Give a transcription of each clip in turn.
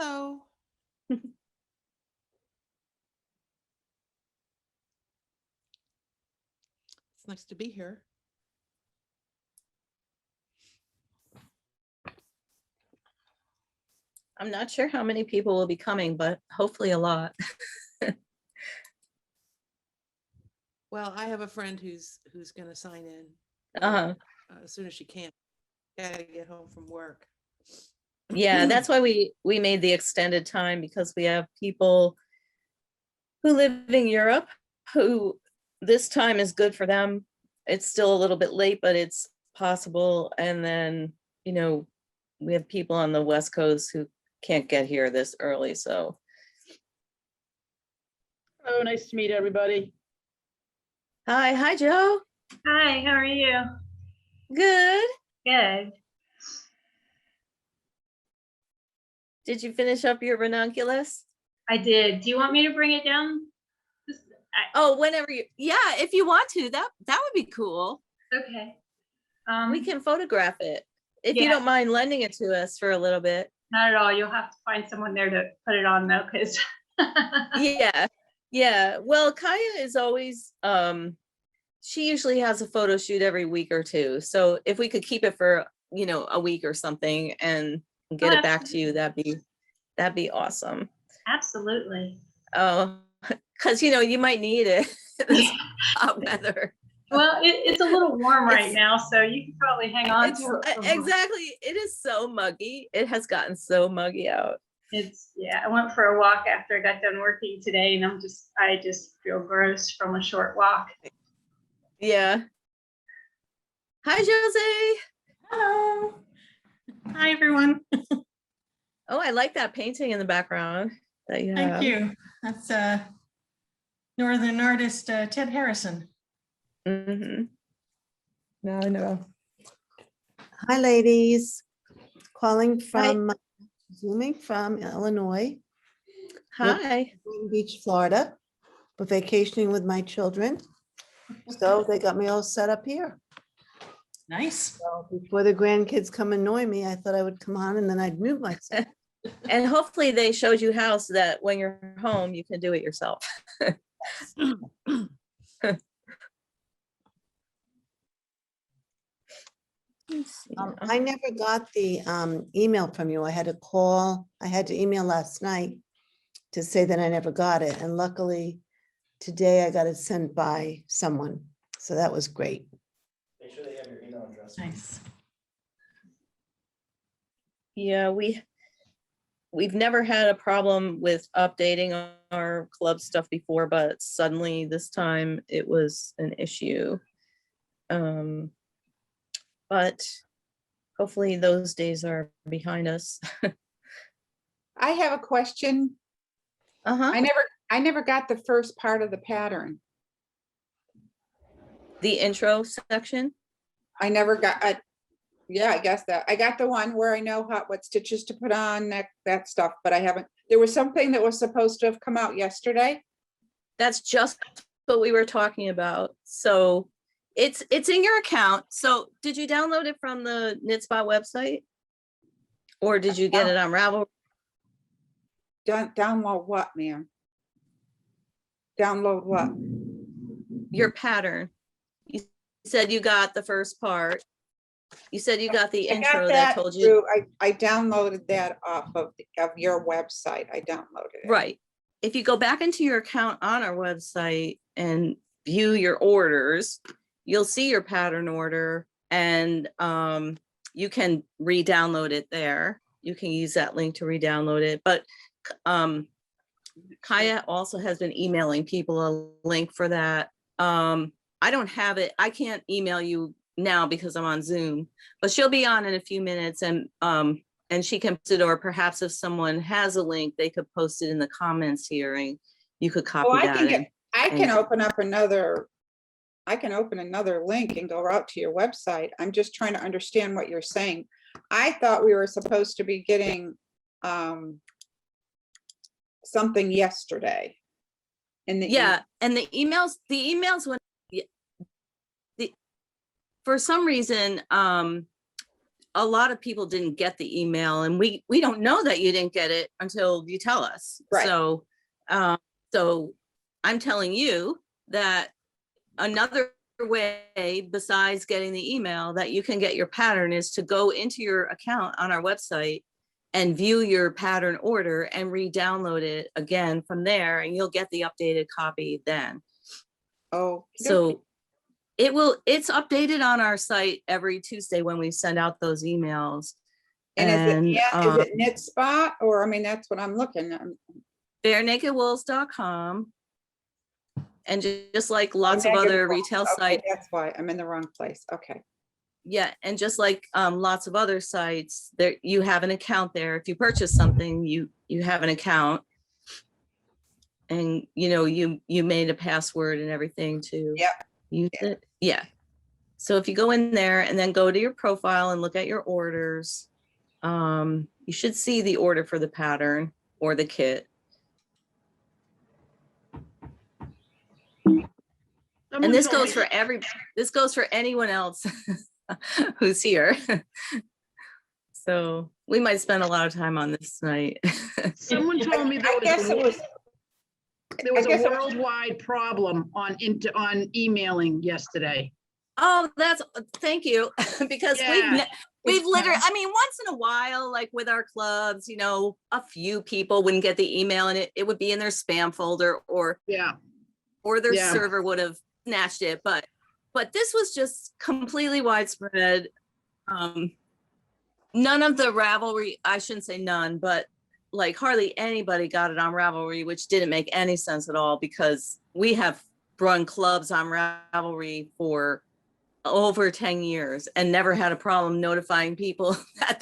Hello. It's nice to be here. I'm not sure how many people will be coming, but hopefully a lot. Well, I have a friend who's going to sign in as soon as she can. Gotta get home from work. Yeah, that's why we made the extended time, because we have people who live in Europe who this time is good for them. It's still a little bit late, but it's possible. And then, you know, we have people on the West Coast who can't get here this early. So. Oh, nice to meet everybody. Hi, Joe. Hi, how are you? Good. Good. Did you finish up your Binoculars? I did. Do you want me to bring it down? Oh, whenever you, yeah, if you want to, that would be cool. Okay. We can photograph it. If you yeah. don't mind lending it to us for a little bit. Not at all. You'll have to find someone there to put it on though, because Yeah. Well, Kaya is always, she usually has a photo shoot every week or two. So if we could keep it for, you know, a week or something and get it back to you, that'd be awesome. Absolutely. Oh, because, you know, you might need it. This hot weather. Well, it's a little warm right now, so you can probably hang on to it. Exactly. It is so muggy. It has gotten so muggy out. I went for a walk after I got done working today, and I just feel gross from a short walk. Yeah. Hi, Josie. Hello. Hi, everyone. Oh, I like that painting in the background that you have. Thank you. That's Northern artist Ted Harrison. Mm-hmm. Now I know. Hi, ladies. Calling from Zooming from Illinois. Hi. Boynton Beach, Florida, for vacationing with my children. So they got me all set up here. Nice. So before the grandkids come annoy me, I thought I would come on and then I'd mute myself. And hopefully they showed you how so that when you're home, you can do it yourself. I never got the email from you. I had to email last night to say that I never got it. And luckily today I got it sent by someone. So that was great. Make sure they have your email address. Nice. Yeah, we've never had a problem with updating our club stuff before, but suddenly this time it was an issue. But hopefully those days are behind us. I have a question. I never got the first part of the pattern. The intro section. I never got. Yeah, I guess that I got the one where I know what stitches to put on, that stuff, but I haven't. There was something that was supposed to have come out yesterday. That's just what we were talking about. So it's in your account. So did you download it from the KnitSpot website? Or did you get it on Ravel? Download what, ma'am? Download what? Your pattern. You said you got the first part. You said you got the intro that told you. I downloaded that off of your website. I downloaded it. Right. If you go back into your account on our website and view your orders, you'll see your pattern order, and you can re-download it there. You can use that link to re-download it. But Kaya also has been emailing people a link for that. I don't have it. I can't email you now because I'm on Zoom, but she'll be on in a few minutes, and she can post it, or perhaps if someone has a link, they could post it in the comments here, and you could copy that. I can open up another. I can open another link and go out to your website. I'm just trying to understand what you're saying. I thought we were supposed to be getting something yesterday. And the emails when for some reason a lot of people didn't get the email, and we don't know that you didn't get it until you tell us. Right. So, so I'm telling you that another way besides getting the email that you can get your pattern is to go into your account on our website and view your pattern order and re-download it again from there, and you'll get the updated copy then. Oh, So it's updated on our site every Tuesday when we send out those emails. and is it Knit Spot, or, I mean, that's what I'm looking at. barenakedwools.com. And just like lots of Negative other Wolf. retail Okay, sites. that's why I'm in the wrong place. Okay. Yeah, and just like lots of other sites, there you have an account there. If you purchase something, you have an account, and you made a password and everything to use it. Yeah. So if you go in there and then go to your profile and look at your orders, you should see the order for the pattern or the kit. And this goes for anyone else who's here. So we might spend a lot of time on this tonight. Someone told me there was a worldwide problem on emailing yesterday. Oh, thank you. Because Yeah. we've literally, I mean, once in a while, like with our clubs, a few people wouldn't get the email and it would be in their spam folder or their server would have snatched it. But this was just completely widespread. None of the Ravelry, I shouldn't say none, but like hardly anybody got it on Ravelry, which didn't make any sense at all, because we have run clubs on Ravelry for over 10 years and never had a problem notifying people that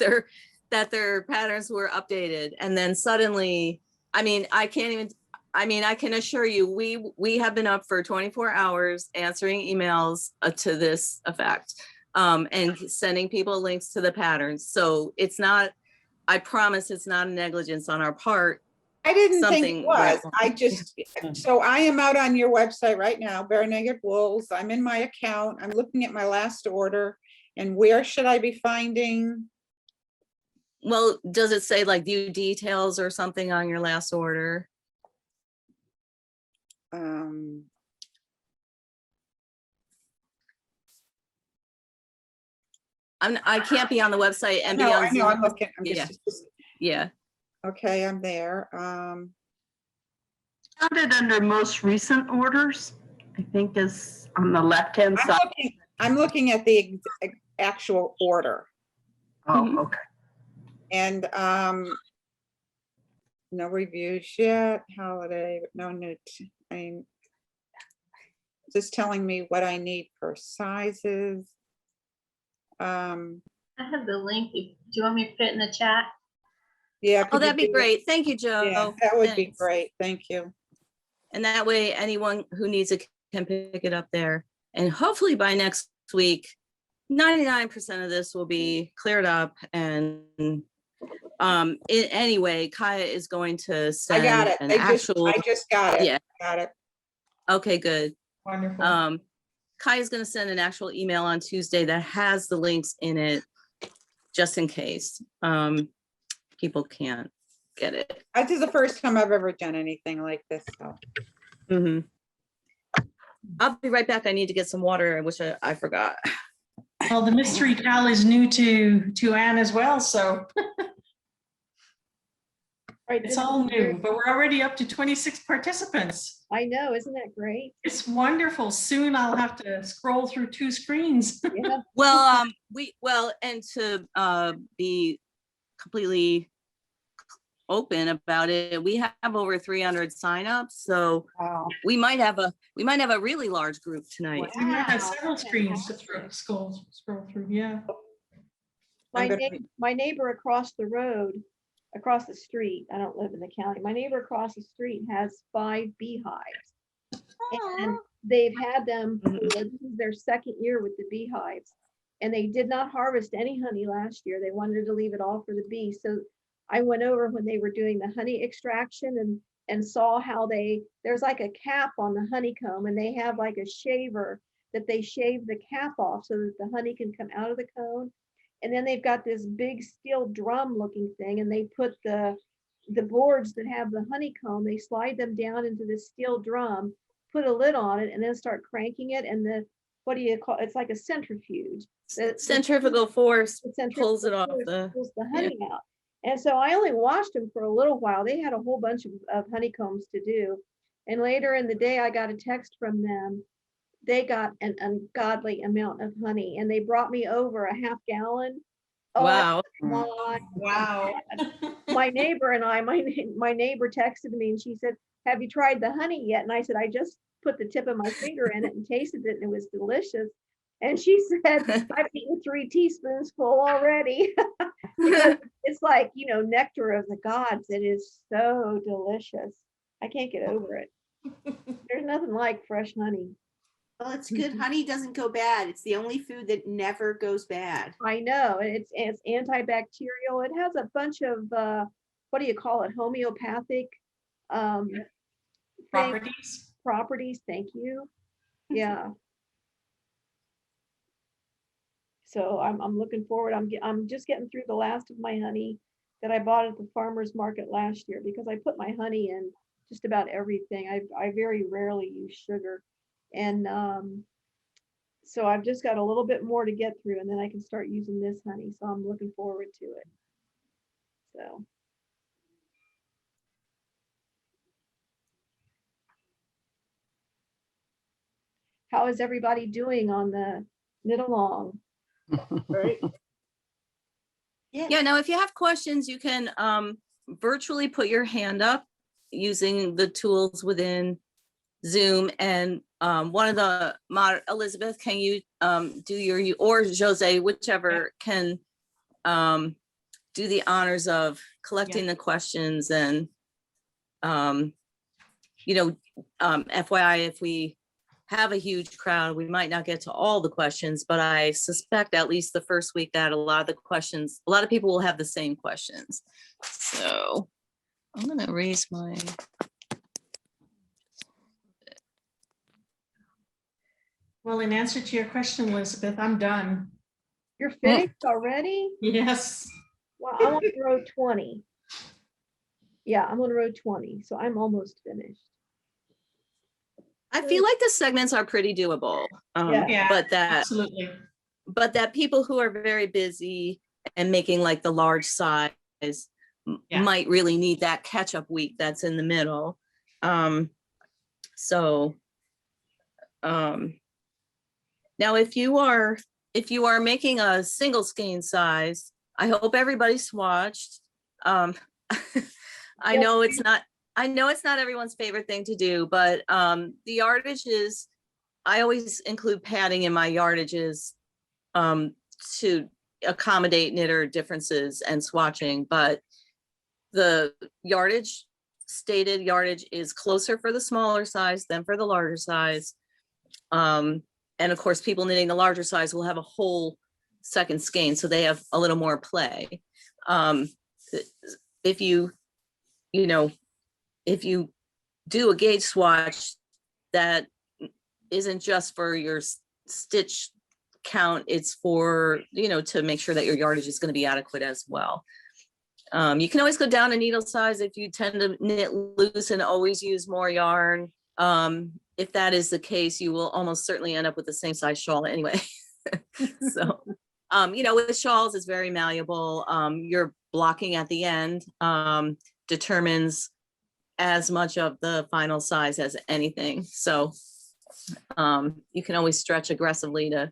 their patterns were updated. And then suddenly, I can assure you, we have been up for 24 hours answering emails to this effect, and sending people links to the patterns. So it's not, I promise it's not a negligence on our part. I didn't think Something it was. went I just, so I am out on your website right now, Bare Naked Wolves. I'm in my account. I'm looking at my last order. And where should I be finding? Well, does it say like view details or something on your last order? I can't be on the website and be No, on I know, Zoom. I'm looking. I'm Yeah. just, Yeah. okay, I'm there. Found it under most recent orders, I think is on the left-hand side. I'm looking at the actual order. Oh, okay. And no reviews yet, holiday, no new, just telling me what I need for sizes. I have the link. Do you want me to put it in the chat? Yeah. Oh, that'd be great. Thank you, Joe. Yeah, that would be Thanks. great. Thank you. And that way anyone who needs it can pick it up there. And hopefully by next week, 99% of this will be cleared up. And anyway, Kaya is going to send I got it. I just got it. Yeah. Got it. Okay, good. Wonderful. Kaya's going to send an actual email on Tuesday that has the links in it, just in case people can't get it. This is the first time I've ever done anything like this. So. Mm-hmm. I'll be right back. I need to get some water. I wish I forgot. Well, the mystery cal is new to Anne as well, so Right, it's all new, but we're already up to 26 participants. I know, isn't that great? It's wonderful. Soon I'll have to scroll through 2 screens. Yeah. Well, and to be completely open about it, we have over 300 signups, so Wow. we might have a really large group tonight. We might have Wow, several that's screens to fantastic. scroll through. Yeah. My neighbor across the road, across the street, I don't live in the county, my neighbor across the street has 5 beehives. And they've had them, this is their second year with the beehives. And they did not harvest any honey last year. They wanted to leave it all for the bees. So I went over when they were doing the honey extraction and saw how there's like a cap on the honeycomb, and they have like a shaver that they shave the cap off so that the honey can come out of the cone. And then they've got this big steel drum looking thing, and they put the boards that have the honeycomb, they slide them down into this steel drum, put a lid on it, and then start cranking it. And what do you call it's like a centrifuge. Centrifugal force the centrifugal pulls it off force the. pulls the honey out. And so I only watched them for a little while. They had a whole bunch of honeycombs to do. And later in the day, I got a text from them. They got an ungodly amount of honey, and they brought me over a half gallon. Oh, Wow. Wow. my neighbor and I, my neighbor texted me and she said, "Have you tried the honey yet?" And I said, "I just put the tip of my finger in it and tasted it, and it was delicious." And she said, "I've eaten 3 teaspoons full already." It's like, nectar of the gods. It is so delicious. I can't get over it. There's nothing like fresh honey. Well, it's good. Honey doesn't go bad. It's the only food that never goes bad. I know. It's antibacterial. It has a bunch of, what do you call it? Homeopathic Properties. properties. Thank you. Yeah. So I'm looking forward. I'm just getting through the last of my honey that I bought at the farmer's market last year, because I put my honey in just about everything. I very rarely use sugar. And so I've just got a little bit more to get through, and then I can start using this honey. So I'm looking forward to it. So. How is everybody doing on the knit along? Right. Yeah, now if you have questions, you can virtually put your hand up using the tools within Zoom, and one of the Elizabeth, can you do or Jose, whichever, can do the honors of collecting the questions. And FYI, if we have a huge crowd, we might not get to all the questions, but I suspect at least the first week that a lot of people will have the same questions. So I'm gonna raise my. Well, in answer to your question, Elizabeth, I'm done. You're finished already? Yes. Well, I'm on row 20. Yeah, I'm on row 20, so I'm almost finished. I feel like the segments are pretty doable, Yeah, but that people who are very busy and making like the large size might really need that catch-up week that's in the middle. Now, if you are making a single skein size, I hope everybody swatched. I know it's not everyone's favorite thing to do, but the yardages, I always include padding in my yardages to accommodate knitter differences and swatching, but the stated yardage is closer for the smaller size than for the larger size. And of course, people knitting the larger size will have a whole second skein, so they have a little more play. If you do a gauge swatch, that isn't just for your stitch count, it's for, to make sure that your yardage is going to be adequate as well. You can always go down a needle size if you tend to knit loose and always use more yarn. If that is the case, you will almost certainly end up with the same size shawl anyway. So, with shawls, it's very malleable. Your blocking at the end determines as much of the final size as anything. So you can always stretch aggressively to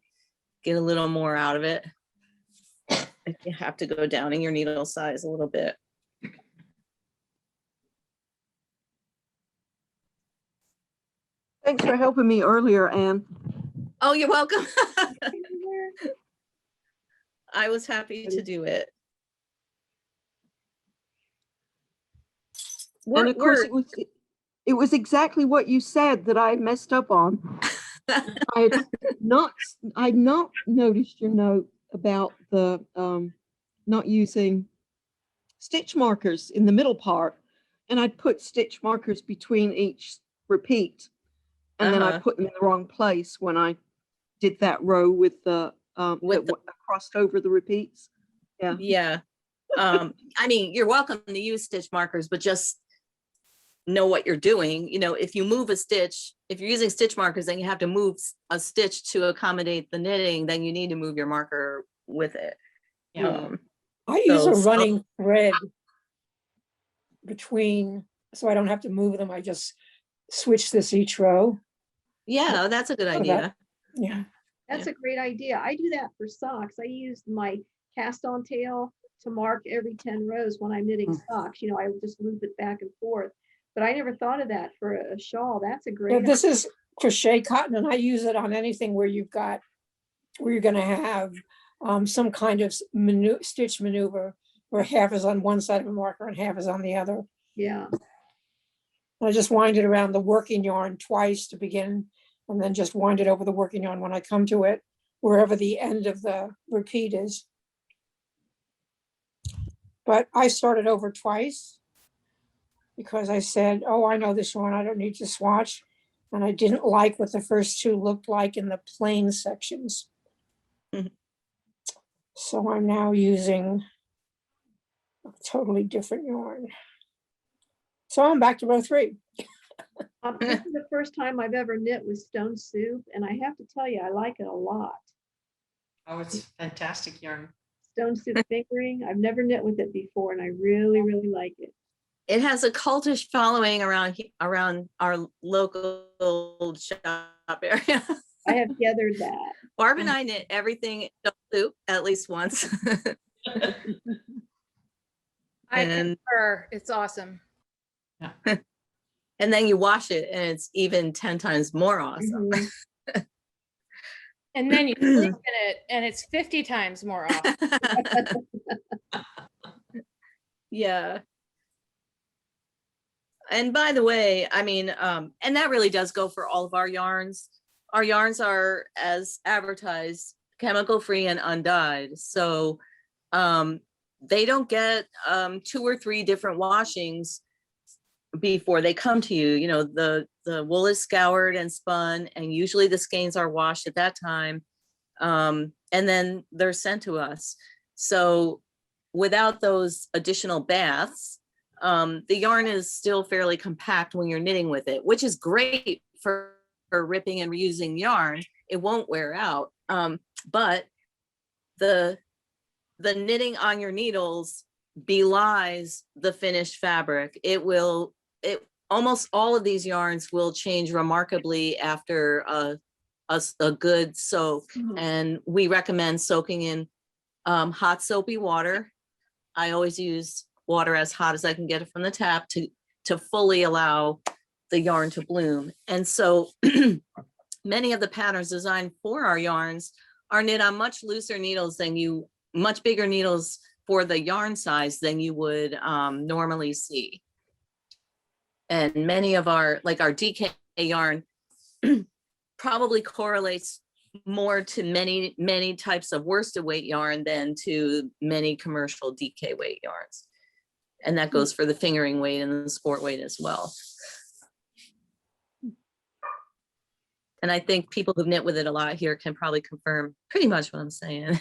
get a little more out of it. If you have to go down in your needle size a little bit. Thanks for helping me earlier, Anne. Oh, you're welcome. I was happy to do it. And of course, it was exactly what you said that I messed up on. I'd not noticed your note about the not using stitch markers in the middle part, and I'd put stitch markers between each repeat, and then I put them in the wrong place when I did that row with the With that crossed over the repeats. Yeah. Yeah. I mean, you're welcome to use stitch markers, but just know what you're doing. You know, if you move a stitch, if you're using stitch markers, then you have to move a stitch to accommodate the knitting, then you need to move your marker with it. Yeah. I use so a some- running thread between, so I don't have to move them. I just switch this each row. Yeah, that's a good So idea. Yeah. That's a great idea. I do that for socks. I use my cast on tail to mark every 10 rows when I'm knitting socks. You know, I would just loop it back and forth. But I never thought of that for a shawl. That's a Yeah, great. this is crochet cotton, and I use it on anything where you've got, where you're gonna have some kind of stitch maneuver where half is on one side of a marker and half is on the other. Yeah. I just wind it around the working yarn twice to begin, and then just wind it over the working yarn when I come to it, wherever the end of the repeat is. But I started over twice because I said, oh, I know this one, I don't need to swatch. And I didn't like what the first two looked like in the plain sections. Mhm. So I'm now using a totally different yarn. So I'm back to row 3. This is the first time I've ever knit with stone soup, and I have to tell you, I like it a lot. Oh, it's fantastic yarn. Stone soup fingering, I've never knit with it before, and I really, really like it. It has a cultish following around our local shop area. I have gathered that. Barb and I knit everything in stone soup at least once. I And- concur. It's awesome. And then you wash it and it's even 10 times more awesome. Mhm. And then you sleep in it and it's 50 times more awesome. Yeah. And by the way, I mean, and that really does go for all of our yarns. Our yarns are, as advertised, chemical free and undyed. So they don't get 2 or 3 different washings before they come to you. You know, the wool is scoured and spun, and usually the skeins are washed at that time. And then they're sent to us. So without those additional baths, the yarn is still fairly compact when you're knitting with it, which is great for ripping and reusing yarn. It won't wear out. But the knitting on your needles belies the finished fabric. Almost all of these yarns will change remarkably after a good soak. And we recommend soaking in hot soapy water. I always use water as hot as I can get it from the tap to fully allow the yarn to bloom. And so many of the patterns designed for our yarns are knit on much looser needles much bigger needles for the yarn size than you would normally see. And many of our DK yarn probably correlates more to many types of worsted weight yarn than to many commercial DK weight yarns. And that goes for the fingering weight and the sport weight as well. And I think people who've knit with it a lot here can probably confirm pretty much what I'm saying.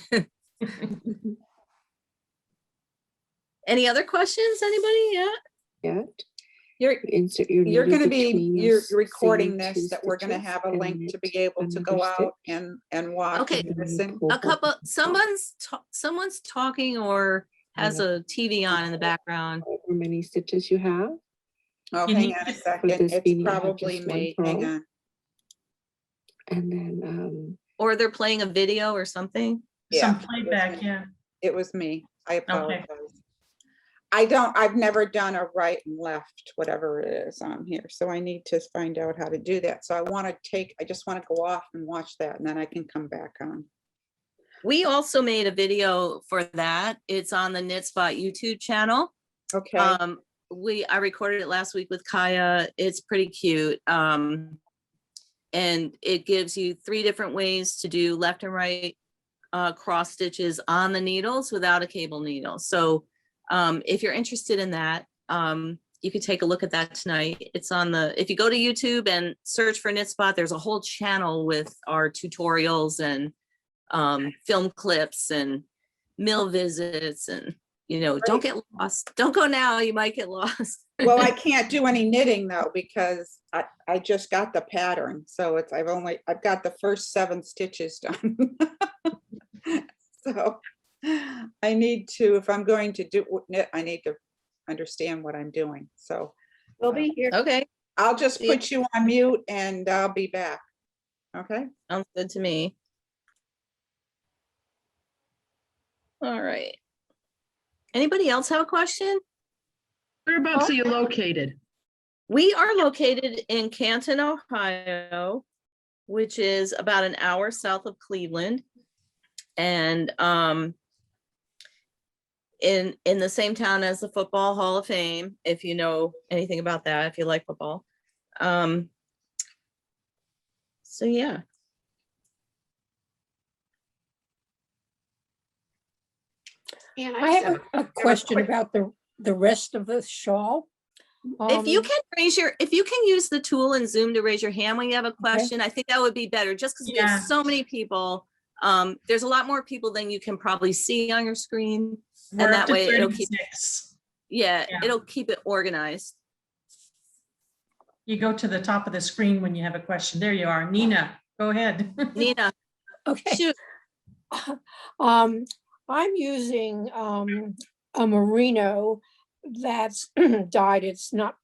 Any other questions, anybody? Yeah. You're gonna be, you're recording this, that we're gonna have a link to be able to go out and watch. Okay. and listen. Someone's talking or has a TV on in the background. However many stitches you have. Oh, You hang need on a to- second, this it's beanie had probably just one me, hang row. on. And then, Or they're playing a video or something. Yeah, Some playback, yeah. it was me, I apologize. I've never done a right and left, whatever it is on here, so I need to find out how to do that. So I just want to go off and watch that, and then I can come back on. We also made a video for that. It's on the KnitSpot YouTube channel. Okay, I recorded it last week with Kaya. It's pretty cute. And it gives you 3 different ways to do left and right cross stitches on the needles without a cable needle. So if you're interested in that, you can take a look at that tonight. It's on if you go to YouTube and search for KnitSpot, there's a whole channel with our tutorials and film clips and mill visits and, don't get lost. Don't go now, you might get lost. Well, I can't do any knitting though, because I just got the pattern. So I've got the first 7 stitches done. So I need to, if I'm going to do knit, I need to understand what I'm doing. So We'll be here. Okay, I'll just put you on mute and I'll be back. Okay. sounds good to me. All right. Anybody else have a question? Whereabouts are you located? We are located in Canton, Ohio, which is about an hour south of Cleveland. And in the same town as the Football Hall of Fame, if you know anything about that, if you like football. So yeah. And I have a question about the rest of the shawl. If you can use the tool in Zoom to raise your hand when you have a question, I think that would be better, just because we have so many people. There's a lot more people than you can probably see on your screen. We're and up that to way it'll 36. it'll keep it organized. You go to the top of the screen when you have a question. There you are. Nina, go ahead. Nina, Okay. shoot. I'm using a merino that's dyed. It's not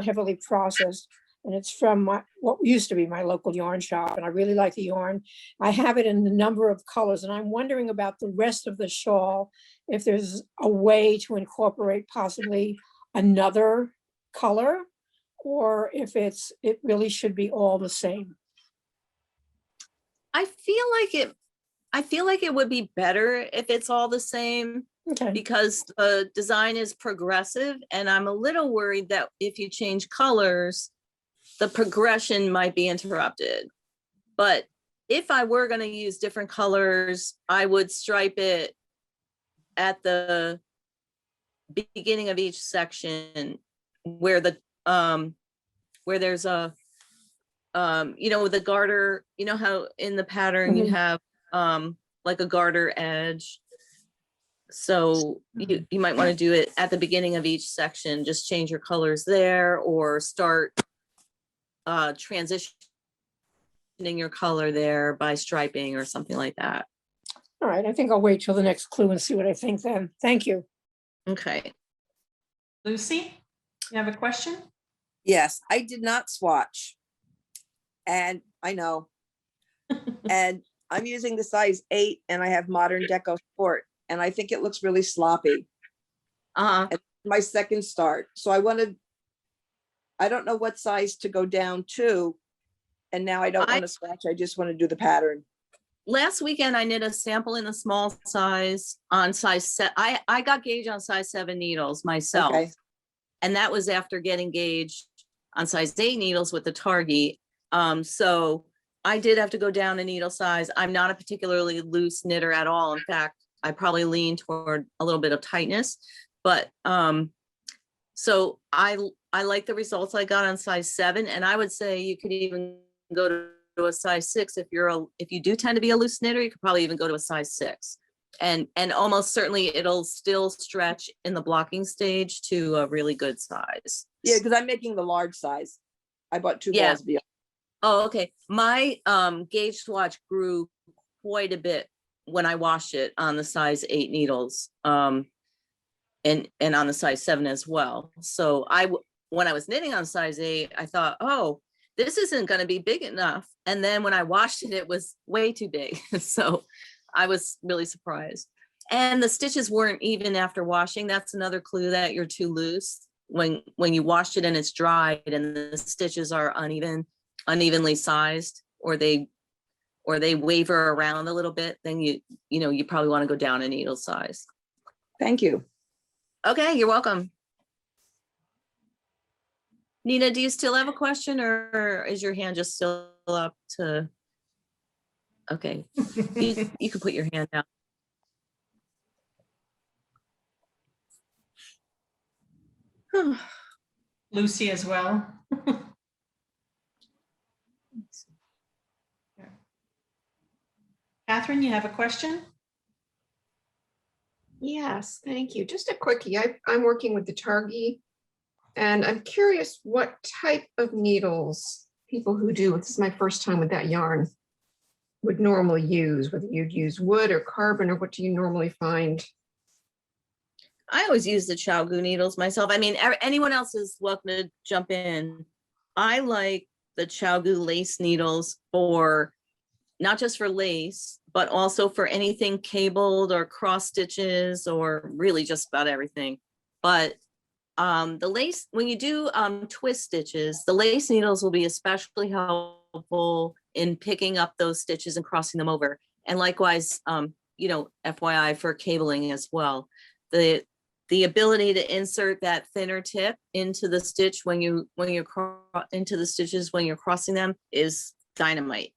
heavily processed, and it's from what used to be my local yarn shop, and I really like the yarn. I have it in a number of colors, and I'm wondering about the rest of the shawl, if there's a way to incorporate possibly another color, or if it really should be all the same. I feel like it would be better if it's all the same, because the design is progressive, and I'm a little worried that if you change colors, the progression might be interrupted. But if I were going to use different colors, I would stripe it at the beginning of each section where the where there's a the garter, how in the pattern you have like a garter edge. So you might want to do it at the beginning of each section, just change your colors there, or start transitioning your color there by striping or something like that. All right, I think I'll wait till the next clue and see what I think then. Thank you. Okay. Lucy, you have a question? Yes, I did not swatch. And I know. And I'm using the size 8 and I have Modern Deco Sport, and I think it looks really sloppy. It's my second start. So I don't know what size to go down to. And now I don't want to swatch. I just want to do the pattern. Last weekend, I knit a sample in the small size on size set. I got gauge on size 7 needles myself. Okay. And that was after getting gauged on size 8 needles with the Target. So I did have to go down a needle size. I'm not a particularly loose knitter at all. In fact, I probably lean toward a little bit of tightness, but so I like the results I got on size 7, and I would say you could even go to a size 6 if you do tend to be a loose knitter. You could probably even go to a size 6, and almost certainly it'll still stretch in the blocking stage to a really good size. Yeah, because I'm making the large size. I bought 2 balls beyond. Oh, okay. My gauge swatch grew quite a bit when I washed it on the size 8 needles, and on the size 7 as well. So when I was knitting on size 8, I thought, oh, this isn't going to be big enough. And then when I washed it, it was way too big. So I was really surprised. And the stitches weren't even after washing. That's another clue that you're too loose. When you washed it and it's dried and the stitches are unevenly sized, or they waver around a little bit, then you probably want to go down a needle size. Thank you. Okay, you're welcome. Nina, do you still have a question, or is your hand just still up to? Okay, you can put your hand down. Lucy as well. Catherine? Catherine, you have a question? Yes, thank you. Just a quickie. I'm working with the Targi, and I'm curious what type of needles people who do, this is my first time with that yarn, would normally use, whether you'd use wood or carbon, or what do you normally find? I always use the Chalgu needles myself. I mean, anyone else is welcome to jump in. I like the Chalgu lace needles for, not just for lace, but also for anything cabled or cross stitches or really just about everything. But the lace, when you do twist stitches, the lace needles will be especially helpful in picking up those stitches and crossing them over. And likewise, you know, FYI for cabling as well. The ability to insert that thinner tip into the stitch when you're into the stitches when you're crossing them is dynamite.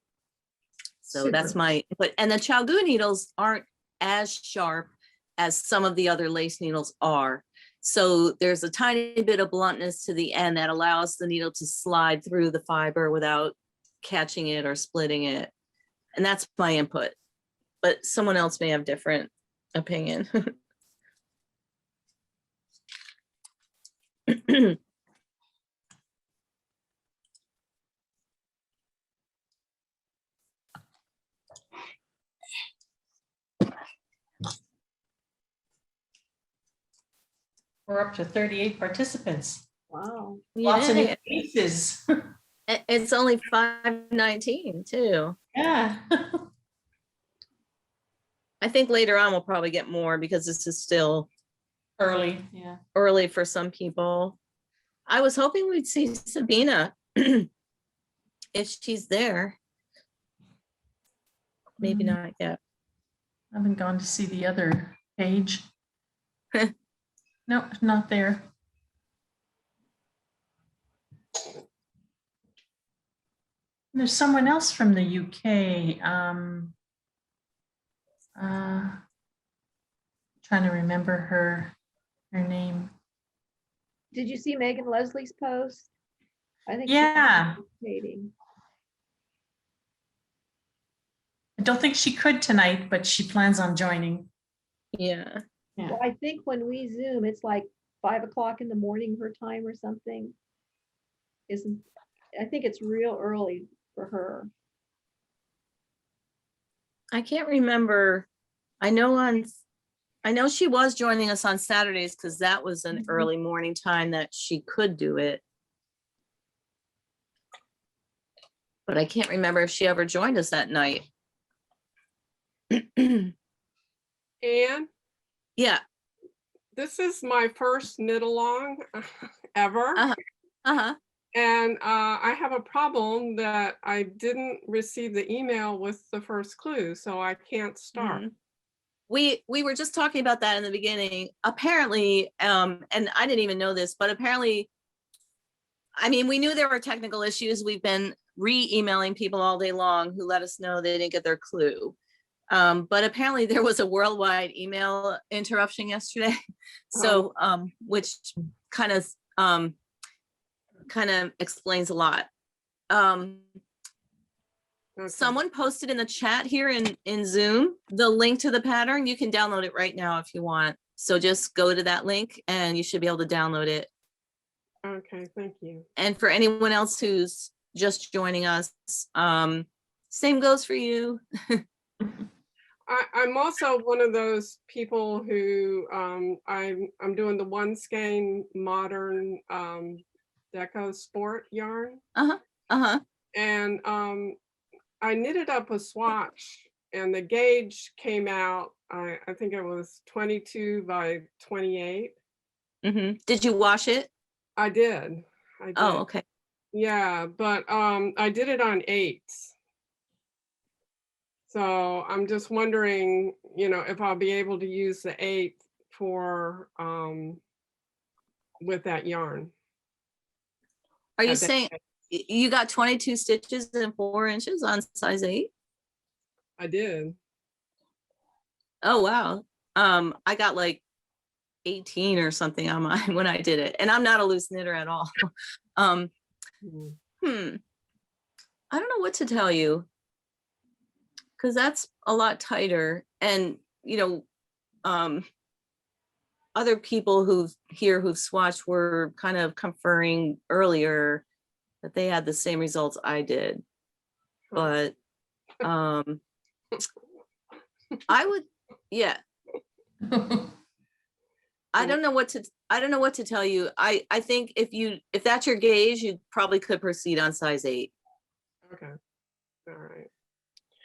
So that's my input. And the Chalgu needles aren't as sharp as some of the other lace needles are. So there's a tiny bit of bluntness to the end that allows the needle to slide through the fiber without catching it or splitting it. And that's my input. But someone else may have different opinion. We're up to 38 participants. Wow. Lots of new Yeah. faces. It's only 5:19 too. Yeah. I think later on we'll probably get more because this is still Early, yeah. early for some people. I was hoping we'd see Sabina if she's there. Maybe not yet. I haven't gone to see the other page. No, not there. There's someone else from the UK. Trying to remember her name. Did you see Megan Leslie's post? I think. Yeah. Participating. I don't think she could tonight, but she plans on joining. Yeah. Yeah. Well, I think when we Zoom, it's like 5 o'clock in the morning her time or something. I think it's real early for her. I can't remember. I know she was joining us on Saturdays because that was an early morning time that she could do it. But I can't remember if she ever joined us that night. Anne, Yeah. this is my first knit along ever. And I have a problem that I didn't receive the email with the first clue, so I can't start. We were just talking about that in the beginning. Apparently, and I didn't even know this, but apparently, I mean, we knew there were technical issues. We've been re-emailing people all day long who let us know they didn't get their clue. But apparently there was a worldwide email interruption yesterday. So, which kind of explains a lot. Someone posted in the chat here in Zoom the link to the pattern. You can download it right now if you want. So just go to that link and you should be able to download it. Okay, thank you. And for anyone else who's just joining us, same goes for you. I'm also one of those people who I'm doing the one skein modern deco sport yarn. And I knitted up a swatch and the gauge came out, I think it was 22 by 28. Did you wash it? I did. Oh, okay. Yeah, but I did it on 8s. So I'm just wondering, you know, if I'll be able to use the 8 for with that yarn. Are you saying you got 22 stitches and 4 inches on size 8? I did. Oh, wow. I got like 18 or something on mine when I did it. And I'm not a loose knitter at all. I don't know what to tell you. because that's a lot tighter. And, you know, other people who've swatched were kind of conferring earlier that they had the same results I did. But I would, yeah. I don't know what to tell you. I think if that's your gauge, you probably could proceed on size 8. Okay. All right.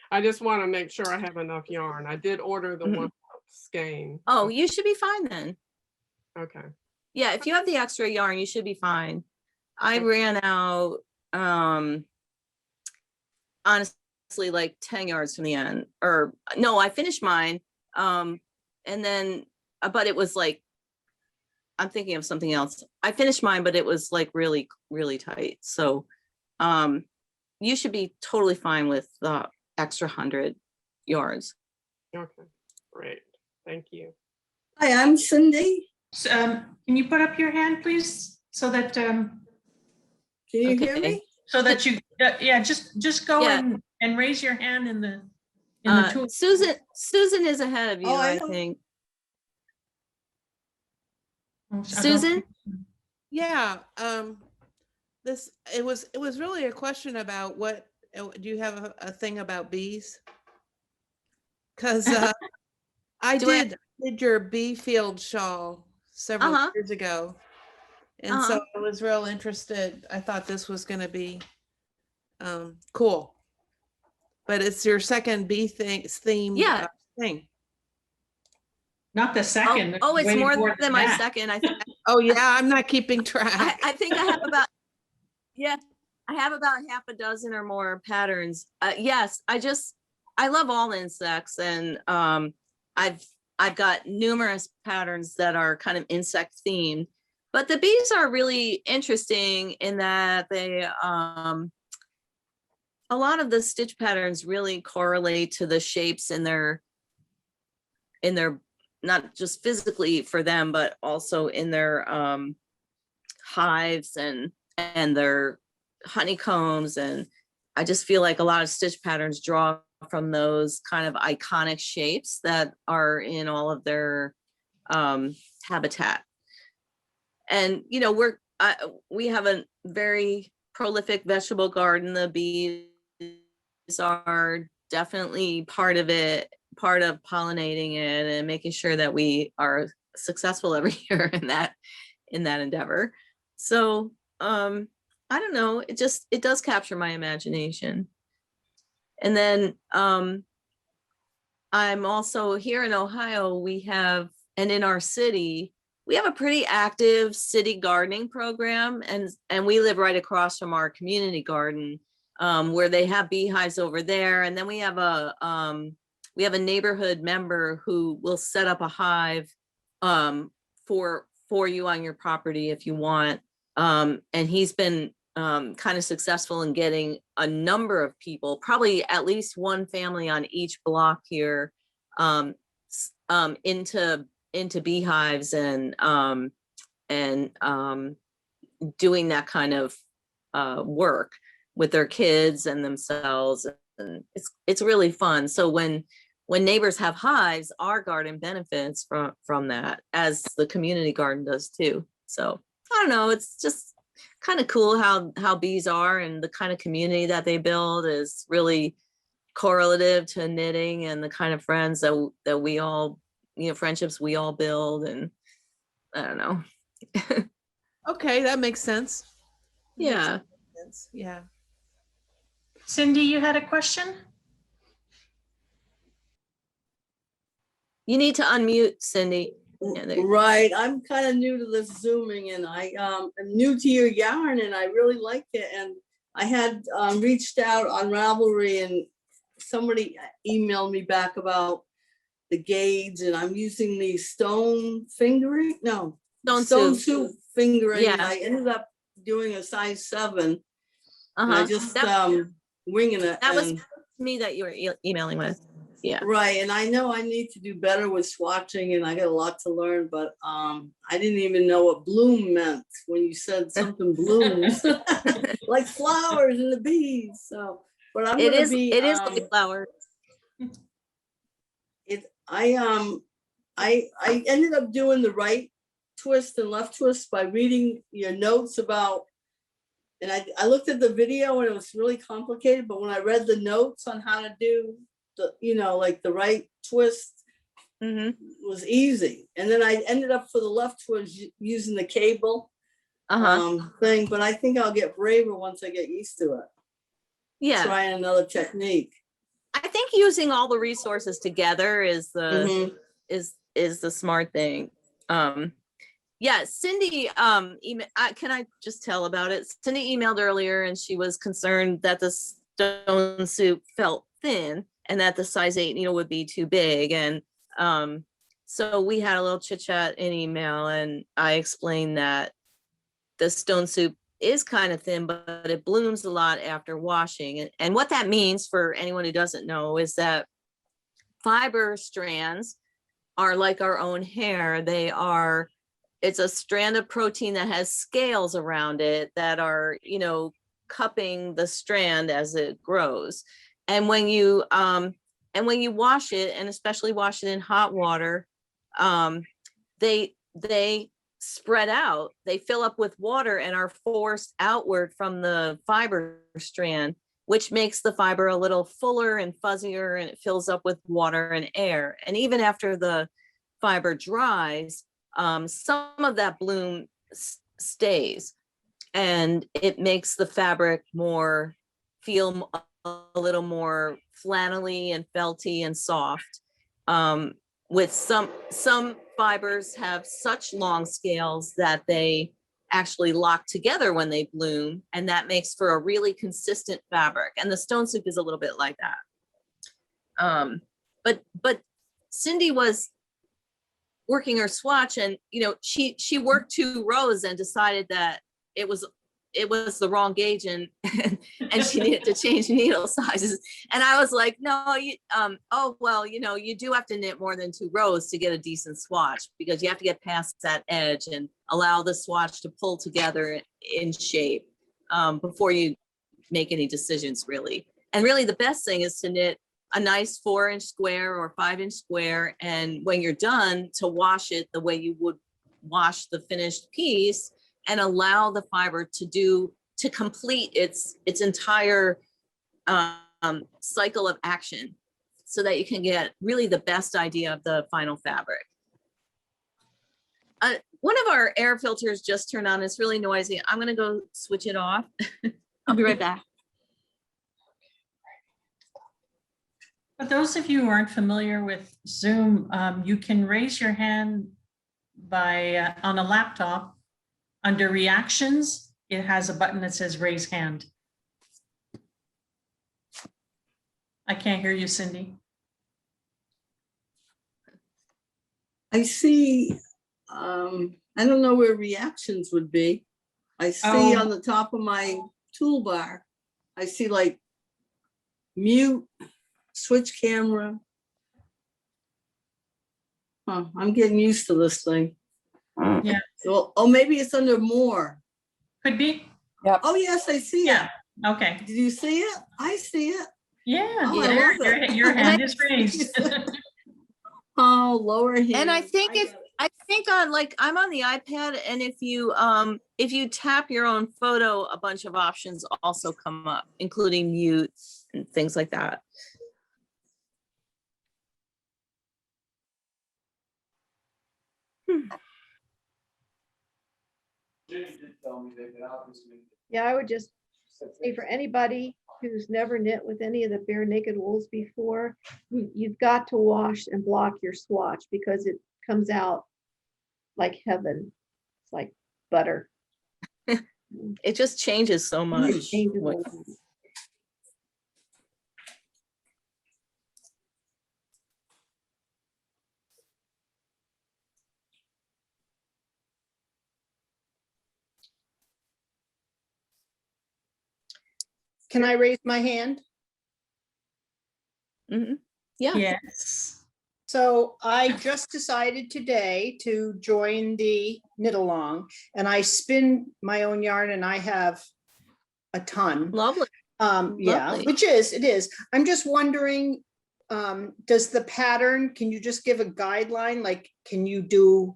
I just want to make sure I have enough yarn. I did order the one skein. Oh, you should be fine then. Okay. Yeah, if you have the extra yarn, you should be fine. I ran out, honestly, like 10 yards from the end. Or no, I finished mine. And then, but it was like, I'm thinking of something else. I finished mine, but it was like really, really tight. So you should be totally fine with the extra 100 yards. Okay, great. Thank you. Hi, I'm Cindy. Can you put up your hand, please, so that Can you hear me? so that you yeah, just go and raise your hand in the tool. Susan is ahead of you, I think. Susan? Yeah, it was really a question about what, do you have a thing about bees? Because I did your bee field shawl several years ago. And so I was real interested. I thought this was going to be cool. But it's your second bee theme thing. Not the second. Oh, it's more than my second, I think. Oh yeah, I'm not keeping track. I think I have about, I have about half a dozen or more patterns. Yes, I love all insects, and I've got numerous patterns that are kind of insect themed, but the bees are really interesting in that they, a lot of the stitch patterns really correlate to the shapes in their, not just physically for them, but also in their hives and their honeycombs. And I just feel like a lot of stitch patterns draw from those kind of iconic shapes that are in all of their habitat. And, you know, we have a very prolific vegetable garden. The bees are definitely part of it, part of pollinating it and making sure that we are successful every year in that endeavor. So I don't know, it does capture my imagination. And then I'm also here in Ohio, and in our city, we have a pretty active city gardening program, and we live right across from our community garden, where they have beehives over there. And then we have a neighborhood member who will set up a hive for you on your property if you want. And he's been kind of successful in getting a number of people, probably at least one family on each block here, into beehives and doing that kind of work with their kids and themselves. And it's really fun. So when neighbors have hives, our garden benefits from that, as the community garden does too. So I don't know, it's just kind of cool how bees are, and the kind of community that they build is really correlative to knitting and the kind of friends that we all, you know, friendships we all build. And I don't know. Okay, that makes sense. Yeah. Yeah. Cindy, you had a question? You need to unmute, Cindy. Yeah, Right, I'm kind of new to this Zooming, and I am new to your yarn, and I really like it. And I had reached out on Ravelry, and somebody emailed me back about the gauge, and I'm using the stone soup fingering. Yeah. I ended up doing a size 7. And I just winging it. That was me that you were emailing with. Yeah. Right. And I know I need to do better with swatching, and I got a lot to learn, but I didn't even know what bloom meant when you said something blooms like flowers and the bees. So, but it is like flowers. I ended up doing the right twist and left twist by reading your notes about, and I looked at the video and it was really complicated, but when I read the notes on how to do the, like the right twist, was easy. And then I ended up for the left twist using the cable thing, but I think I'll get braver once I get used to it. Yeah. Trying another technique. I think using all the resources together is the is the smart thing. Yeah, Cindy, can I just tell about it? Cindy emailed earlier and she was concerned that the stone soup felt thin and that the size 8 needle would be too big. And so we had a little chit chat in email and I explained that the stone soup is kind of thin, but it blooms a lot after washing. And what that means for anyone who doesn't know is that fiber strands are like our own hair. It's a strand of protein that has scales around it that are, cupping the strand as it grows. And when you wash it, and especially wash it in hot water, they spread out, they fill up with water and are forced outward from the fiber strand, which makes the fiber a little fuller and fuzzier, and it fills up with water and air. And even after the fiber dries, some of that bloom stays, and it makes the fabric feel a little more flannelly and felty and soft. With some fibers have such long scales that they actually lock together when they bloom, and that makes for a really consistent fabric. And the stone soup is a little bit like that. But Cindy was working her swatch, and she worked 2 rows and decided that it was the wrong gauge, and she needed to change needle sizes. And I was like, no, you do have to knit more than 2 rows to get a decent swatch, because you have to get past that edge and allow the swatch to pull together in shape before you make any decisions, really. And really the best thing is to knit a nice 4-inch square or 5-inch square, and when you're done, to wash it the way you would wash the finished piece, and allow the fiber to complete its entire cycle of action, so that you can get really the best idea of the final fabric. One of our air filters just turned on. It's really noisy. I'm gonna go switch it off. I'll be right back. For those of you who aren't familiar with Zoom, you can raise your hand by on a laptop. Under reactions, it has a button that says raise hand. I can't hear you, Cindy. I see, I don't know where reactions would be. I see on the top of my toolbar, I see like mute, switch camera. I'm getting used to this thing. Yeah. So, maybe it's under more. Could be. Yep. Oh, yes, I see it. Okay. Did you see it? I see it. Yeah. Oh, I love it. Your hand is raised. Oh, lower hand. And I think I'm on the iPad, and if you tap your own photo, a bunch of options also come up, including mute and things like that. Yeah, I would just say for anybody who's never knit with any of the bare naked wools before, you've got to wash and block your swatch, because it comes out like heaven. It's like butter. It just changes so much. It changes a lot. Can I raise my hand? Mm-hmm. Yeah. Yes. So I just decided today to join the knit along, and I spin my own yarn, and I have a ton. Lovely. Yeah, Lovely. it is. I'm just wondering, does the pattern, can you just give a guideline? Like, can you do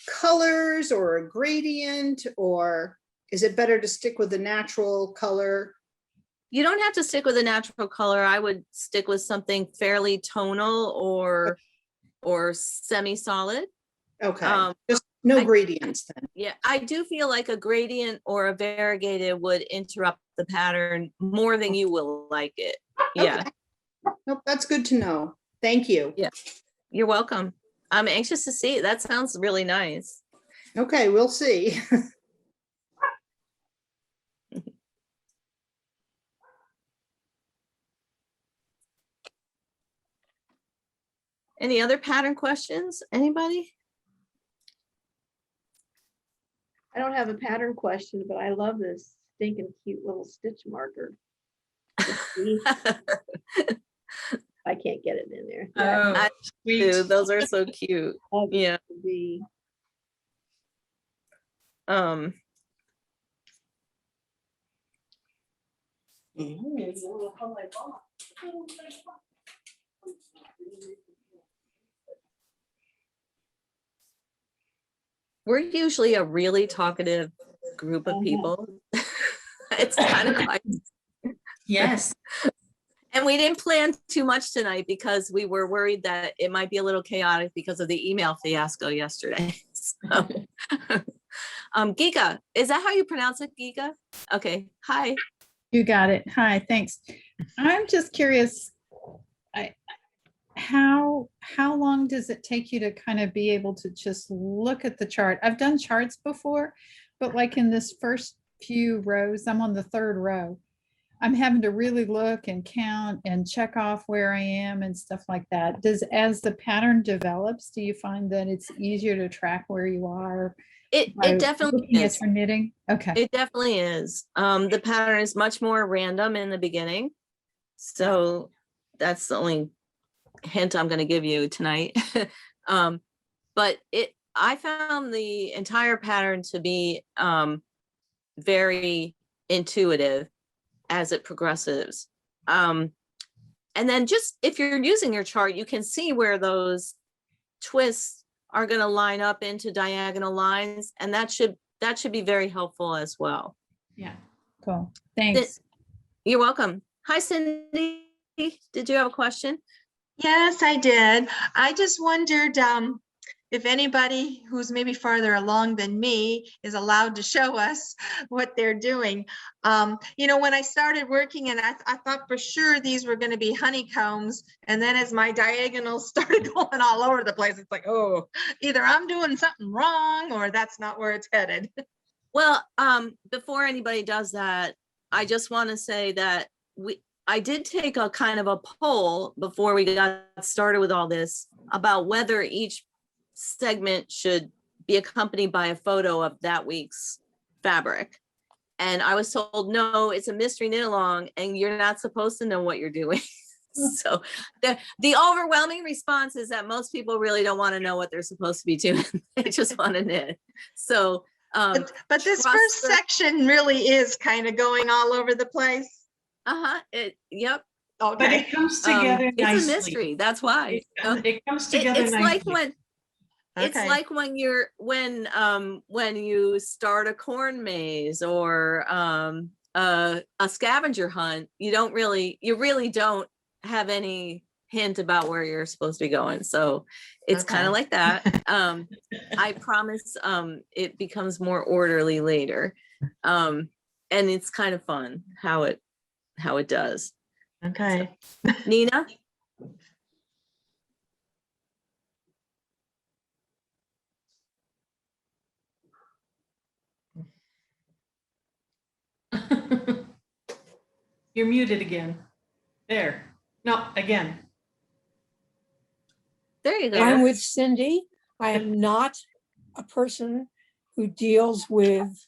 colors or a gradient, or is it better to stick with the natural color? You don't have to stick with a natural color. I would stick with something fairly tonal or semi-solid. Okay, just no gradients then. Yeah, I do feel like a gradient or a variegated would interrupt the pattern more than you will like it. Yeah. Nope, that's good to know. Thank you. Yeah, you're welcome. I'm anxious to see it. That sounds really nice. Okay, we'll see. Any other pattern questions? Anybody? I don't have a pattern question, but I love this stinking cute little stitch marker. I can't get it in there. Oh, I do. Those are so cute. Yeah. We're usually a really talkative group of people. It's kind of like, yes. And we didn't plan too much tonight because we were worried that it might be a little chaotic because of the email fiasco yesterday. So, Giga, is that how you pronounce it, Giga? Okay, hi. You got it. Hi, thanks. I'm just curious, how long does it take you to kind of be able to just look at the chart? I've done charts before, but like in this first few rows, I'm on the third row. I'm having to really look and count and check off where I am and stuff like that. As the pattern develops, do you find that it's easier to track where you are? It definitely is. For knitting? Okay. It definitely is. The pattern is much more random in the beginning. So that's the only hint I'm going to give you tonight. But I found the entire pattern to be very intuitive as it progresses. And then just if you're using your chart, you can see where those twists are going to line up into diagonal lines, and that should be very helpful as well. Yeah, cool. Thanks. You're welcome. Hi, Cindy. Did you have a question? Yes, I did. I just wondered if anybody who's maybe farther along than me is allowed to show us what they're doing. You know, when I started working, and I thought for sure these were going to be honeycombs, and then as my diagonals started going all over the place, it's like, oh, either I'm doing something wrong or that's not where it's headed. Well, before anybody does that, I just want to say that I did take a kind of a poll before we got started with all this about whether each segment should be accompanied by a photo of that week's fabric. And I was told, no, it's a mystery knit along and you're not supposed to know what you're doing. So the overwhelming response is that most people really don't want to know what they're supposed to be doing. They just want to knit. So, but this first section really is kind of going all over the place. Yep. Okay. But it comes together nicely. It's a mystery. That's why. It comes together it's nicely. Like when it's like when you start a corn maze or a scavenger hunt, you really don't have any hint about where you're supposed to be going. So it's kind of like that. I promise it becomes more orderly later. And it's kind of fun how it does. Okay. So, Nina? You're muted again. There. No, again. There you go. I'm with Cindy. I am not a person who deals with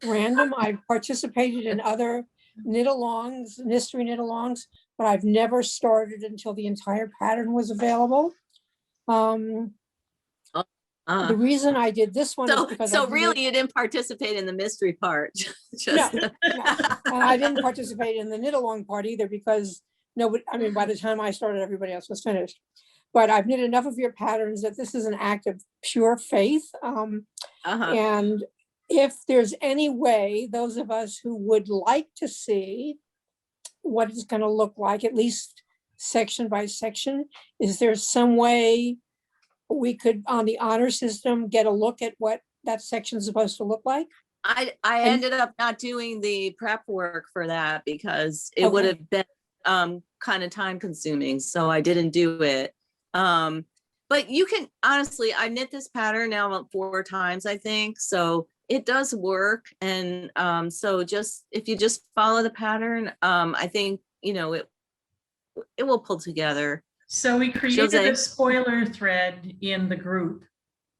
random. I've participated in other knit-alongs, mystery knit-alongs, but I've never started until the entire pattern was available. The reason I did this one is because really you didn't participate in the mystery part. No. And I didn't participate in the knit-along part either because nobody, I mean, by the time I started, everybody else was finished. But I've knit enough of your patterns that this is an act of pure faith. And if there's any way, those of us who would like to see what it's going to look like, at least section by section, is there some way we could, on the honor system, get a look at what that section is supposed to look like? I ended up not doing the prep work for that because it would Okay. have been kind of time consuming, so I didn't do it. But you can, honestly, I knit this pattern now about 4 times, I think, so it does work. And so just, if you just follow the pattern, I think, you know, it will pull together. So we created say- a spoiler thread in the group,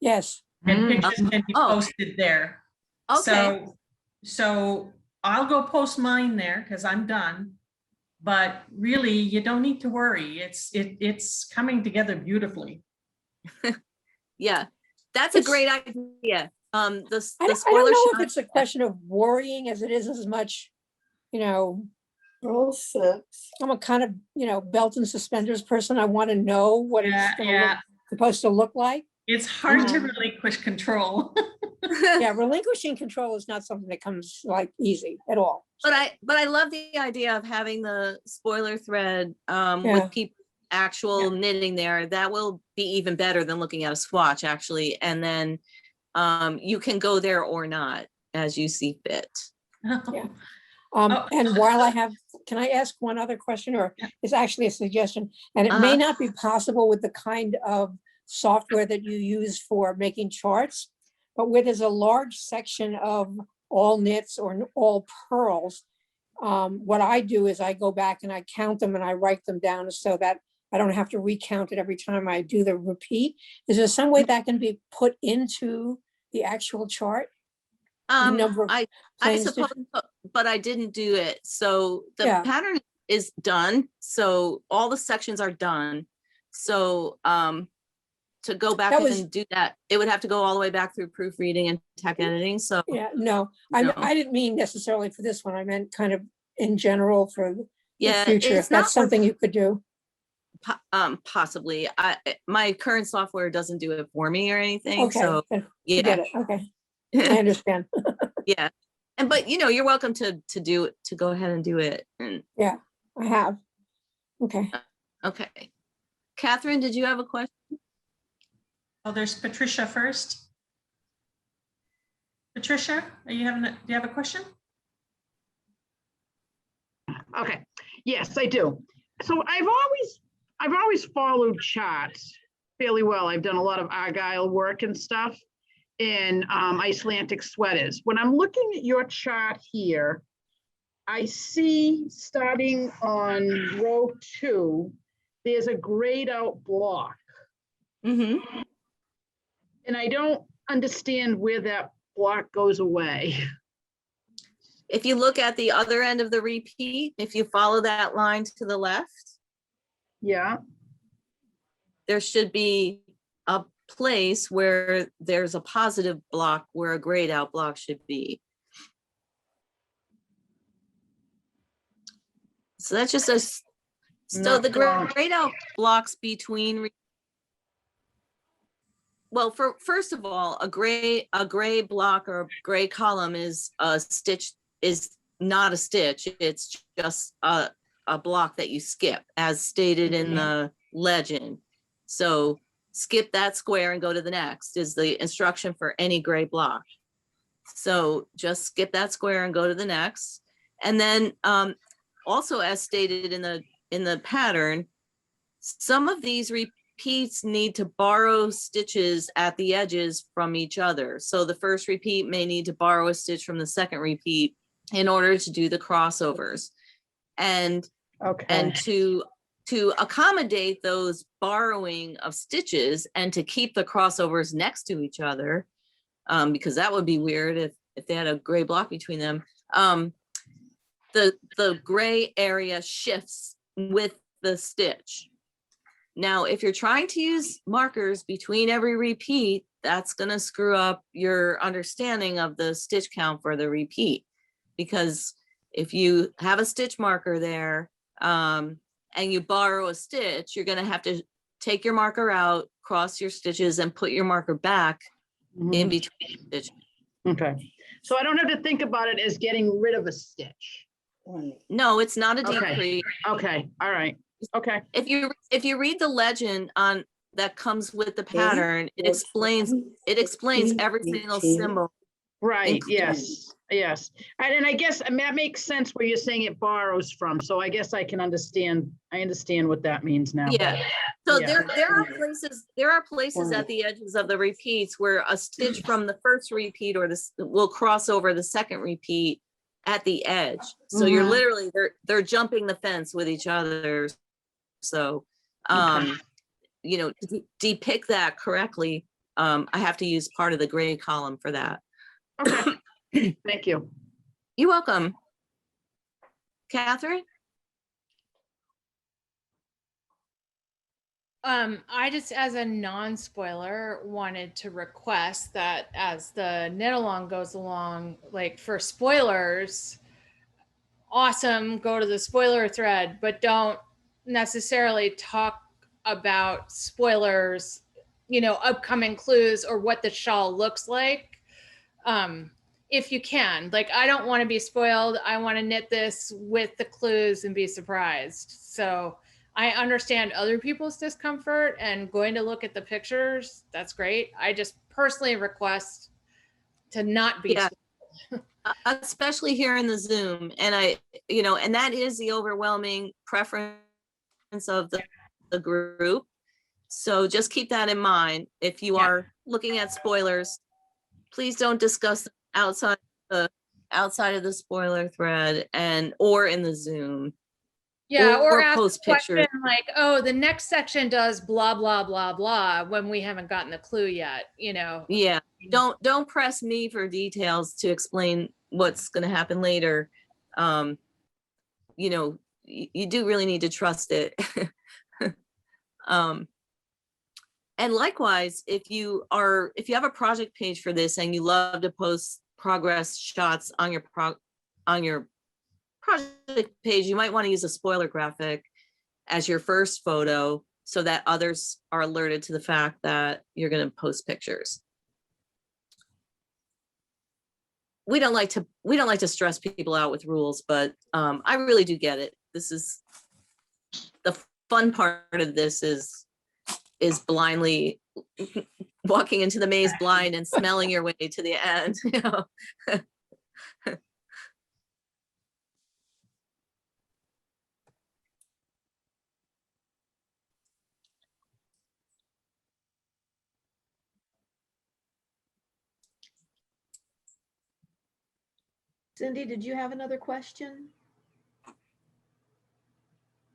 Yes. and pictures can be posted there. Okay. So I'll go post mine there because I'm done. But really, you don't need to worry. It's coming together beautifully. Yeah, that's a great idea. The I don't spoiler know shot. if it's a question of worrying as it is as much, you know, I'm a kind of, you know, belt and suspenders person. I want to know what it's supposed to look like. It's hard to relinquish control. Yeah, relinquishing control is not something that comes like easy at all. But I love the idea of having the spoiler thread Yeah. with people actual knitting there. That will be even better than looking at a swatch, actually. And then you can go there or not as you see fit. Yeah. And while I have, can I ask one other question, or it's actually a suggestion? And it may not be possible with the kind of software that you use for making charts, but where there's a large section of all knits or all pearls, what I do is I go back and I count them and I write them down so that I don't have to recount it every time I do the repeat. Is there some way that can be put into the actual chart? I suppose, but I didn't do it. So the pattern is done. So all the sections are done. So to go back and do that, it would have to go all the way back through proofreading and tech editing. So yeah, no, I didn't mean necessarily for this one. I meant kind of in general for the future. If that's something you could do. Possibly. My current software doesn't do it for me or anything. Okay, So yeah, get it. Okay, I understand. Yeah, but you know, you're welcome to go ahead and do it. And yeah, I have. Okay. Okay, Catherine, did you have a question? Oh, there's Patricia first. Patricia, do you have a question? Okay, yes, I do. So I've always followed charts fairly well. I've done a lot of Argyle work and stuff in Icelandic sweaters. When I'm looking at your chart here, I see starting on row 2, there's a grayed out block. And I don't understand where that block goes away. If you look at the other end of the repeat, if you follow that line to the left, there should be a place where there's a positive block where a grayed out block should be. So that's just a, so the grayed out blocks between, well, first of all, a gray block or a gray column is a stitch, is not a stitch. It's just a block that you skip as stated in the legend. So skip that square and go to the next is the instruction for any gray block. So just skip that square and go to the next. And then also as stated in the pattern, some of these repeats need to borrow stitches at the edges from each other. So the first repeat may need to borrow a stitch from the second repeat in order to do the crossovers. And to accommodate those borrowing of stitches and to keep the crossovers next to each other, because that would be weird if they had a gray block between them, the gray area shifts with the stitch. Now, if you're trying to use markers between every repeat, that's going to screw up your understanding of the stitch count for the repeat. Because if you have a stitch marker there, and you borrow a stitch, you're gonna have to take your marker out, cross your stitches, and put your marker back in between stitches. Okay, so I don't have to think about it as getting rid of a stitch. No, it's not a Okay. decrease. Okay, all right, okay. If you read the legend on that comes with the pattern, it explains every single symbol. Right, included. yes. And I guess that makes sense where you're saying it borrows from, so I guess I understand what that means now. Yeah. So Yeah. there are places at the edges of the repeats where a stitch from the first repeat or this will cross over the second repeat at the edge. So you're literally they're jumping the fence with each other. So you know, to depict that correctly, I have to use part of the gray column for that. Okay. Thank you. You're welcome. Catherine? I just, as a non-spoiler, wanted to request that as the knit along goes along, like for spoilers, awesome, go to the spoiler thread, but don't necessarily talk about spoilers, you know, upcoming clues or what the shawl looks like. If you can, like, I don't want to be spoiled. I want to knit this with the clues and be surprised. So I understand other people's discomfort and going to look at the pictures. That's great. I just personally request to not be spoiled. Especially here in the Zoom. And you know, and that is the overwhelming preference of the group. So just keep that in mind. If you are looking at spoilers, please don't discuss them outside of the spoiler thread or in the Zoom. Yeah, or ask post a question pictures. like, oh, the next section does blah, blah, blah, blah, when we haven't gotten the clue yet, you know? Yeah, don't press me for details to explain what's going to happen later. You know, you do really need to trust it. And likewise, if you have a project page for this and you love to post progress shots on your project page, you might want to use a spoiler graphic as your first photo so that others are alerted to the fact that you're going to post pictures. We don't like to stress people out with rules, but I really do get it. This is the fun part of this is blindly walking into the maze blind and smelling your way to the end. You know? Cindy, did you have another question?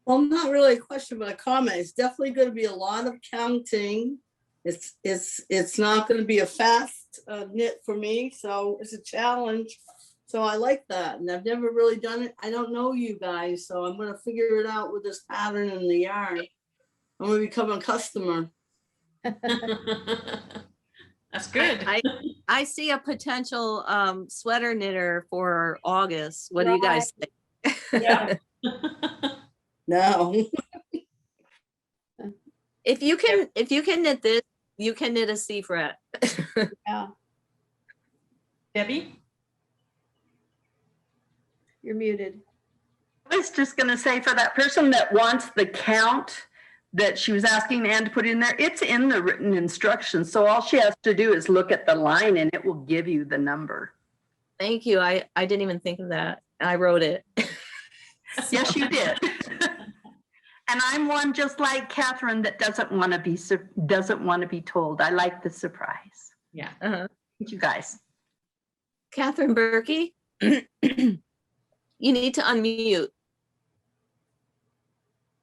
Well, not really a question, but a comment. It's definitely going to be a lot of counting. It's not going to be a fast knit for me, so it's a challenge. So I like that, and I've never really done it. I don't know you guys, so I'm going to figure it out with this pattern and the yarn. I'm going to become a customer. That's good. I see a potential sweater knitter for August. What do you guys think? Yeah. No. If you can knit this, you can knit a C fret. Yeah. Debbie? You're muted. I was just going to say, for that person that wants the count that she was asking Ann to put in there, it's in the written instructions. So all she has to do is look at the line and it will give you the number. Thank you. I didn't even think of that. I wrote it. Yes, you did. And I'm one just like Catherine that doesn't want to be told. I like the surprise. Yeah. Thank you guys. Catherine Berkey, you need to unmute.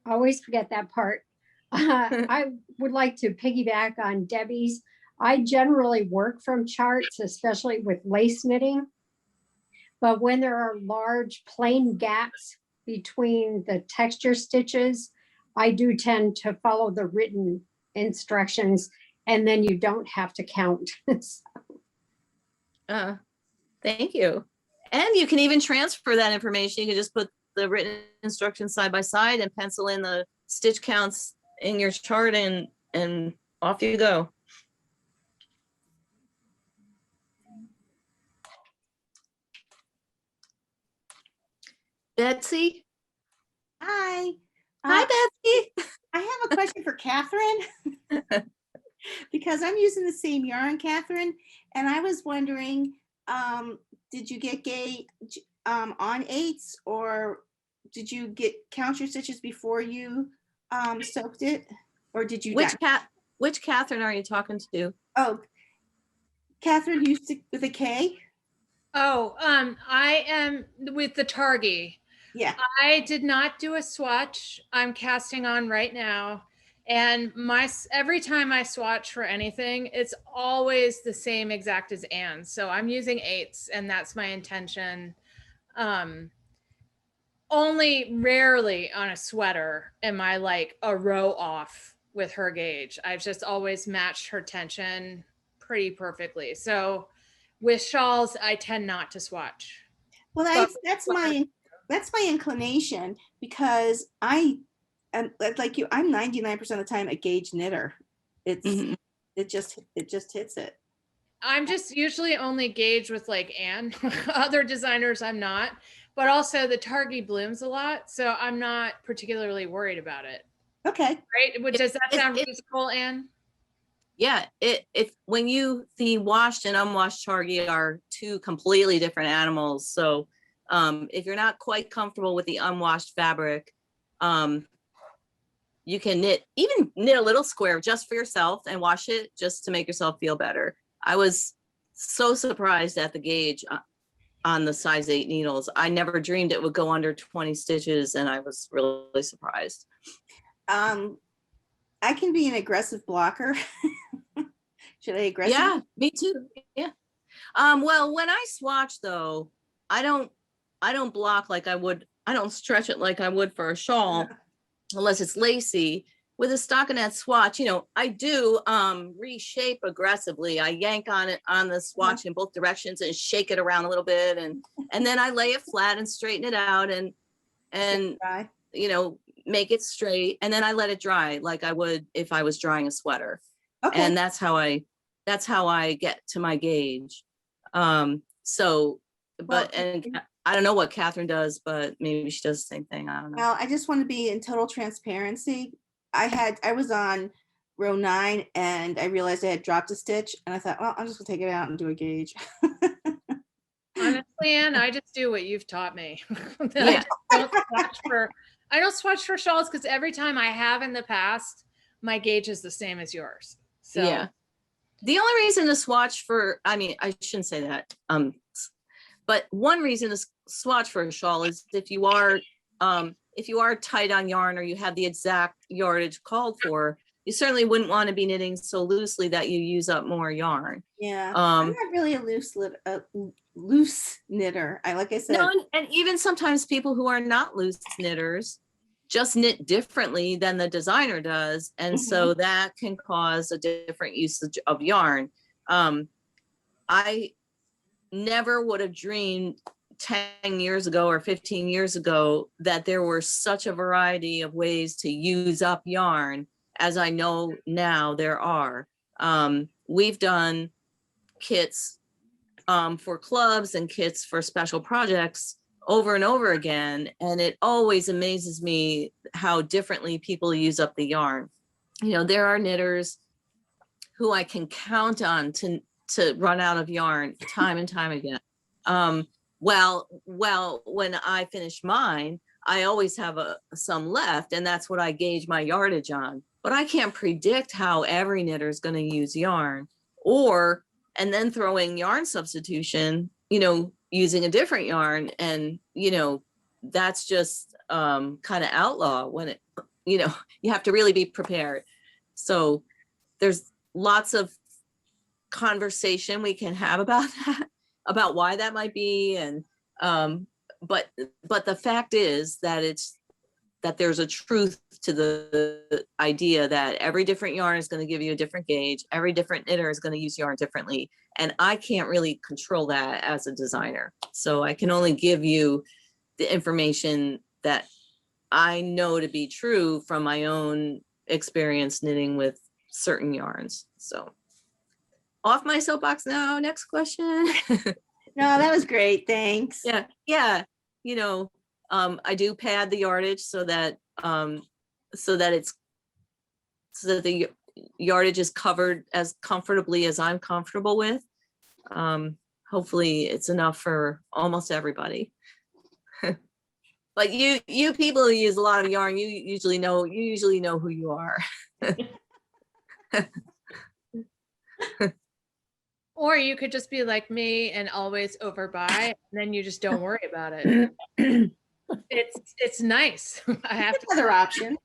I always forget that part. I would like to piggyback on Debbie's. I generally work from charts, especially with lace knitting. But when there are large plain gaps between the texture stitches, I do tend to follow the written instructions, and then you don't have to count. Thank you. And you can even transfer that information. You can just put the written instructions side by side and pencil in the stitch counts in your chart, and off you go. Betsy? Hi. Hi, Betsy. I have a question for Catherine. Because I'm using the same yarn, Catherine, and I was wondering, did you get gauge on 8s, or did you count your stitches before you soaked it, or did you? Which Catherine are you talking to? Oh, Catherine used to with a K. Oh, I am with the Targi. Yeah. I did not do a swatch. I'm casting on right now. And every time I swatch for anything, it's always the same exact as Anne's. So I'm using 8s, and that's my intention. Only rarely on a sweater am I like a row off with her gauge. I've just always matched her tension pretty perfectly. So with shawls, I tend not to swatch. Well, that's my inclination, because I am like you. I'm 99% of the time a gauge knitter. It just hits it. I'm just usually only gauge with like Anne. Other designers I'm not, but also the Targi blooms a lot, so I'm not particularly worried about it. Okay. Right? Does that sound reasonable, Anne? Yeah, when the washed and unwashed Targi are two completely different animals. So if you're not quite comfortable with the unwashed fabric, you can knit a little square just for yourself and wash it just to make yourself feel better. I was so surprised at the gauge on the size 8 needles. I never dreamed it would go under 20 stitches, and I was really surprised. I can be an aggressive blocker. Should I aggressive? Yeah, me too. Yeah. Well, when I swatch though, I don't block like I would. I don't stretch it like I would for a shawl, unless it's lacy. With a stockinette swatch, I do reshape aggressively. I yank on it on the swatch in both directions and shake it around a little bit, and then I lay it flat and straighten it out and make it straight, and then I let it dry like I would if I was drying a sweater. Okay. And that's how I get to my gauge. And I don't know what Catherine does, but maybe she does the same thing. I don't know. Well, I just want to be in total transparency. I was on row 9 and I realized I had dropped a stitch, and I thought, well, I'm just gonna take it out and do a gauge. Honestly, Anne, I just do what you've taught me. Yeah. I don't swatch for shawls because every time I have in the past, my gauge is the same as yours. So yeah. The only reason to swatch for, I shouldn't say that. But one reason to swatch for a shawl is if you are tight on yarn or you have the exact yardage called for, you certainly wouldn't want to be knitting so loosely that you use up more yarn. Yeah, I'm not really a loose knitter. Like I said. No, and even sometimes people who are not loose knitters just knit differently than the designer does. And so that can cause a different usage of yarn. I never would have dreamed 10 years ago or 15 years ago that there were such a variety of ways to use up yarn as I know now there are. We've done kits for clubs and kits for special projects over and over again, and it always amazes me how differently people use up the yarn. There are knitters who I can count on to run out of yarn time and time again. Well, when I finish mine, I always have some left, and that's what I gauge my yardage on. But I can't predict how every knitter is going to use yarn, and then throwing yarn substitution, using a different yarn, and that's just kind of outlaw when it, you have to really be prepared. So there's lots of conversation we can have about that, about why that might be, and but the fact is that there's a truth to the idea that every different yarn is going to give you a different gauge. Every different knitter is going to use yarn differently. And I can't really control that as a designer. So I can only give you the information that I know to be true from my own experience knitting with certain yarns. So off my soapbox now. Next question. No, that was great. Thanks. Yeah. Yeah. You know, I do pad the yardage so that the yardage is covered as comfortably as I'm comfortable with. Hopefully it's enough for almost everybody. But you people who use a lot of yarn, you usually know who you are. Or you could just be like me and always overbuy, and then you just don't worry about it. It's nice. I have Another option.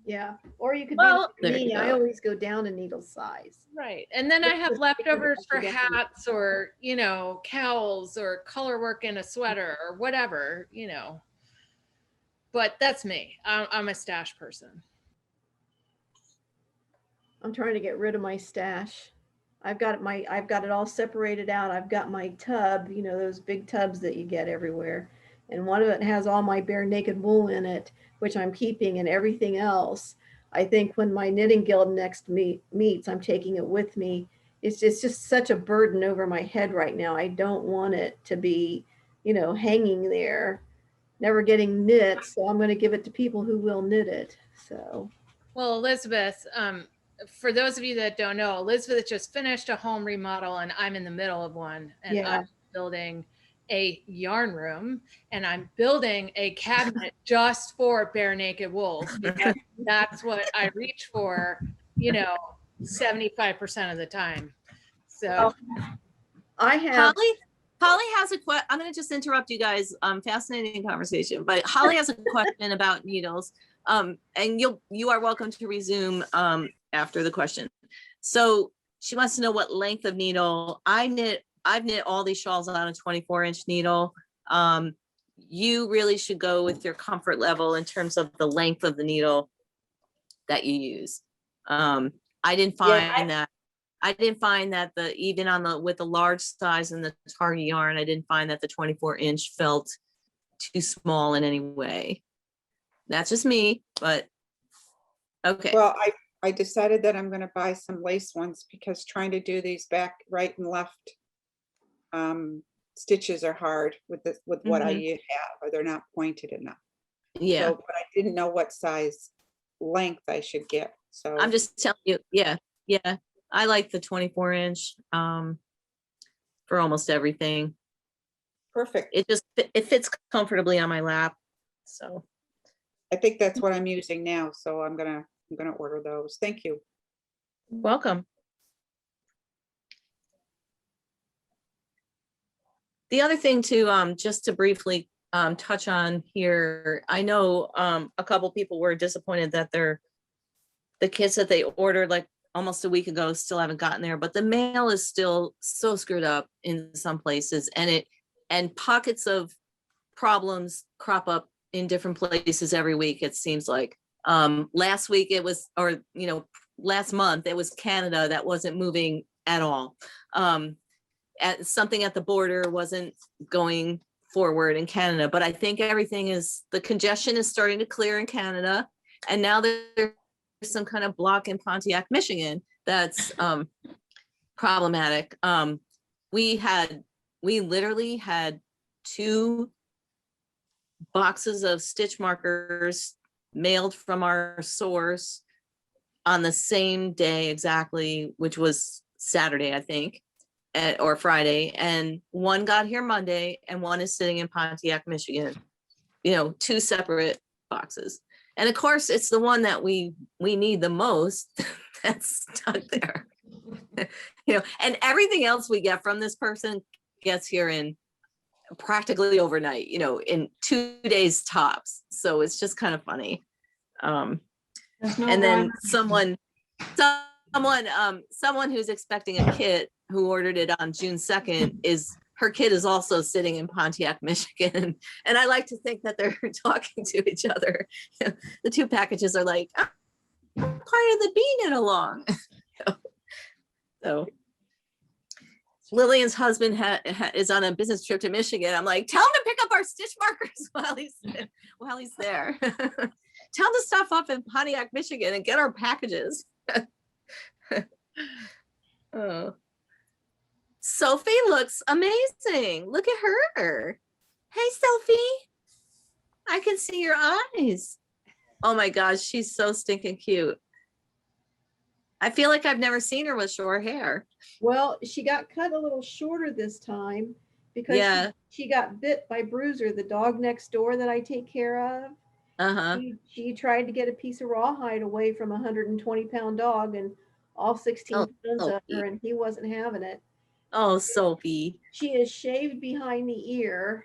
Yeah, or you could Well, be like there you me, I go. always go down a needle size. Right. And then I have leftovers for hats or, you know, cowls or color work in a sweater or whatever, you know. But that's me. I'm a stash person. I'm trying to get rid of my stash. I've got it all separated out. I've got my tub, you know, those big tubs that you get everywhere. And one of it has all my bare naked wool in it, which I'm keeping, and everything else. I think when my knitting guild next meets, I'm taking it with me. It's just such a burden over my head right now. I don't want it to be, you know, hanging there, never getting knit. So I'm going to give it to people who will knit it. So. Well, Elizabeth, for those of you that don't know, Elizabeth just finished a home remodel and I'm in the middle of one, and Yeah. I'm building a yarn room, and I'm building a cabinet just for bare naked wools, because that's what I reach for, you know, 75% of the time. So I have Holly has a question. I'm going to just interrupt you guys. Fascinating conversation, but Holly has a question about needles. And you are welcome to resume after the question. So she wants to know what length of needle. I've knit all these shawls on a 24-inch needle. You really should go with your comfort level in terms of the length of the needle that you use. I didn't find that with the large size and the Target yarn, I didn't find that the 24-inch felt too small in any way. That's just me, but okay. Well, I decided that I'm going to buy some lace ones, because trying to do these back, right and left stitches are hard with what I have, or they're not pointed enough. Yeah. So, but I didn't know what size length I should get. So I'm just telling you, yeah. I like the 24-inch for almost everything. Perfect. It fits comfortably on my lap. So I think that's what I'm using now. So I'm gonna order those. Thank you. Welcome. The other thing to just to briefly touch on here, I know a couple people were disappointed that the kits that they ordered like almost a week ago still haven't gotten there, but the mail is still so screwed up in some places, and pockets of problems crop up in different places every week, it seems like. Last week it was, or last month it was Canada that wasn't moving at all. Something at the border wasn't going forward in Canada, but I think the congestion is starting to clear in Canada, and now there's some kind of block in Pontiac, Michigan that's problematic. We literally had 2 boxes of stitch markers mailed from our source on the same day exactly, which was Saturday, I think, or Friday, and one got here Monday and one is sitting in Pontiac, Michigan. 2 separate boxes. And of course, it's the one that we need the most that's stuck there. And everything else we get from this person gets here in practically overnight, in 2 days tops. So it's just kind of funny. And then someone who's expecting a kit who ordered it on June 2nd her kid is also sitting in Pontiac, Michigan. And I like to think that they're talking to each other. The 2 packages are like, oh, part of the bee knit along. So Lillian's husband is on a business trip to Michigan. I'm like, tell him to pick up our stitch markers while he's there. Tell him to stop up in Pontiac, Michigan and get our packages. Oh. Sophie looks amazing. Look at her. Hey, Sophie. I can see your eyes. Oh my gosh, she's so stinking cute. I feel like I've never seen her with short hair. Well, she got cut a little shorter this time because she got bit by Bruiser, the dog next door that I take care of. She tried to get a piece of rawhide away from a 120-pound dog and all 16 pounds of her, and he wasn't having it. Oh, Sophie. She is shaved behind the ear.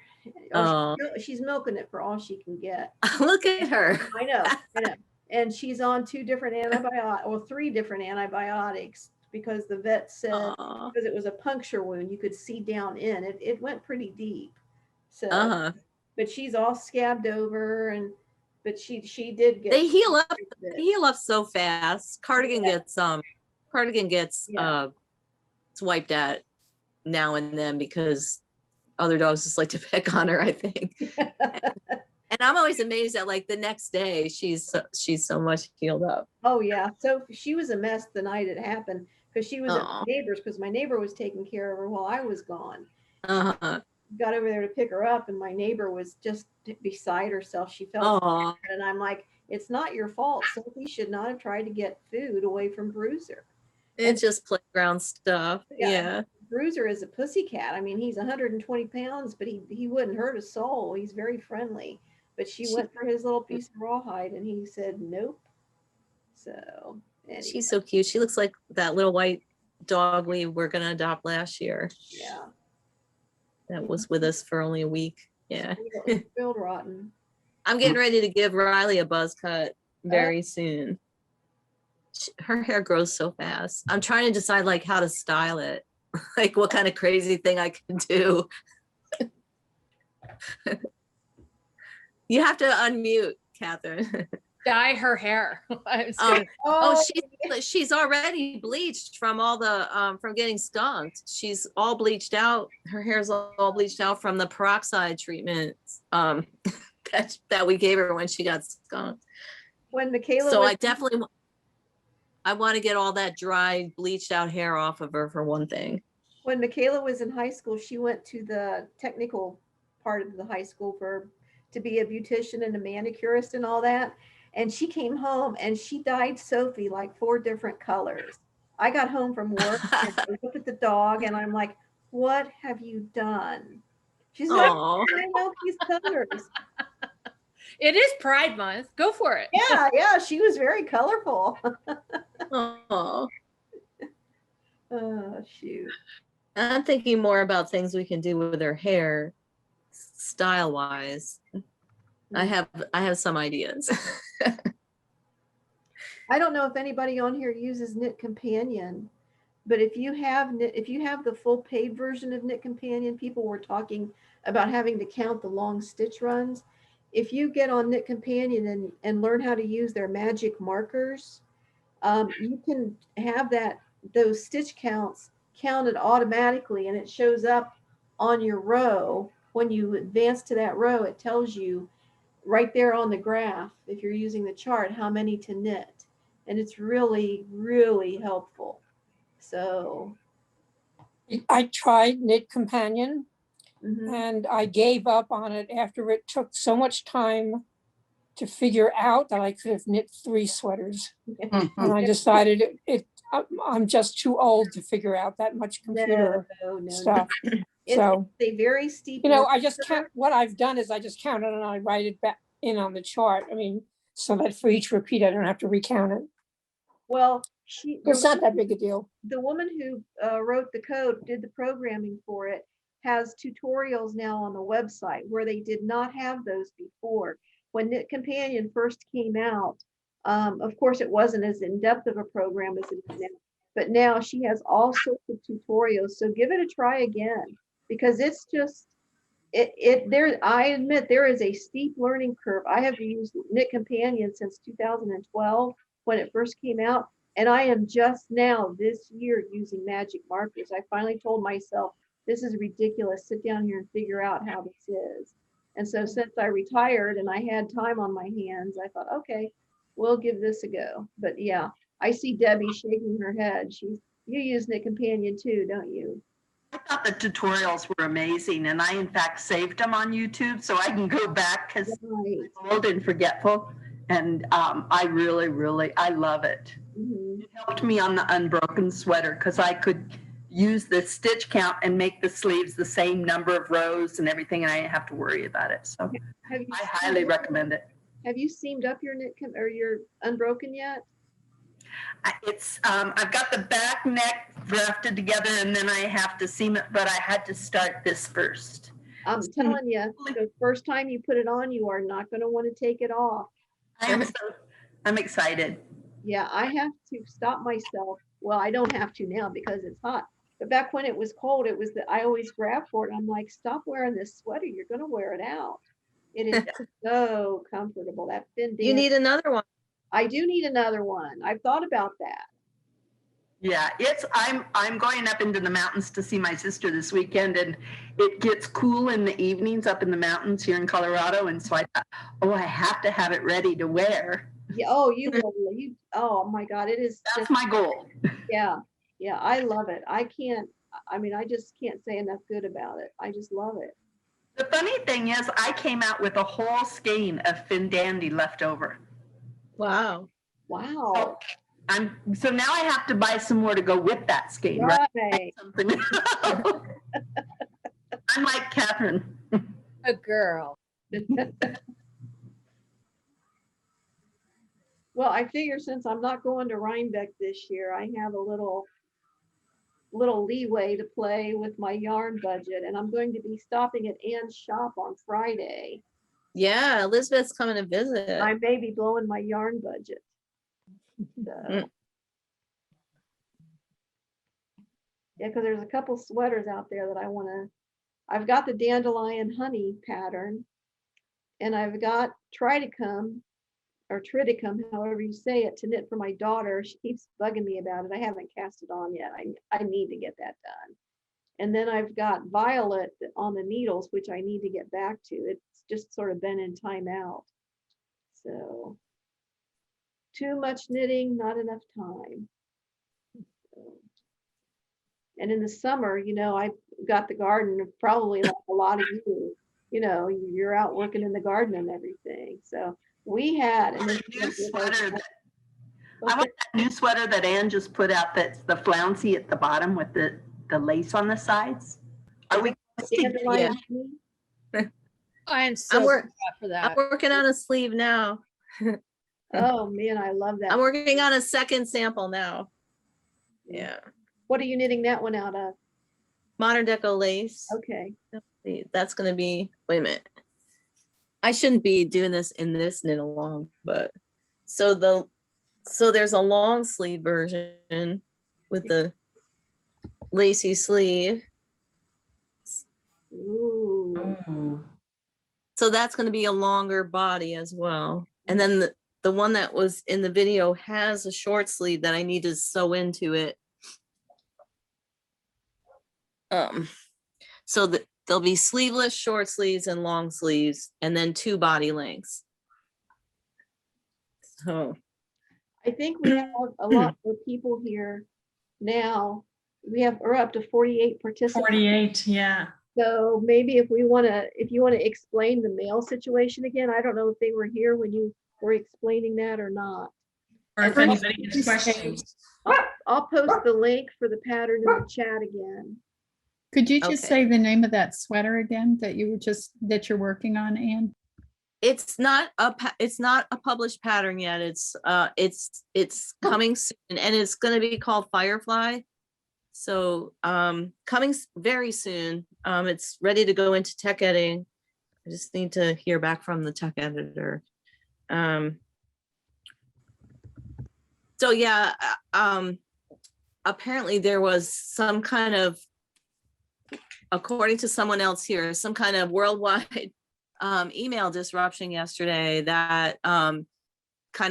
Oh, she's milking it for all she can get. Look at her. I know. And she's on 2 different antibiotics, or 3 different antibiotics, because the vet said, because it was a puncture wound, you could see down in it. It went pretty deep. So, but she's all scabbed over, but she did get. They heal up so fast. Cardigan gets swiped at now and then because other dogs just like to pick on her, I think. And I'm always amazed at like the next day she's so much healed up. Oh yeah. So she was a mess the night it happened because she was at my neighbor's, because my neighbor was taking care of her while I was gone. Got over there to pick her up and my neighbor was just beside herself. She felt bad, and I'm like, it's not your fault. Sophie should not have tried to get food away from Bruiser. It's just playground stuff. Yeah. Bruiser is a pussycat. I mean, he's 120 pounds, but he wouldn't hurt a soul. He's very friendly. But she went for his little piece of rawhide and he said nope. So anyway. She's so cute. She looks like that little white dog we were gonna adopt last year. Yeah. That was with us for only a week. Yeah. Spilled rotten. I'm getting ready to give Riley a buzz cut very soon. Her hair grows so fast. I'm trying to decide like how to style it, like what kind of crazy thing I can do. You have to unmute, Catherine. Dye her hair. She's already bleached from all the from getting skunked. She's all bleached out. Her hair's all bleached out from the peroxide treatment that we gave her when she got skunked. When Michaela, so I want to get all that dry, bleached out hair off of her for one thing. When Michaela was in high school, she went to the technical part of the high school to be a beautician and a manicurist and all that. And she came home and she dyed Sophie like 4 different colors. I got home from work and I looked at the dog and I'm like, what have you done? She's like, I know these colors. It is Pride Month. Go for it. Yeah, she was very colorful. Oh, shoot. I'm thinking more about things we can do with her hair, style wise. I have some ideas. I don't know if anybody on here uses Knit Companion, but if you have the full paid version of Knit Companion, people were talking about having to count the long stitch runs. If you get on Knit Companion and learn how to use their magic markers, you can have those stitch counts counted automatically, and it shows up on your row. When you advance to that row, it tells you right there on the graph, if you're using the chart, how many to knit. And it's really, really helpful. So I tried Knit Companion and I gave up on it after it took so much time to figure out that I could have knit 3 sweaters. And I decided I'm just too old to figure out that much computer stuff. So it's a very steep. I just count. What I've done is I just count it and I write it back in on the chart. I mean, so that for each repeat, I don't have to recount it. Well, it's not that big a deal. The woman who wrote the code, did the programming for it, has tutorials now on the website where they did not have those before. When Knit Companion first came out, of course, it wasn't as in-depth of a program as it is now, but now she has all sorts of tutorials. So give it a try again, because it's just, I admit there is a steep learning curve. I have used Knit Companion since 2012 when it first came out, And I am just now this year using magic markers. I finally told myself, this is ridiculous. Sit down here and figure out how this is. And so since I retired and I had time on my hands, I thought, okay, we'll give this a go. But yeah, I see Debbie shaking her head. You use Knit Companion too, don't you? I thought the tutorials were amazing, and I in fact saved them on YouTube so I can go back because I'm old and forgetful. And I really, I love it. It helped me on the unbroken sweater because I could use the stitch count and make the sleeves the same number of rows and everything, and I didn't have to worry about it. So I highly recommend it. Have you seamed up your or your unbroken yet? I've got the back neck drafted together, and then I have to seam it, but I had to start this first. I'm telling you, the first time you put it on, you are not going to want to take it off. I'm excited. Yeah, I have to stop myself. Well, I don't have to now because it's hot. But back when it was cold, it was that I always grab for it. I'm like, stop wearing this sweater. You're going to wear it out. It is so comfortable. That thin. You need another one. I do need another one. I've thought about that. Yeah, I'm going up into the mountains to see my sister this weekend, and it gets cool in the evenings up in the mountains here in Colorado. And so I thought, oh, I have to have it ready to wear. Yeah. Oh, you will. Oh my God, it is. That's my goal. Yeah. Yeah. I love it. I just can't say enough good about it. I just love it. The funny thing is I came out with a whole skein of Fin Dandy left over. Wow. Wow. So now I have to buy some more to go with that skein, right? Something. I'm like Catherine. A girl. Well, I figure since I'm not going to Rhinebeck this year, I have a little leeway to play with my yarn budget, and I'm going to be stopping at Ann's shop on Friday. Yeah, Elizabeth's coming to visit. I may be blowing my yarn budget. So. Yeah, because there's a couple sweaters out there that I want to. I've got the dandelion honey pattern, and I've got triticum, however you say it, to knit for my daughter. She keeps bugging me about it. I haven't cast it on yet. I need to get that done. And then I've got violet on the needles, which I need to get back to. It's just sort of been in timeout. So too much knitting, not enough time. And in the summer, I've got the garden, probably like a lot of you, you're out working in the garden and everything. So we had I want that new sweater that Ann just put out that's the flouncy at the bottom with the lace on the sides. Are we? Yeah. I'm so glad for that. I'm working on a sleeve now. Oh man, I love that. I'm working on a second sample now. Yeah. What are you knitting that one out of? Modern Deco lace. Okay. That's going to be, wait a minute. I shouldn't be doing this in this knit along, but so there's a long sleeve version with the lacy sleeve. Ooh. So that's going to be a longer body as well. And then the one that was in the video has a short sleeve that I need to sew into it. So that there'll be sleeveless, short sleeves, and long sleeves, and then 2 body lengths. So I think we have a lot more people here now. We're up to 48 participants. 48, yeah. So maybe if you want to explain the mail situation again, I don't know if they were here when you were explaining that or not. Or if anybody has questions. I'll post the link for the pattern in the chat again. Could you just say the name of that sweater again that you're working on, Anne? it's not a published pattern yet. It's coming soon, and it's going to be called Firefly. So coming very soon. It's ready to go into tech editing. I just need to hear back from the tech editor. So yeah, apparently there was some kind of, according to someone else here, some kind of worldwide email disruption yesterday that kind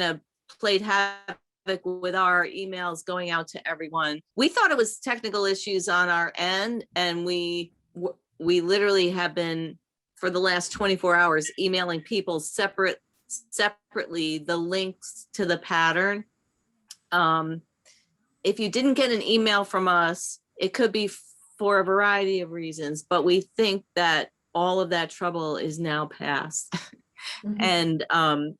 of played havoc with our emails going out to everyone. We thought it was technical issues on our end, and we literally have been for the last 24 hours emailing people separately the links to the pattern. If you didn't get an email from us, it could be for a variety of reasons, but we think that all of that trouble is now past. And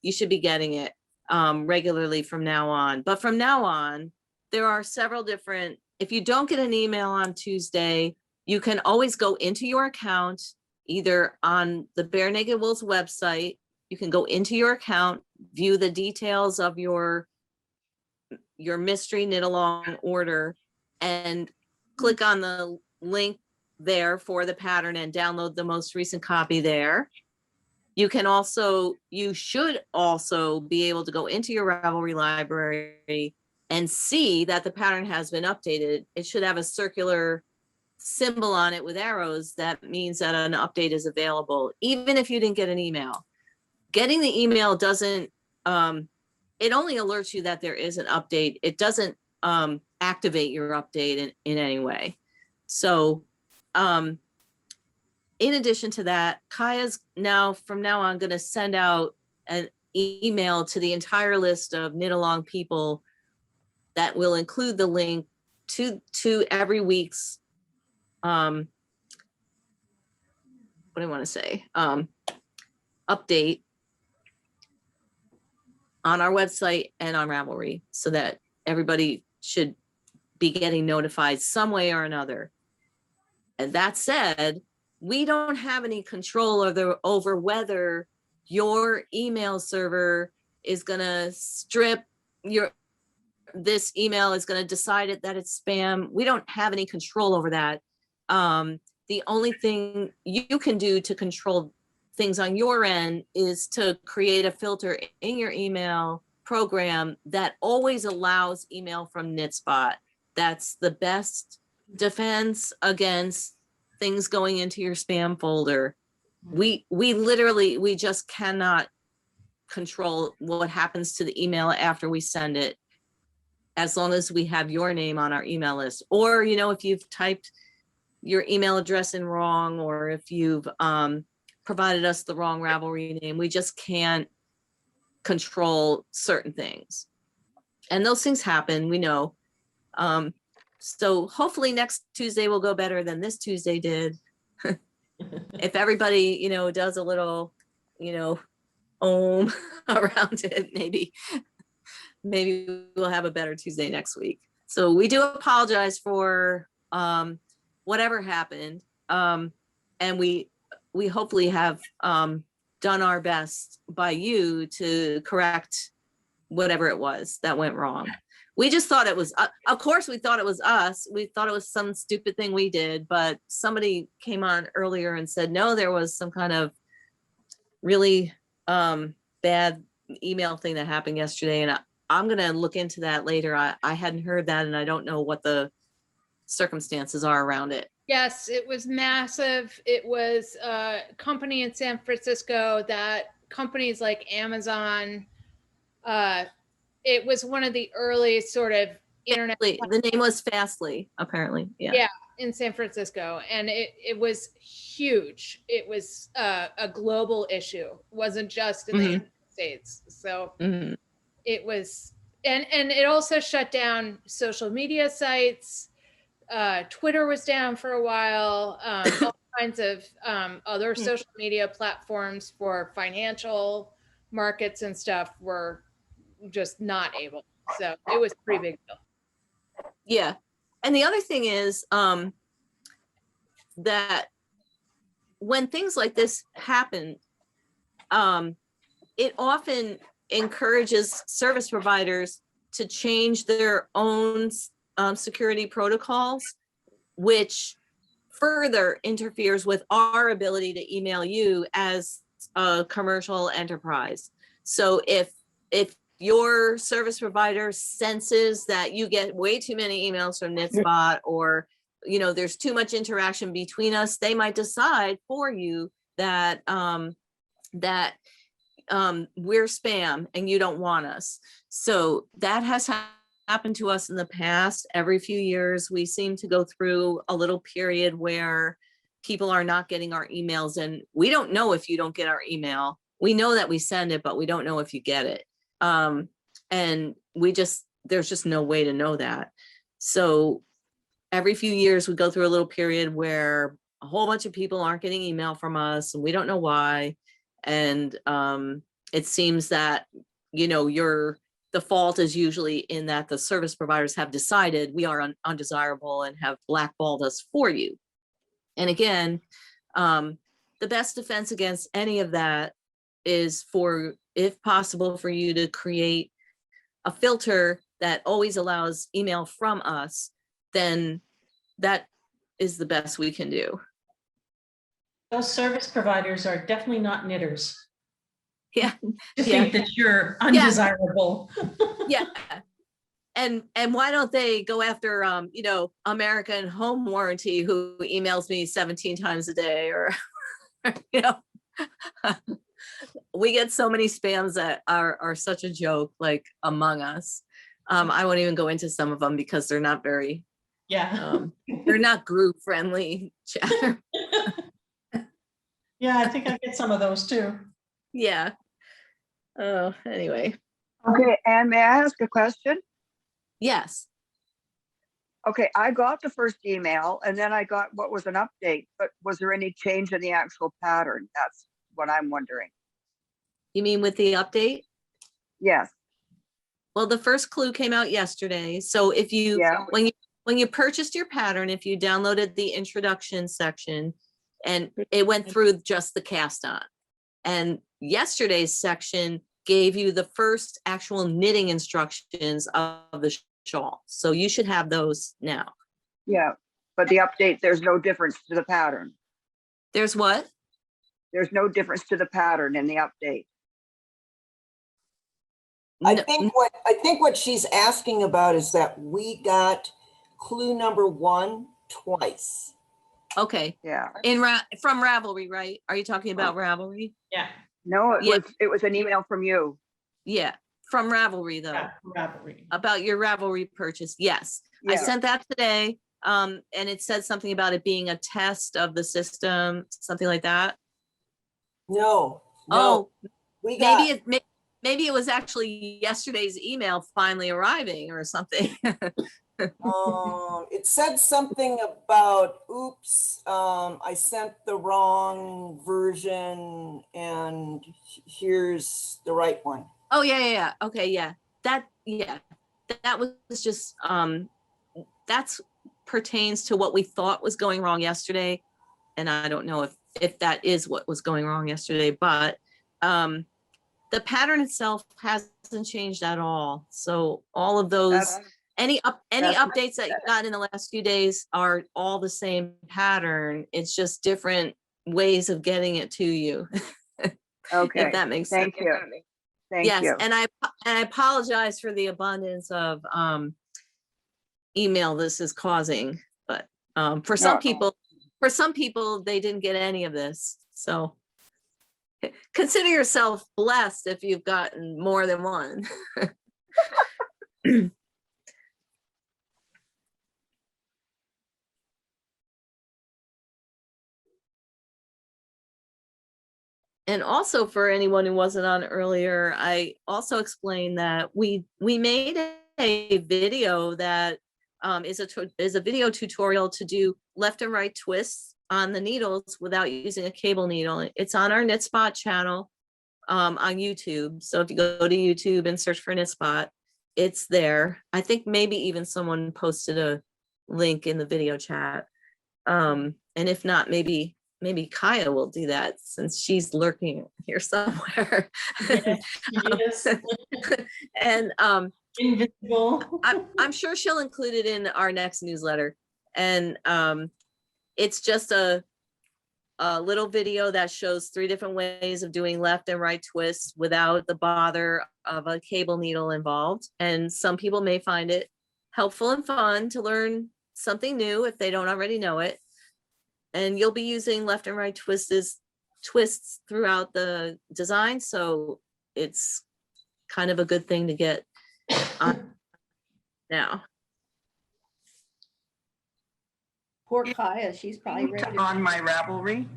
you should be getting it regularly from now on. But from now on, there are several different, if you don't get an email on Tuesday, you can always go into your account, either on the Bare Naked Wolves website. You can go into your account, view the details of your mystery knit along order, and click on the link there for the pattern and download the most recent copy there. You should also be able to go into your Ravelry library and see that the pattern has been updated. It should have a circular symbol on it with arrows. That means that an update is available, even if you didn't get an email. Getting the email doesn't, it only alerts you that there is an update. It doesn't activate your update in any way. So in addition to that, Kaya's from now on going to send out an email to the entire list of knit along people that will include the link to every week's what do I want to say, update on our website and on Ravelry, so that everybody should be getting notified some way or another. And that said, we don't have any control over whether your email server is going to strip this email, is going to decide that it's spam. We don't have any control over that. The only thing you can do to control things on your end is to create a filter in your email program that always allows email from KnitSpot. That's the best defense against things going into your spam folder. We just cannot control what happens to the email after we send it, as long as we have your name on our email list. Or, if you've typed your email address in wrong, or if you've provided us the wrong Ravelry name, we just can't control certain things. And those things happen, we know. So hopefully next Tuesday will go better than this Tuesday did. If everybody, does a little, around it, maybe we'll have a better Tuesday next week. So we do apologize for whatever happened. And we hopefully have done our best by you to correct whatever it was that went wrong. We just thought it was, of course, we thought it was us. We thought it was some stupid thing we did, but somebody came on earlier and said, no, there was some kind of really bad email thing that happened yesterday. And I'm going to look into that later. I hadn't heard that, and I don't know what the circumstances are around it. Yes, it was massive. It was a company in San Francisco that companies like Amazon, it was one of the early sort of internet. The name was Fastly, apparently. Yeah, in San Francisco. And it was huge. It was a global issue. It wasn't just in the United States. So it was, and it also shut down social media sites. Twitter was down for a while. All kinds of other social media platforms for financial markets and stuff were just not able. So it was a pretty big deal. Yeah. And the other thing is that when things like this happen, it often encourages service providers to change their own security protocols, which further interferes with our ability to email you as a commercial enterprise. So if your service provider senses that you get way too many emails from KnitSpot, or there's too much interaction between us, they might decide for you that we're spam and you don't want us. So that has happened to us in the past. Every few years, we seem to go through a little period where people are not getting our emails, and we don't know if you don't get our email. We know that we send it, but we don't know if you get it. And there's just no way to know that. So every few years we go through a little period where a whole bunch of people aren't getting email from us and we don't know why. And it seems that, the fault is usually in that the service providers have decided we are undesirable and have blackballed us for you. And again, the best defense against any of that is if possible, for you to create a filter that always allows email from us. Then that is the best we can do. Those service providers are definitely not knitters. Yeah. To think that you're undesirable. Yeah. And why don't they go after, American Home Warranty, who emails me 17 times a day, or, we get so many spams that are such a joke, like among us. I won't even go into some of them because they're not very, they're not group friendly chatter. Yeah, I think I get some of those too. Yeah. Oh, anyway. Okay, and may I ask a question? Yes. Okay, I got the first email and then I got what was an update, but was there any change in the actual pattern? That's what I'm wondering. You mean with the update? Yes. Well, the first clue came out yesterday. So if you, when you purchased your pattern, if you downloaded the introduction section, and it went through just the cast on, and yesterday's section gave you the first actual knitting instructions of the shawl. So you should have those now. Yeah, but the update, there's no difference to the pattern. There's what? There's no difference to the pattern in the update. I think what she's asking about is that we got clue number 1 twice. Okay. Yeah. From Ravelry, right? Are you talking about Ravelry? Yeah. No, it was an email from you. Yeah, from Ravelry though. Yeah, Ravelry. About your Ravelry purchase. Yes. I sent that today. And it said something about it being a test of the system, something like that. No. Oh, we got, maybe it was actually yesterday's email finally arriving or something. it said something about, oops, I sent the wrong version and here's the right one. Oh, yeah. Okay, yeah. That was just, that's pertains to what we thought was going wrong yesterday. And I don't know if that is what was going wrong yesterday, but the pattern itself hasn't changed at all. So all of those, any updates that you got in the last few days are all the same pattern. It's just different ways of getting it to you. Okay. If that makes sense. Thank you. Thank Yes, you. and I apologize for the abundance of email this is causing, but for some people, they didn't get any of this. So consider yourself blessed if you've gotten more than one. And also, for anyone who wasn't on earlier, I also explained that we made a video that is a video tutorial to do left and right twists on the needles without using a cable needle. It's on our KnitSpot channel on YouTube. So if you go to YouTube and search for KnitSpot, it's there. I think maybe even someone posted a link in the video chat. And if not, maybe Kaya will do that since she's lurking here somewhere. Yes. And invisible. I'm sure she'll include it in our next newsletter. And it's just a little video that shows 3 different ways of doing left and right twists without the bother of a cable needle involved. And some people may find it helpful and fun to learn something new if they don't already know it. And you'll be using left and right twists twists throughout the design, so it's kind of a good thing to get on now. Poor Kaya, she's probably ready to. On my Ravelry.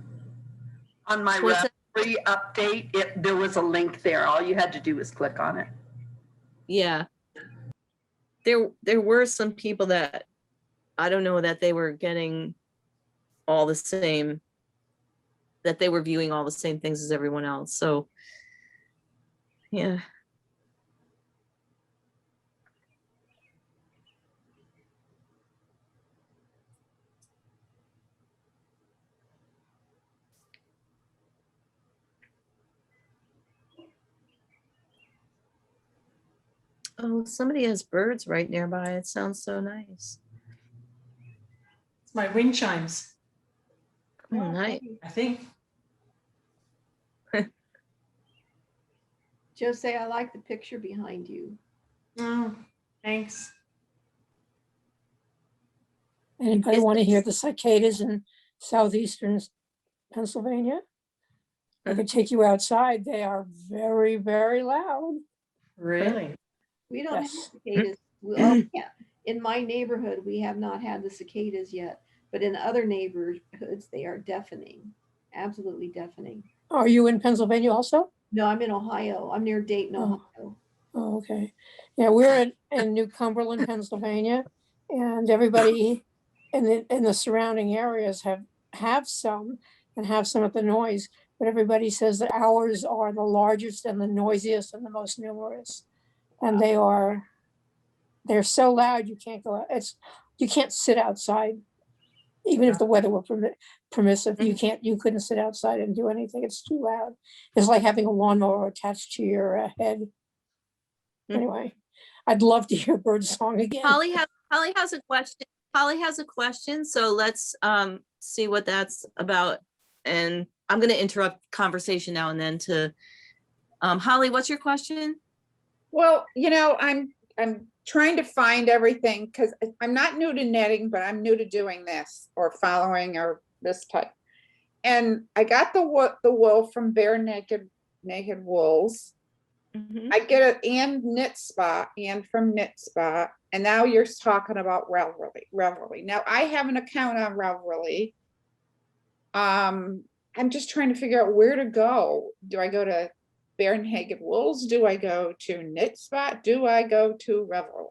On my What's that? Ravelry update, there was a link there. All you had to do was click on it. Yeah. There were some people that, I don't know, that they were getting all the same, that they were viewing all the same things as everyone else. So, yeah. Oh, somebody has birds right nearby. It sounds so nice. It's my wind chimes, Oh, nice. I think. Jose, I like the picture behind you. Oh, thanks. Anybody want to hear the cicadas in southeastern Pennsylvania? I could take you outside. They are very, very loud. Really? We don't Yes. have cicadas. Yeah. In my neighborhood, we have not had the cicadas yet, but in other neighborhoods, they are deafening, absolutely deafening. Are you in Pennsylvania also? No, I'm in Ohio. I'm near Dayton, Ohio. Oh, okay. Yeah, we're in New Cumberland, Pennsylvania, and everybody in the surrounding areas have some of the noise, but everybody says that ours are the largest and the noisiest and the most numerous. And they're so loud you can't go out. You can't sit outside, even if the weather were permissive. You couldn't sit outside and do anything. It's too loud. It's like having a lawnmower attached to your head. Anyway, I'd love to hear bird song again. Holly has a question. Holly has a question. So let's see what that's about. And I'm going to interrupt conversation now and then to Holly, what's your question? Well, I'm trying to find everything because I'm not new to knitting, but I'm new to doing this or following or this type. And I got the wool from Bare Naked Wools. I get an knit spot and from Knit Spot, and now you're talking about Ravelry. Now I have an account on Ravelry. I'm just trying to figure out where to go. Do I go to Bare Naked Wools? Do I go to Knit Spot? Do I go to Ravelry?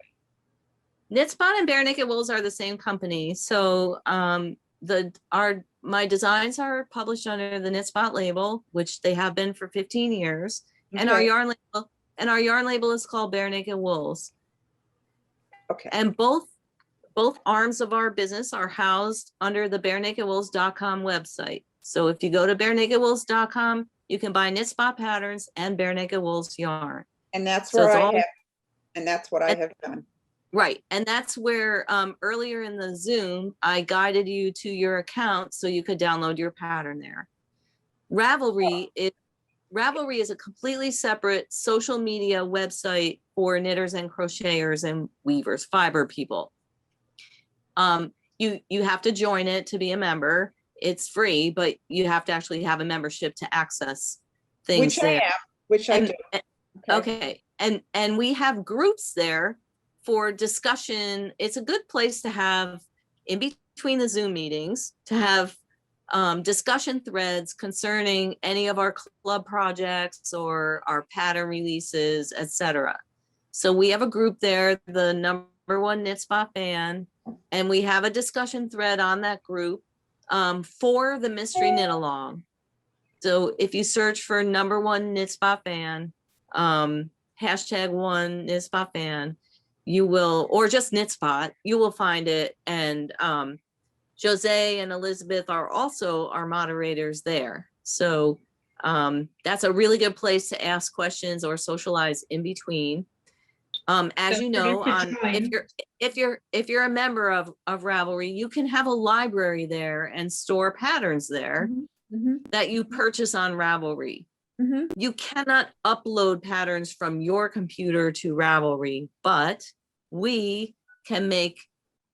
Knit Spot and Bare Naked Wools are the same company. So my designs are published under the Knit Spot label, which they have been for 15 years. And our yarn label is called Bare Naked Wools. Okay. And both arms of our business are housed under the barenakedwools.com website. So if you go to barenakedwools.com, you can buy Knit Spot patterns and Bare Naked Wools yarn. And that's So where it's and that's what I have done. Right. And that's where earlier in the Zoom, I guided you to your account so you could download your pattern there. Ravelry is a completely separate social media website for knitters and crocheters and weavers, fiber people. You have to join it to be a member. It's free, but you have to actually have a membership to access things there. Which I do. Okay. And we have groups there for discussion. It's a good place to have in between the Zoom meetings to have discussion threads concerning any of our club projects or our pattern releases, etc. So we have a group there, the #1 Knit Spot fan, and we have a discussion thread on that group for the mystery knit along. So if you search for #1 Knit Spot fan, #1 Knit Spot fan, you will, or just Knit Spot, you will find it. And Jose and Elizabeth are also our moderators there. So that's a really good place to ask questions or socialize in between. As you know, if you're a member of Ravelry, you can have a library there and store patterns there that you purchase on Ravelry. You cannot upload patterns from your computer to Ravelry, but we can make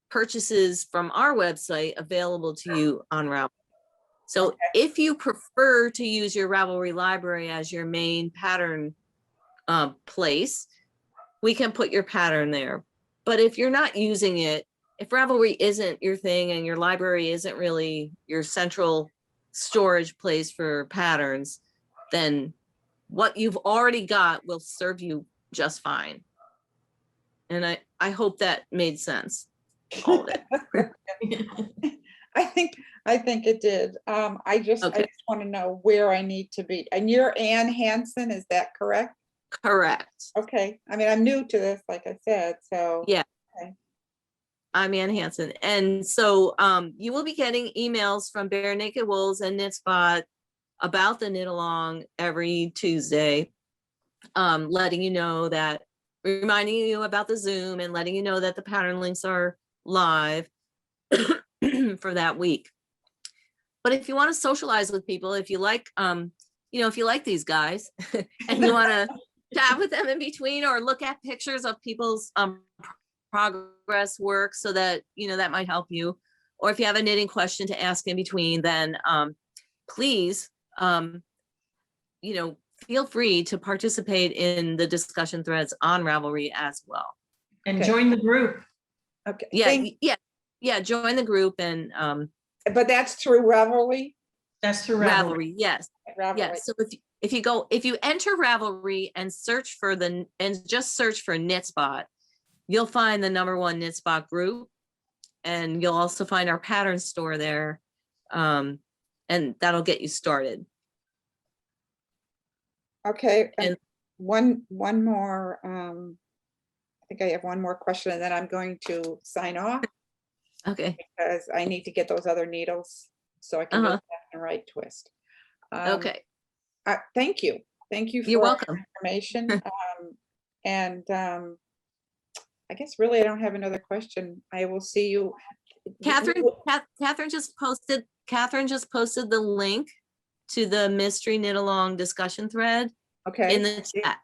purchases from our website available to you on Ravelry. So if you prefer to use your Ravelry library as your main pattern place, we can put your pattern there. But if you're not using it, if Ravelry isn't your thing and your library isn't really your central storage place for patterns, then what you've already got will serve you just fine. And I hope that made sense. All of it. I think it did. I just want to know where I need to be. And you're Ann Hansen, is that correct? Correct. Okay. I mean, I'm new to this, like I said, so. Yeah. Okay. I'm Ann Hansen. And so you will be getting emails from Bare Naked Wools and KnitSpot about the knit along every Tuesday, letting you know that, reminding you about the Zoom and letting you know that the pattern links are live for that week. But if you want to socialize with people, if you like, if you like these guys and you want to chat with them in between or look at pictures of people's progress work so that, that might help you. Or if you have a knitting question to ask in between, then please, feel free to participate in the discussion threads on Ravelry as well. And join the group. Okay. Yeah. Join the group and. But that's through Ravelry? That's through Ravelry, yes. Ravelry. Yes. So if you enter Ravelry and just search for KnitSpot, you'll find the #1 KnitSpot group, and you'll also find our pattern store there, and that'll get you started. Okay, and one more. I think I have one more question, and then I'm going to sign off. Okay. Because I need to get those other needles so I can go back and right twist. Okay. Thank you. Thank you for You're welcome. Information. I guess really I don't have another question. I will see you. Catherine just posted the link to the mystery knit along discussion thread in the chat.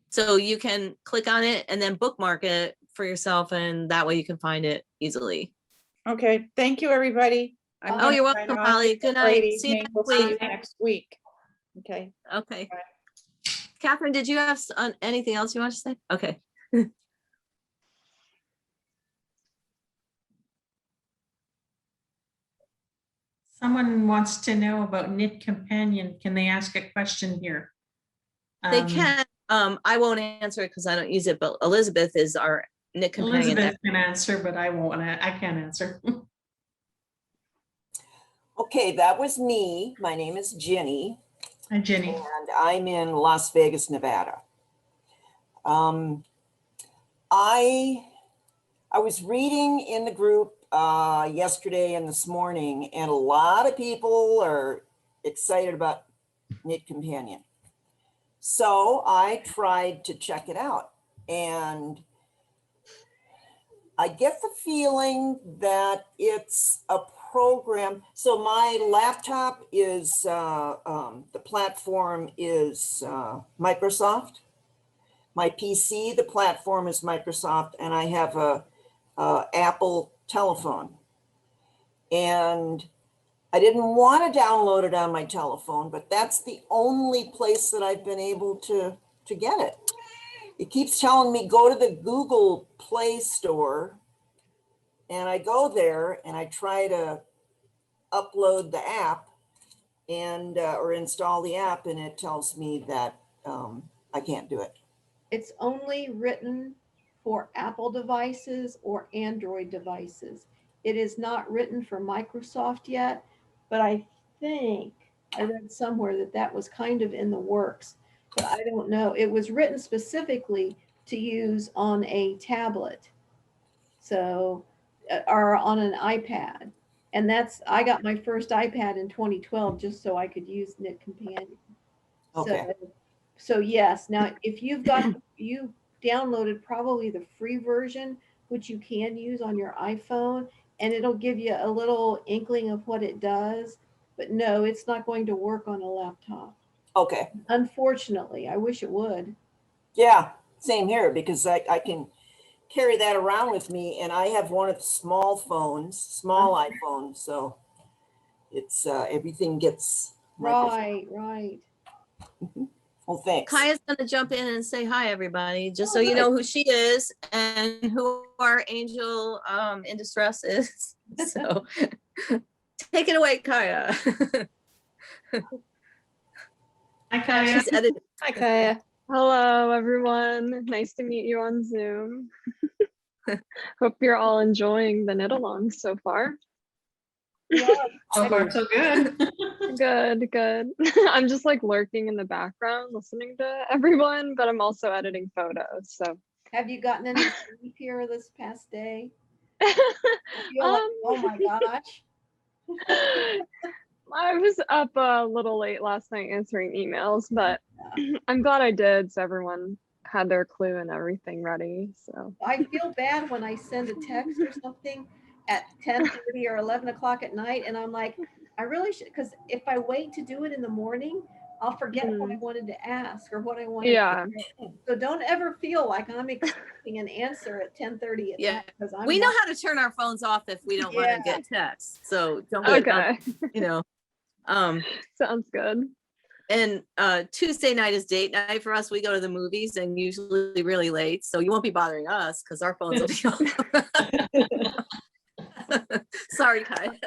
So you can click on it and then bookmark it for yourself, and that way you can find it easily. Okay, thank you, everybody. You're welcome, Holly. Good night. See you See you next week. Okay. Okay. Bye. Catherine, did you have anything else you want to say? Okay. Someone wants to know about Knit Companion. Can they ask a question here? They can. I won't answer it because I don't use it, but Elizabeth is our Knit Companion. Elizabeth can answer, but I won't. I can't answer. Okay, that was me. My name is Ginny. Hi, Ginny. And I'm in Las Vegas, Nevada. I was reading in the group yesterday and this morning, and a lot of people are excited about Knit Companion. So I tried to check it out, and I get the feeling that it's a program. So my laptop is, the platform is Microsoft. My PC, the platform is Microsoft, and I have a Apple telephone. And I didn't want to download it on my telephone, but that's the only place that I've been able to get it. It keeps telling me go to the Google Play Store, and I go there and I try to upload the app and or install the app, and it tells me that I can't do it. It's only written for Apple devices or Android devices. It is not written for Microsoft yet, but I think I read somewhere that was kind of in the works, but I don't know. It was written specifically to use on a tablet, so or on an iPad. And I got my first iPad in 2012 just so I could use Knit Companion. Okay. So yes, now if you downloaded probably the free version, which you can use on your iPhone, and it'll give you a little inkling of what it does, but no, it's not going to work on a laptop. Okay. Unfortunately, I wish it would. Yeah, same here, because I can carry that around with me, and I have one of the small iPhones, so it's, everything gets. Right, right. Well, thanks. Kaya's gonna jump in and say hi, everybody, just so you know who she is and who our angel in distress is. So take it away, Kaya. Hi, Kaya. She's edited. Hi, Kaya. Hello, everyone. Nice to meet you on Zoom. Hope you're all enjoying the knit along so far. Yeah. So far, so good. Good, good. I'm just like lurking in the background listening to everyone, but I'm also editing photos. So Have you gotten any sleep here this past day? I feel like, oh my gosh. I was up a little late last night answering emails, but I'm glad I did. So everyone had their clue and everything ready. So I feel bad when I send a text or something at 10:30 or 11 o'clock at night, and I'm like, I really should, because if I wait to do it in the morning, I'll forget what I wanted to ask or what I wanted Yeah. to do. So don't ever feel like I'm expecting an answer at 10:30 at night, because I'm We know not. how to turn our phones off if we don't want to get texts. So don't Okay. you know. Sounds good. And Tuesday night is date night for us. We go to the movies and usually really late. So you won't be bothering us because our phones will be off. Sorry, Kai.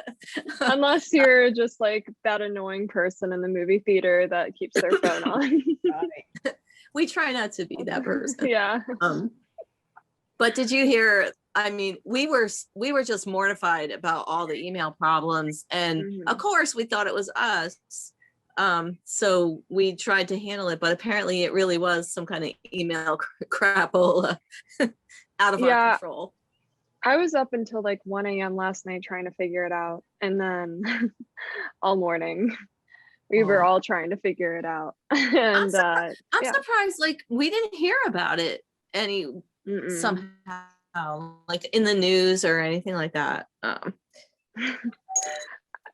Unless you're just like that annoying person in the movie theater that keeps their phone on. We try not to be that person. Yeah. But did you hear? I mean, we were just mortified about all the email problems, and of course we thought it was us. So we tried to handle it, but apparently it really was some kind of email crapola out of our control. I was up until like 1 a.m. last night trying to figure it out. And then all morning we were all trying to figure it out. And I'm surprised, like, we didn't hear about it somehow, like in the news or anything like that.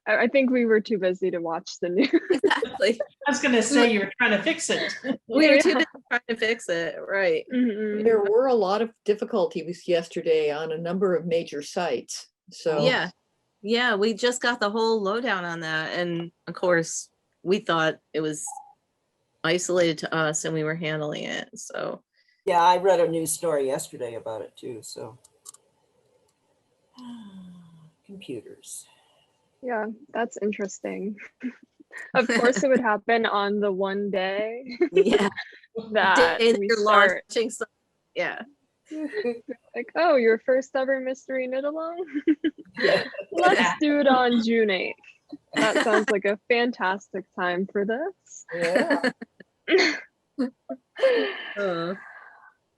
I think we were too busy to watch the news. Exactly. I was gonna say you were trying to fix it. We were too busy trying to fix it, right? There were a lot of difficulties yesterday on a number of major sites. So yeah, we just got the whole lowdown on that, and of course we thought it was isolated to us and we were handling it. So yeah, I read a news story yesterday about it too. So computers. Yeah, that's interesting. Of course it would happen on the one day that day that we you're start. launching some, Like, oh, your first ever mystery knit along? Let's do it on June 8th. That sounds like a fantastic time for this. Yeah. All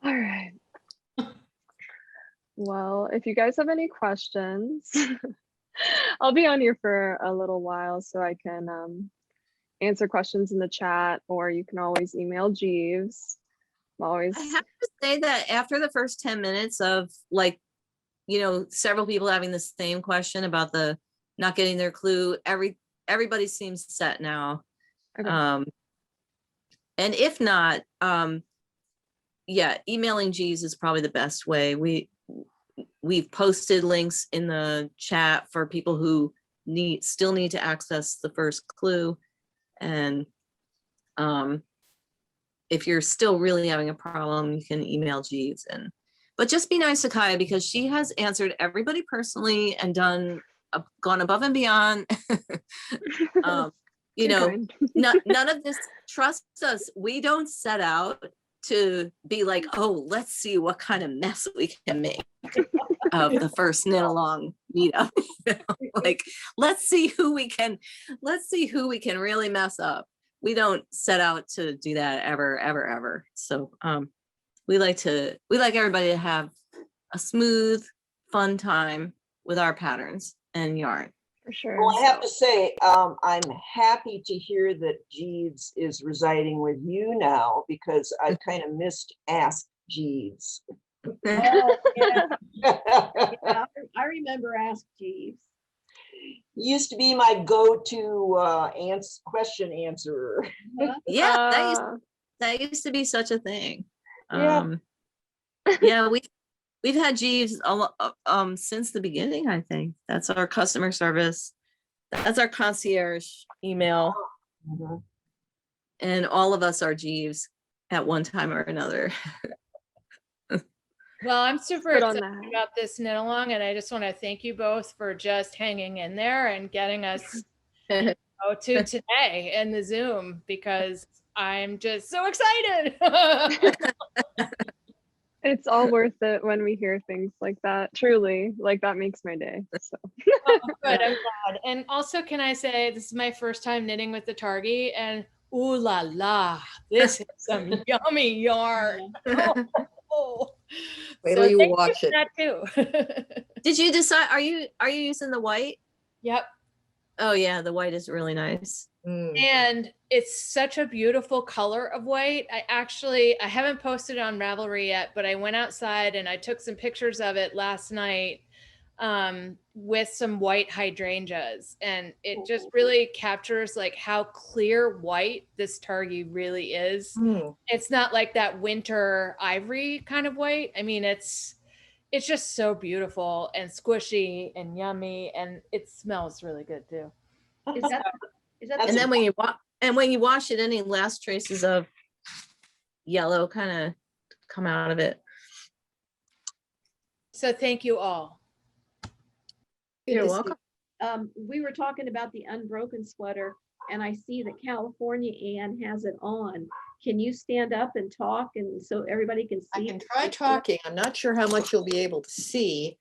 right. Well, if you guys have any questions, I'll be on here for a little while so I can answer questions in the chat, or you can always email Jeeves. I have to say that after the first 10 minutes of, like, you know, several people having the same question about the not getting their clue, everybody seems set now. Okay. And if not, emailing Jeeves is probably the best way. We've posted links in the chat for people who still need to access the first clue. And if you're still really having a problem, you can email Jeeves. But just be nice to Kaya, because she has answered everybody personally and gone above and beyond. You know, none of this, trust us, we don't set out to be like, oh, let's see what kind of mess we can make of the first knit along meetup. Like, let's see who we can really mess up. We don't set out to do that ever. So we like everybody to have a smooth, fun time with our patterns and yarn. For sure. Well, I have to say, I'm happy to hear that Jeeves is residing with you now, because I kind of missed Ask Jeeves. Oh, yeah. Yeah, I remember Ask Jeeves. Used to be my go-to question answerer. Yeah, that used to be such a thing. We've had Jeeves since the beginning. I think that's our customer service That's our concierge email. Mhm. And all of us are Jeeves at one time or another. Well, I'm super Good on excited that. about this knit along, and I just want to thank you both for just hanging in there and getting us to today in the Zoom, because I'm just so excited. It's all worth it when we hear things like that. Truly, like that makes my day. So Oh, good, I'm glad. And also, can I say this is my first time knitting with the Targi, and ooh la la, this is some yummy yarn. Oh. Wait So till you thank watch for it. that too. Did you decide, are you using the white? Yep. Oh yeah, the white is really nice. And it's such a beautiful color of white. I haven't posted it on Ravelry yet, but I went outside and I took some pictures of it last night with some white hydrangeas, and it just really captures like how clear white this Targi really is. It's not like that winter ivory kind of white. I mean, it's just so beautiful and squishy and yummy, and it smells really good too. Is that And then when you wash it, any last traces of yellow kind of come out of it. So thank you all. You're welcome. We were talking about the unbroken sweater, and I see that California Ann has it on. Can you stand up and talk, and so everybody can see? I can try talking. I'm not sure how much you'll be able to see,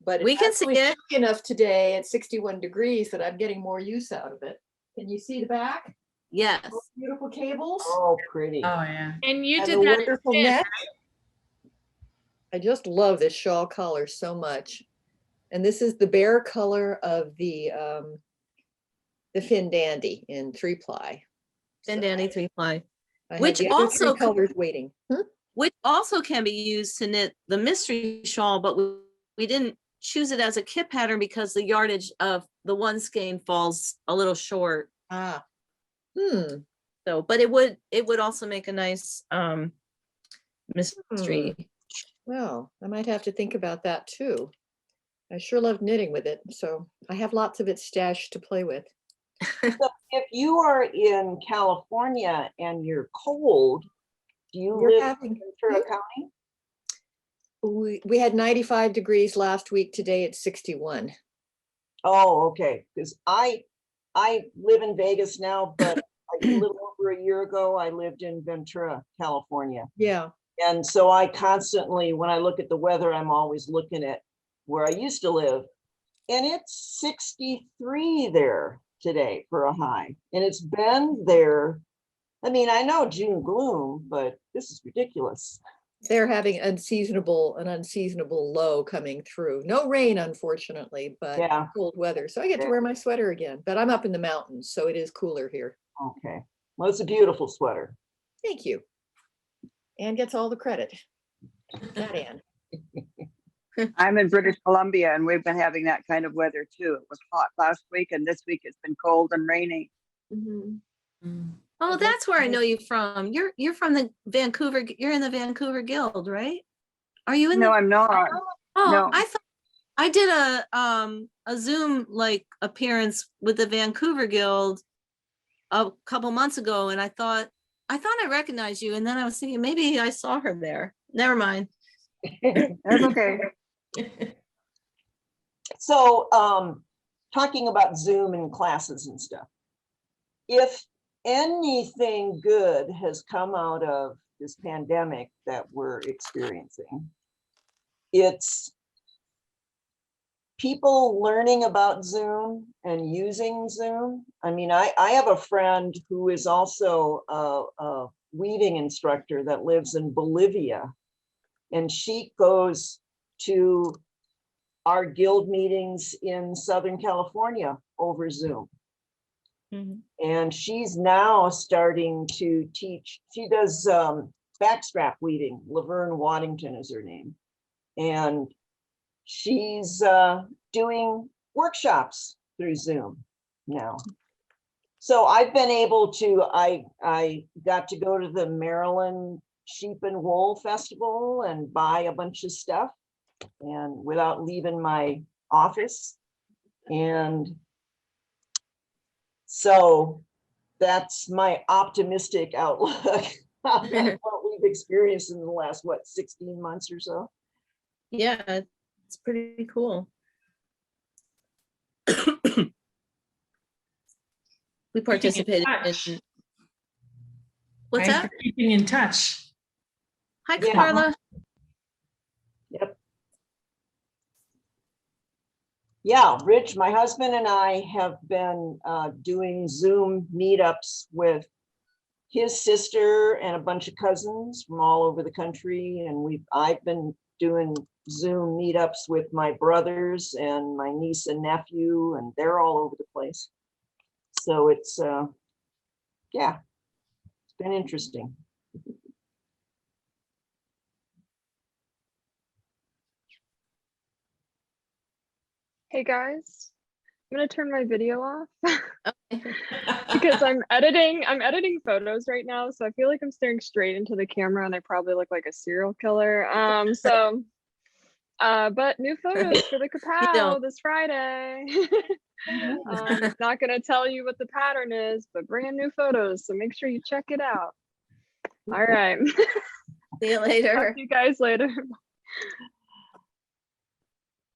but We it's can see actually it. chilly enough today at 61 degrees that I'm getting more use out of it. Can you see the back? Yes. Those beautiful cables. Oh, pretty. Oh, yeah. And you And did the that. wonderful in net. I just love this shawl collar so much. And this is the bare color of the Fin Dandy in 3-ply. Fin Dandy 3-ply. Which also colors waiting. Which also can be used to knit the mystery shawl, but we didn't choose it as a kit pattern because the yardage of the one skein falls a little short. So, but it would also make a nice mystery. Well, I might have to think about that too. I sure love knitting with it, so I have lots of it stashed to play with. So if you are in California and you're cold, do you live in Ventura County? We had 95 degrees last week. Today it's 61. Oh, okay. Because I live in Vegas now, but a little over a year ago, I lived in Ventura, California. Yeah. And so I constantly, when I look at the weather, I'm always looking at where I used to live. And it's 63 there today for a high. And it's been there. I mean, I know June gloom, but this is ridiculous. They're having an unseasonable low coming through. No rain, unfortunately, but yeah, cold weather. So I get to wear my sweater again, but I'm up in the mountains, so it is cooler here. Okay. Well, it's a beautiful sweater. Thank you. Anne gets all the credit. Not Anne. I'm in British Columbia and we've been having that kind of weather too. It was hot last week and this week it's been cold and rainy. Oh, that's where I know you from. You're from the Vancouver. You're in the Vancouver Guild, right? Are you in? No, I'm not. Oh, No. I thought I did a Zoom like appearance with the Vancouver Guild a couple months ago, and I thought I recognized you, and then I was thinking maybe I saw her there. Never mind. That's okay. So, talking about Zoom and classes and stuff, if anything good has come out of this pandemic that we're experiencing, it's people learning about Zoom and using Zoom. I mean, I have a friend who is also a weaving instructor that lives in Bolivia, and she goes to our guild meetings in Southern California over Zoom. And she's now starting to teach. She does backstrap weaving. Laverne Waddington is her name. And she's doing workshops through Zoom now. So I've been able to, I got to go to the Maryland Sheep and Wool Festival and buy a bunch of stuff and without leaving my office. And So that's my optimistic outlook on what we've experienced in the last, what, 16 months or so. Yeah, it's pretty cool. We participated in. What's Thanks that? for keeping in touch. Hi, Yeah. Carla. Yep. Yeah, Rich, my husband and I have been doing Zoom meetups with his sister and a bunch of cousins from all over the country. And I've been doing Zoom meetups with my brothers and my niece and nephew, and they're all over the place. So it's, yeah, it's been interesting. Hey guys, I'm gonna turn my video off because I'm editing photos right now, so I feel like I'm staring straight into the camera and I probably look like a serial killer. But new photos for the MKAL this Friday. Not gonna tell you what the pattern is, but brand new photos, so make sure you check it out. All right. See you later. Talk to you guys later.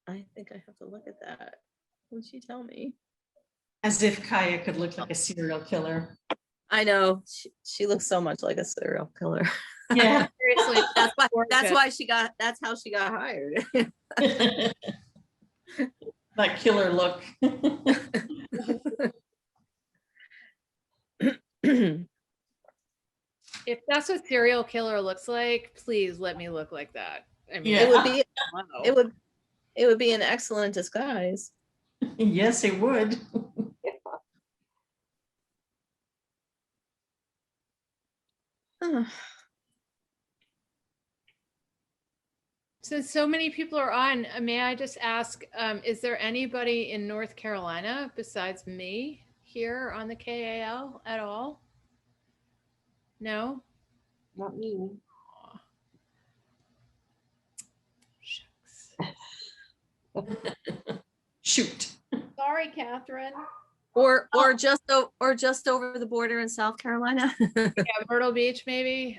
I think I have to look at that. What'd she tell me? As if Kaya could look like a serial killer. I know. She looks so much like a serial killer. Yeah. Seriously, that's how she got hired. That killer look. If that's what serial killer looks like, please let me look like that. I mean, It would be an excellent disguise. Yes, it would. Since so many people are on, may I just ask, is there anybody in North Carolina besides me here on the KAL at all? No? Not me. Shoot. Sorry, Catherine. Or just over the border in South Carolina. Yeah, Myrtle Beach, maybe.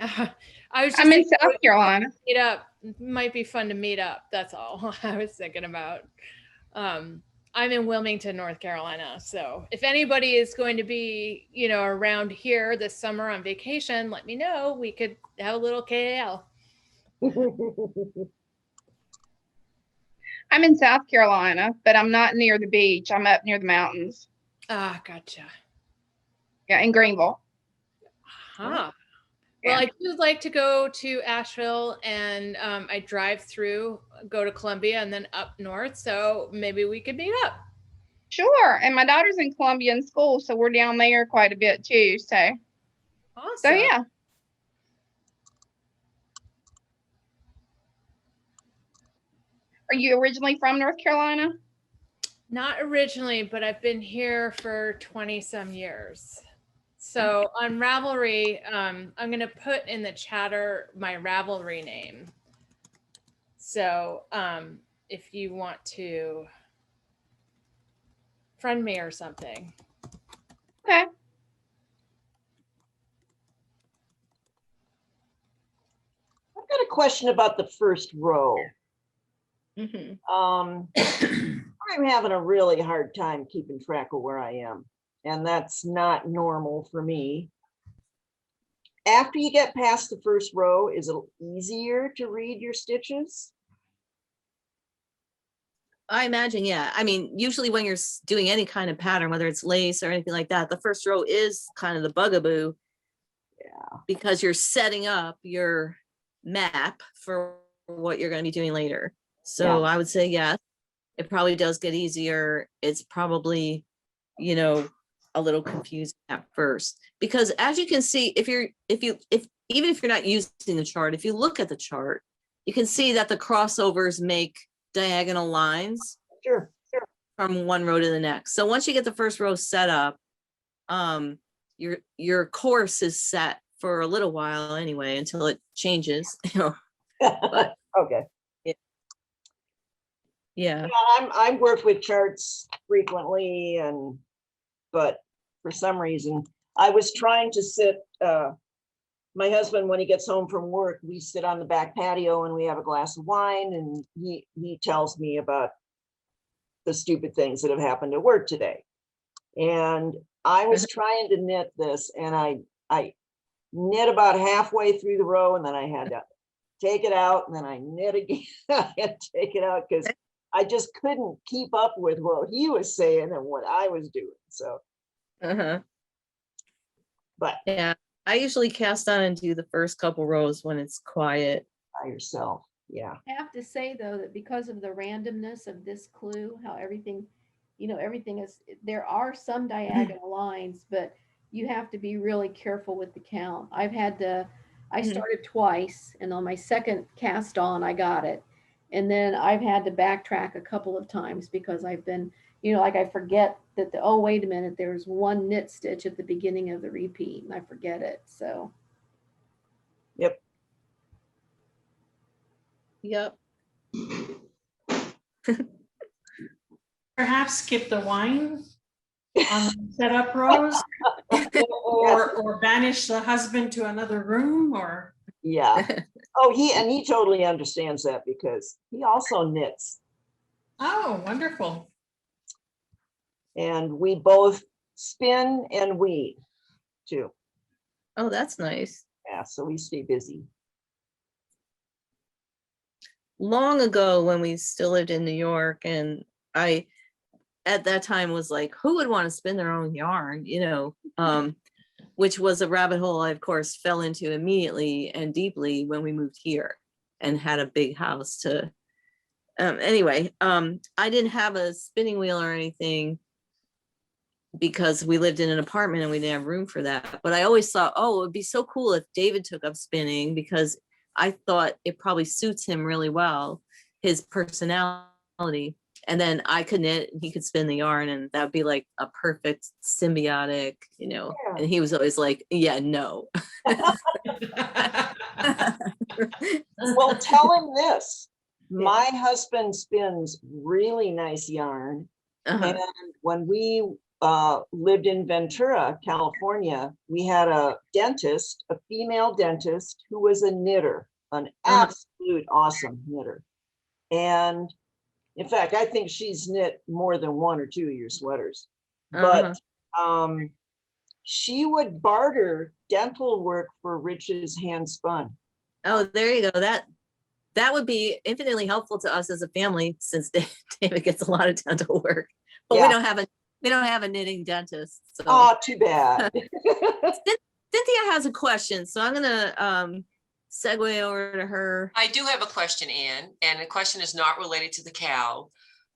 I'm in South Carolina. Meet up. Might be fun to meet up. That's all I was thinking about. I'm in Wilmington, North Carolina. So if anybody is going to be, around here this summer on vacation, let me know. We could have a little KAL. I'm in South Carolina, but I'm not near the beach. I'm up near the mountains. Ah, gotcha. Yeah, in Greenville. Huh. Well, I do like to go to Asheville, and I drive through, go to Columbia, and then up north. So maybe we could meet up. Sure. And my daughter's in Columbia in school, so we're down there quite a bit too. So, awesome. So yeah. Are you originally from North Carolina? Not originally, but I've been here for 20 some years. So on Ravelry, I'm going to put in the chatter my Ravelry name. So if you want to friend me or something. Okay. I've got a question about the first row. Mm-hmm. I'm having a really hard time keeping track of where I am, and that's not normal for me. After you get past the first row, is it easier to read your stitches? I imagine, yeah. I mean, usually when you're doing any kind of pattern, whether it's lace or anything like that, the first row is kind of the bugaboo. Yeah. Because you're setting up your map for what you're going to be doing later. So I would say, yes, it probably does get easier. It's probably, a little confusing at first, because as you can see, even if you're not using the chart, if you look at the chart, you can see that the crossovers make diagonal lines from one row to the next. So once you get the first row set up, your course is set for a little while anyway, until it changes. But, okay. Yeah. I work with charts frequently, but for some reason. I was trying to sit, my husband, when he gets home from work, we sit on the back patio and we have a glass of wine, and he tells me about the stupid things that have happened at work today. And I was trying to knit this, and I knit about halfway through the row, and then I had to take it out, and then I knit again. I had to take it out because I just couldn't keep up with what he was saying and what I was doing. So, but yeah, I usually cast on and do the first couple rows when it's quiet. By yourself. Yeah. I have to say though, that because of the randomness of this clue, how everything, everything is, there are some diagonal lines, but you have to be really careful with the count. I started twice, and on my second cast on, I got it. And then I've had to backtrack a couple of times because I've been, like I forget that oh, wait a minute, there's one knit stitch at the beginning of the repeat, and I forget it, so. Yep. Yep. Perhaps skip the wine on the setup rows, or banish the husband to another room, or. Yeah. Oh, he totally understands that because he also knits. Oh, wonderful. And we both spin and weave too. Oh, that's nice. Yeah, so we stay busy. Long ago when we still lived in New York, and I at that time was like, who would want to spin their own yarn, which was a rabbit hole I of course fell into immediately and deeply when we moved here and had a big house to anyway, I didn't have a spinning wheel or anything because we lived in an apartment and we didn't have room for that. But I always thought, oh, it would be so cool if David took up spinning, because I thought it probably suits him really well, his personality. And then I could knit and he could spin the yarn, and that would be like a perfect symbiotic, Yeah. And he was always like, yeah, no. Well, tell him this. My husband spins really nice yarn. And when we lived in Ventura, California, we had a dentist, a female dentist, who was a knitter, an absolute awesome knitter. And in fact, I think she's knit more than 1 or 2 of your sweaters. But she would barter dental work for Rich's hand spun. Oh, there you go. That would be infinitely helpful to us as a family, since David gets a lot of dental work, but we don't have a knitting dentist. So. Oh, too bad. Cynthia has a question, so I'm gonna segue over to her. I do have a question, Anne, and the question is not related to the cow.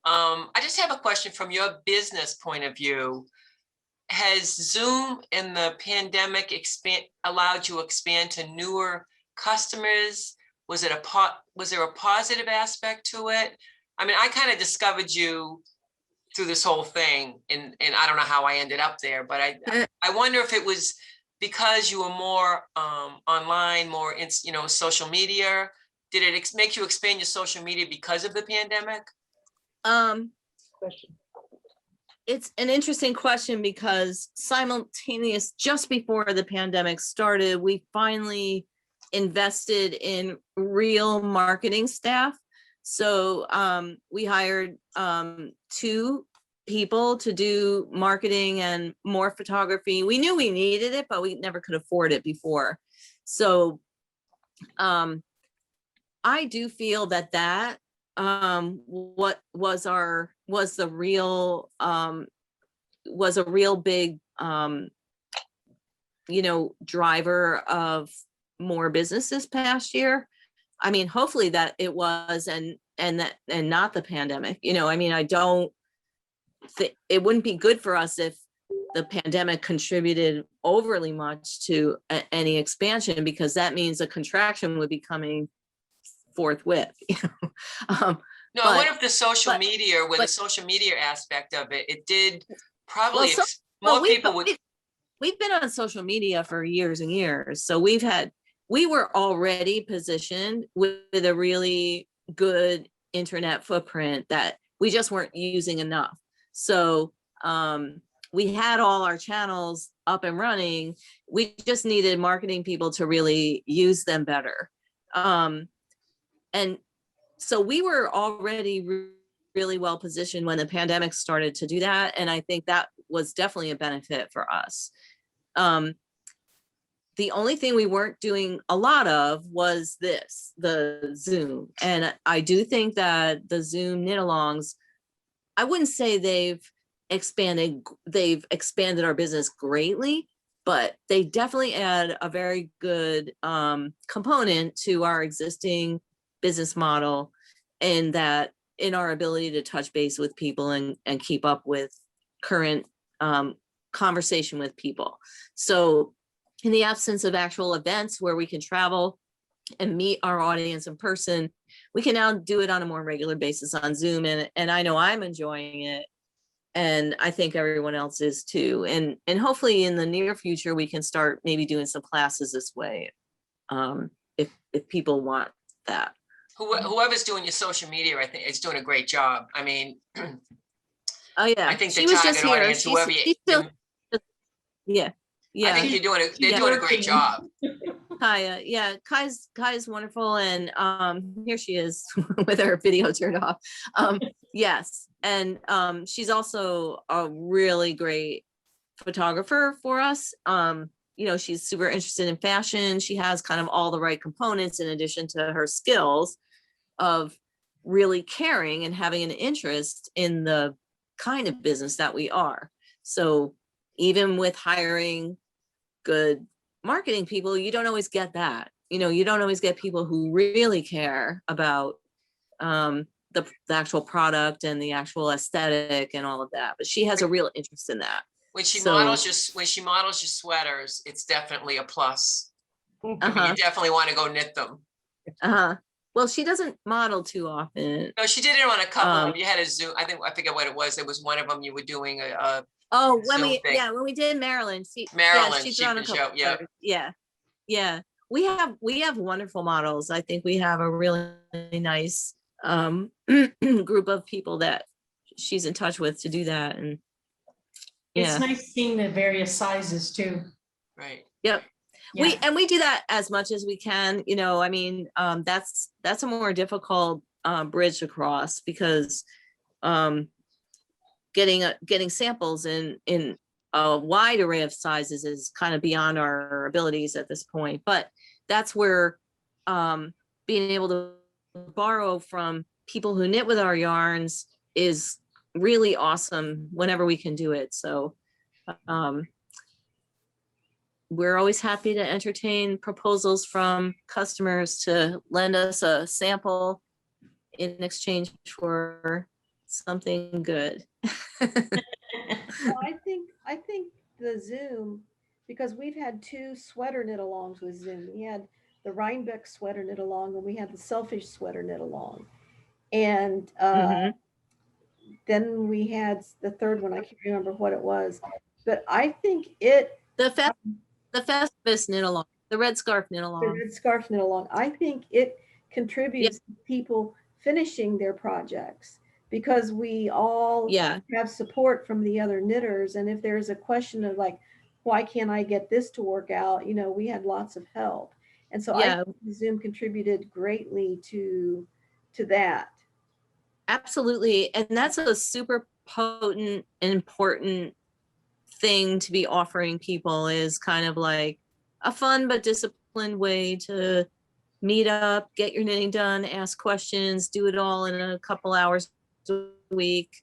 I just have a question from your business point of view. Has Zoom in the pandemic allowed you to expand to newer customers? Was there a positive aspect to it? I mean, I kind of discovered you through this whole thing, and I don't know how I ended up there, but I wonder if it was because you were more online, more in, social media. Did it make you expand your social media because of the pandemic? Question. It's an interesting question, because just before the pandemic started, we finally invested in real marketing staff. So we hired 2 people to do marketing and more photography. We knew we needed it, but we never could afford it before. So I do feel that what was a real big driver of more business this past year. I mean, hopefully that it was, and not the pandemic. I mean, I don't think it wouldn't be good for us if the pandemic contributed overly much to any expansion, because that means a contraction would be coming forthwith. No, I wonder if the social media, with the social media aspect of it, it did probably more people would. We've been on social media for years and years, so we were already positioned with a really good internet footprint that we just weren't using enough. So we had all our channels up and running. We just needed marketing people to really use them better. And so we were already really well positioned when the pandemic started to do that. And I think that was definitely a benefit for us. The only thing we weren't doing a lot of was the Zoom. And I do think that the Zoom knit-alongs, I wouldn't say they've expanded our business greatly, but they definitely add a very good component to our existing business model, in that in our ability to touch base with people and keep up with current conversation with people. So in the absence of actual events where we can travel and meet our audience in person, we can now do it on a more regular basis on Zoom. And I know I'm enjoying it. And I think everyone else is too. And hopefully in the near future, we can start maybe doing some classes this way, if people want that. Whoever's doing your social media, I think is doing a great job. I mean, oh yeah, I think the she was just target here. audience, whoever She's still, yeah. I think they're doing a great job. Kaya, yeah, Kai's wonderful, and here she is with her video turned off. Yes, and she's also a really great photographer for us. You know, she's super interested in fashion. She has kind of all the right components in addition to her skills of really caring and having an interest in the kind of business that we are. So even with hiring good marketing people, you don't always get that. You know, you don't always get people who really care about the actual product and the actual aesthetic and all of that. But she has a real interest in that. When she models your sweaters, it's definitely a plus. I mean, you definitely want to go knit them. Well, she doesn't model too often. No, she did it on a couple of them. You had a Zoom. I forget what it was. It was one of them. You were doing a when we did Maryland. Maryland, she's she done can a couple show. Yeah. We have wonderful models. I think we have a really nice group of people that she's in touch with to do that. And it's nice seeing the various sizes too. Right. Yep. Yeah. We do that as much as we can. You know, I mean, that's a more difficult bridge to cross, because getting samples in a wide array of sizes is kind of beyond our abilities at this point. But that's where being able to borrow from people who knit with our yarns is really awesome whenever we can do it. So we're always happy to entertain proposals from customers to lend us a sample in exchange for something good. Well, I think the Zoom, because we've had 2 sweater knit alongs with Zoom. We had the Rhinebeck sweater knit along, and we had the Selfish sweater knit along. And then we had the third one. I can't remember what it was, but I think the Festivus knit along, the red scarf knit along. The red scarf knit along. I think it contributes to people finishing their projects, because we all have support from the other knitters. And if there's a question of like, why can't I get this to work out? You know, we had lots of help. And so I think Zoom contributed greatly to that. Absolutely. And that's a super potent and important thing to be offering people, is kind of like a fun but disciplined way to meet up, get your knitting done, ask questions, do it all in a couple hours a week.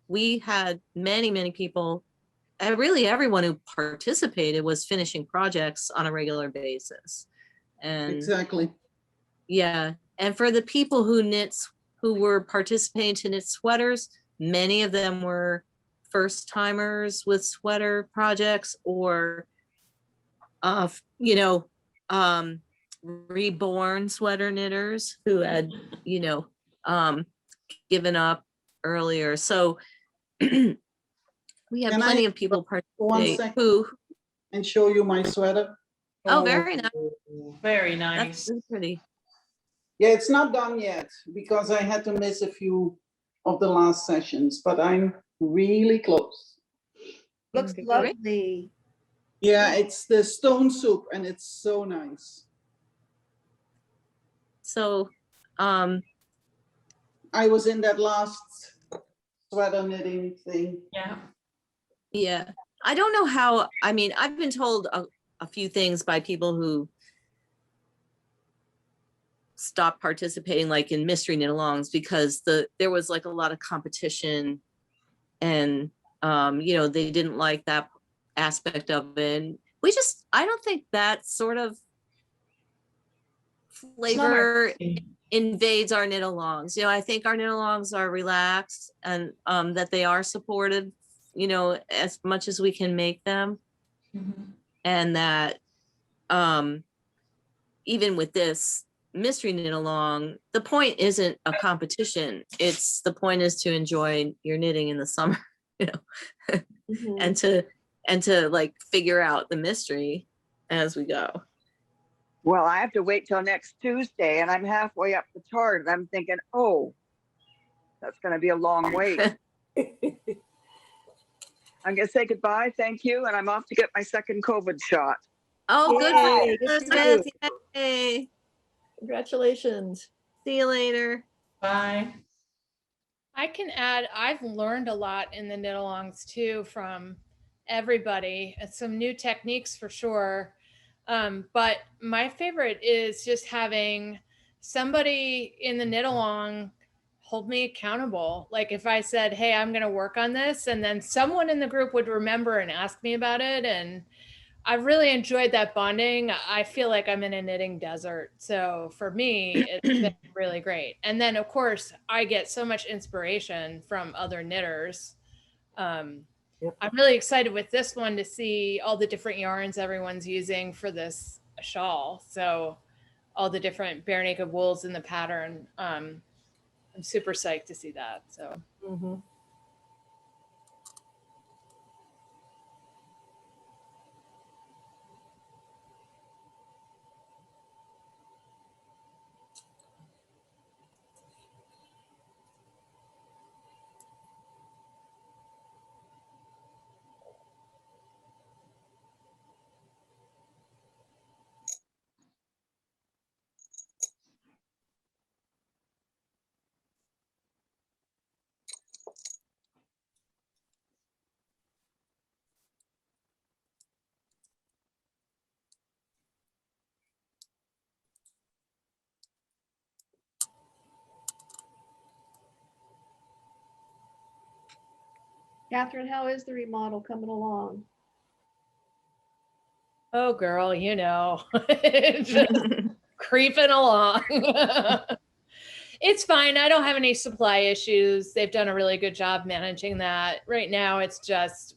We had many people, and really everyone who participated was finishing projects on a regular basis. And exactly. Yeah. And for the people who were participating to knit sweaters, many of them were first timers with sweater projects, or reborn sweater knitters who had given up earlier. So we have plenty of people participating and show you my sweater. Oh, very nice. Very nice. That's pretty. Yeah, it's not done yet because I had to miss a few of the last sessions, but I'm really close. Looks lovely. Yeah, it's the stone soup and it's so nice. So, I was in that last sweater knitting thing. Yeah. yeah, I don't know how, I mean, I've been told a few things by people who stopped participating like in mystery knit alongs because there was like a lot of competition and you know, they didn't like that aspect of it. And I don't think that sort of flavor invades our knit alongs. You know, I think our knit alongs are relaxed and that they are supported, you know, as much as we can make them. And that even with this mystery knit along, the point isn't a competition. The point is to enjoy your knitting in the summer, you know, and to like figure out the mystery as we go. Well, I have to wait till next Tuesday and I'm halfway up the chart and I'm thinking, oh, that's going to be a long wait. I'm going to say goodbye. Thank you. And I'm off to get my second COVID shot. Oh, good. Yay, For good for you. Elizabeth. Yay. Congratulations. See you later. Bye. I can add, I've learned a lot in the knit alongs too from everybody, and some new techniques for sure. But my favorite is just having somebody in the knit along hold me accountable. Like if I said, hey, I'm going to work on this, and then someone in the group would remember and ask me about it. And I really enjoyed that bonding. I feel like I'm in a knitting desert. So for me, it's been really great. And then of course I get so much inspiration from other knitters. I'm really excited with this one to see all the different yarns everyone's using for this shawl. So all the different bare naked wools in the pattern. I'm super psyched to see that. So. Catherine, how is the remodel coming along? Oh, girl, you know, just creeping along. It's fine. I don't have any supply issues. They've done a really good job managing that. Right now, it's just,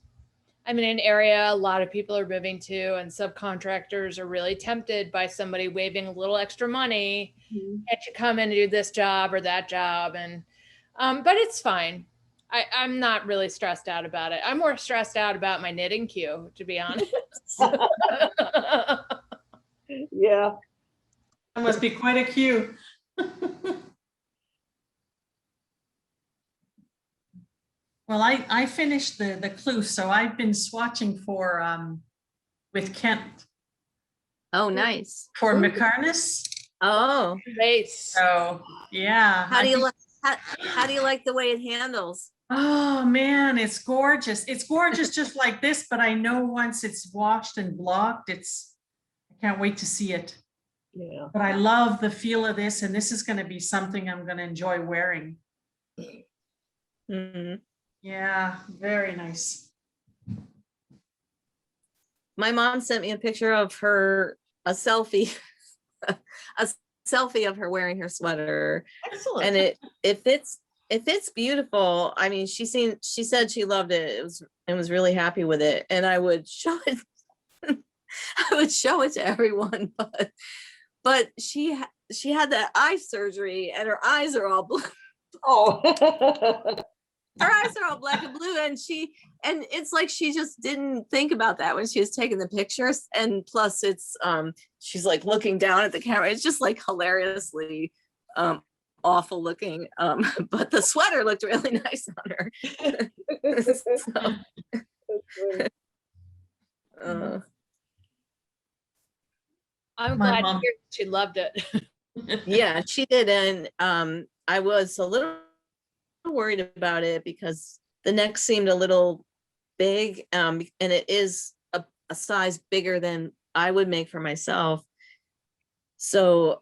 I'm in an area a lot of people are moving to, and subcontractors are really tempted by somebody waving a little extra money. Can't you come in and do this job or that job? And, but it's fine. I'm not really stressed out about it. I'm more stressed out about my knitting queue, to be honest. Yeah. That must be quite a queue. Well, I finished the clue, so I've been swatching for with Kent. Oh, nice. For McCarness. Oh, great. So yeah. How do you like the way it handles? Oh man, it's gorgeous. It's gorgeous just like this, but I know once it's washed and blocked, I can't wait to see it. Yeah. But I love the feel of this, and this is going to be something I'm going to enjoy wearing. Yeah, very nice. My mom sent me a picture of a selfie, a selfie of her wearing her sweater. Excellent. And it fits beautiful. I mean, she said she loved it. It was really happy with it. And I would show it. I would show it to everyone, but she had that eye surgery and her eyes are all blue. Oh. Her eyes are all black and blue, and it's like she just didn't think about that when she was taking the pictures. And plus it's she's like looking down at the camera. It's just like hilariously awful looking. But the sweater looked really nice on her. So, I'm My glad to mom- hear she loved it. Yeah, she did. And I was a little worried about it because the neck seemed a little big. And it is a size bigger than I would make for myself. So,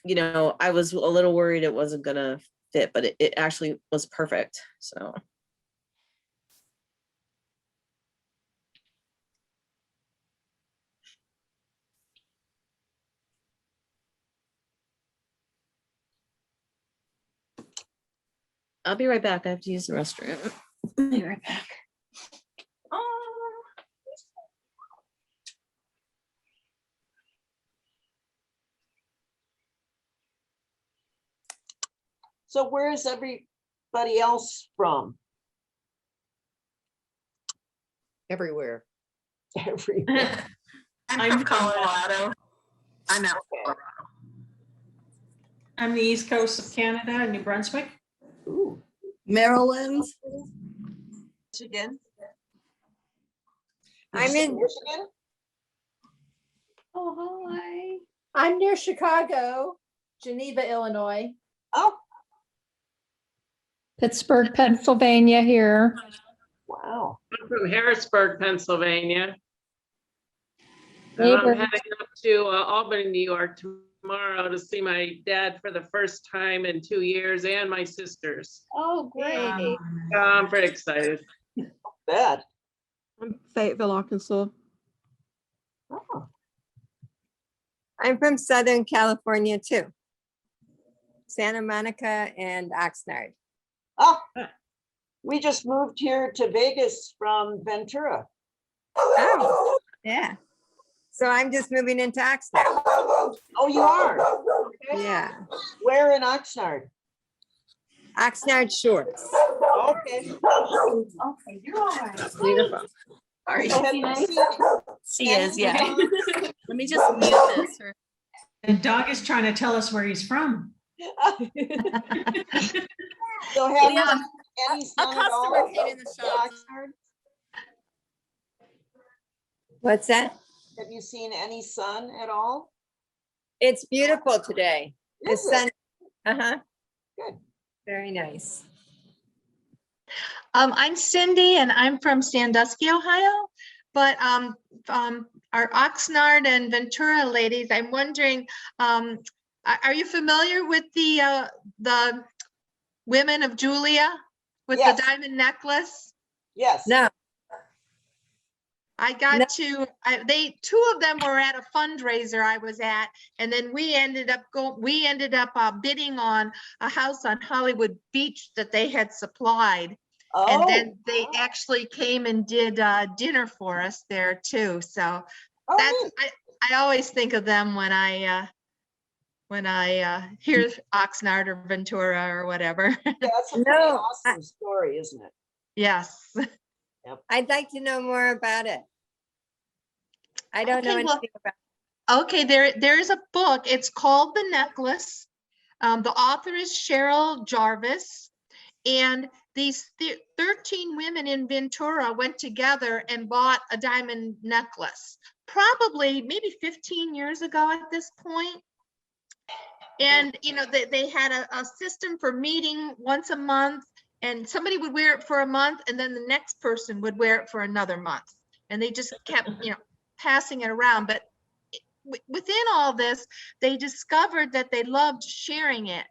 you know, I was a little worried it wasn't gonna fit, but it actually was perfect. So. I'll be right back. I have to use the restroom. I'll be right back. So where is everybody else from? Everywhere. Everywhere. I'm from Colorado. I'm out of Colorado. I'm the east coast of Canada, New Brunswick. Ooh. Maryland. Michigan. I'm in. Michigan. Oh, hi. I'm near Chicago, Geneva, Illinois. Oh, Pittsburgh, Pennsylvania here. wow. I'm from Harrisburg, Pennsylvania. And I'm Neighbors. heading up to Albany, New York tomorrow to see my dad for the first time in 2 years and my sisters. Oh, great. I'm pretty excited. Bad. I'm Fayetteville, Arkansas. Oh. I'm from Southern California too. Santa Monica and Oxnard. Oh, we just moved here to Vegas from Ventura. Oh, yeah. So I'm just moving into Oxnard. Oh, you are? Okay. Yeah. Where in Oxnard? Oxnard Shores. Okay. Okay, you're all right. Beautiful. Sorry. She is, yeah. Let me just mute this. The dog is trying to tell us where he's from. So have you Yeah. any A sun at customer all came in the in shop. Oxnard? What's that? Have you seen any sun at all? It's beautiful today. The Is it? sun. Uh-huh. Good. Very nice. I'm Cindy and I'm from Sandusky, Ohio. But our Oxnard and Ventura ladies, I'm wondering, are you familiar with the women of Julia with Yes. the diamond necklace? Yes. No. I got two of them were at a fundraiser I was at, and then we ended up bidding on a house on Hollywood Beach that they had supplied. And then they actually came and did dinner for us there too. So that's, I always think of them when I hear Oxnard or Ventura or whatever. Yeah, that's a pretty awesome story, isn't it? Yes. Yep. I'd like to know more about it. I don't know Okay, well, anything about Okay, there is a book. It's called The Necklace. The author is Cheryl Jarvis. And these 13 women in Ventura went together and bought a diamond necklace, probably maybe 15 years ago at this point. And, you know, they had a system for meeting once a month, and somebody would wear it for a month, and then the next person would wear it for another month. And they just kept, you know, passing it around. But within all this, they discovered that they loved sharing it,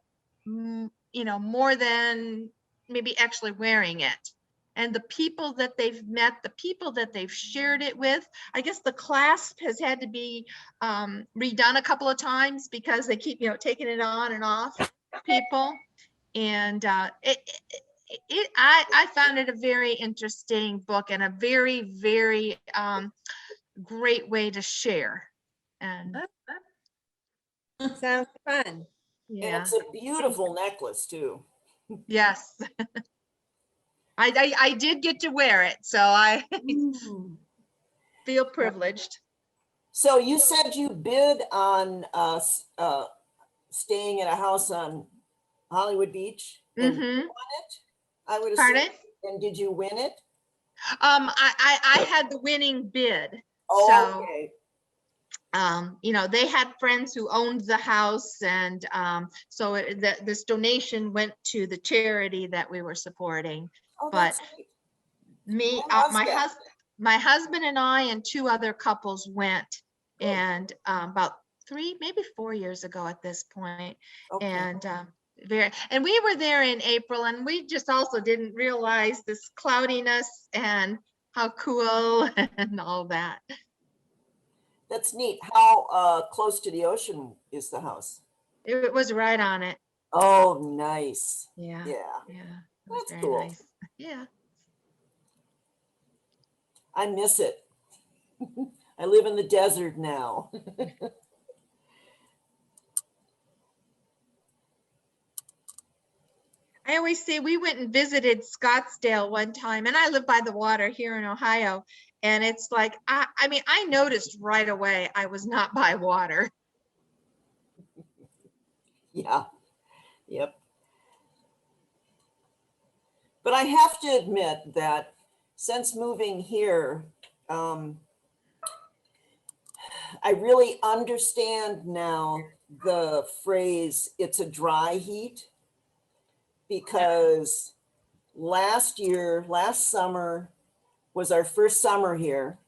you know, more than maybe actually wearing it. And the people that they've met, the people that they've shared it with, I guess the clasp has had to be redone a couple of times because they keep, you know, taking it on and off people. And I found it a very interesting book and a very, very great way to share. And sounds fun. And it's a beautiful necklace too. Yes. I did get to wear it, so I feel privileged. So you said you bid on staying at a house on Hollywood Beach and you won it? I would assume. Pardon? And did you win it? I had the winning bid. Oh, okay. You know, they had friends who owned the house, and so this donation went to the charity that we were supporting. Oh, But that's great. me, When was that? my husband and I and two other couples went, and about 3, maybe 4 years ago at this point. Okay. And we were there in April, and we just also didn't realize this cloudiness and how cool and all that. That's neat. How close to the ocean is the house? It was right on it. Oh, nice. Yeah. Yeah. Yeah. It was That's very cool. nice. Yeah. I miss it. I live in the desert now. I always say we went and visited Scottsdale one time, and I live by the water here in Ohio. And it's like, I mean, I noticed right away I was not by water. Yeah. Yep. But I have to admit that since moving here, I really understand now the phrase, it's a dry heat, because last summer was our first summer here,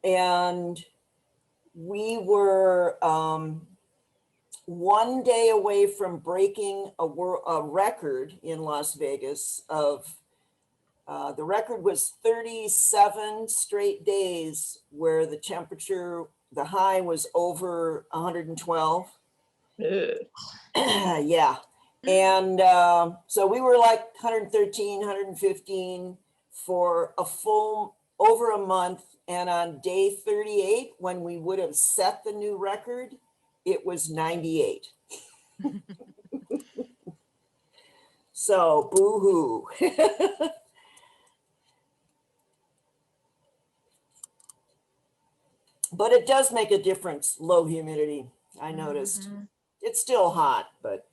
and we were one day away from breaking a record in Las Vegas of the record was 37 straight days where the temperature, the high was over 112. Yeah. And so we were like 113, 115 for a full over a month. And on day 38, when we would have set the new record, it was 98. So boo-hoo. But it does make a difference, low humidity, I noticed. It's still hot, but.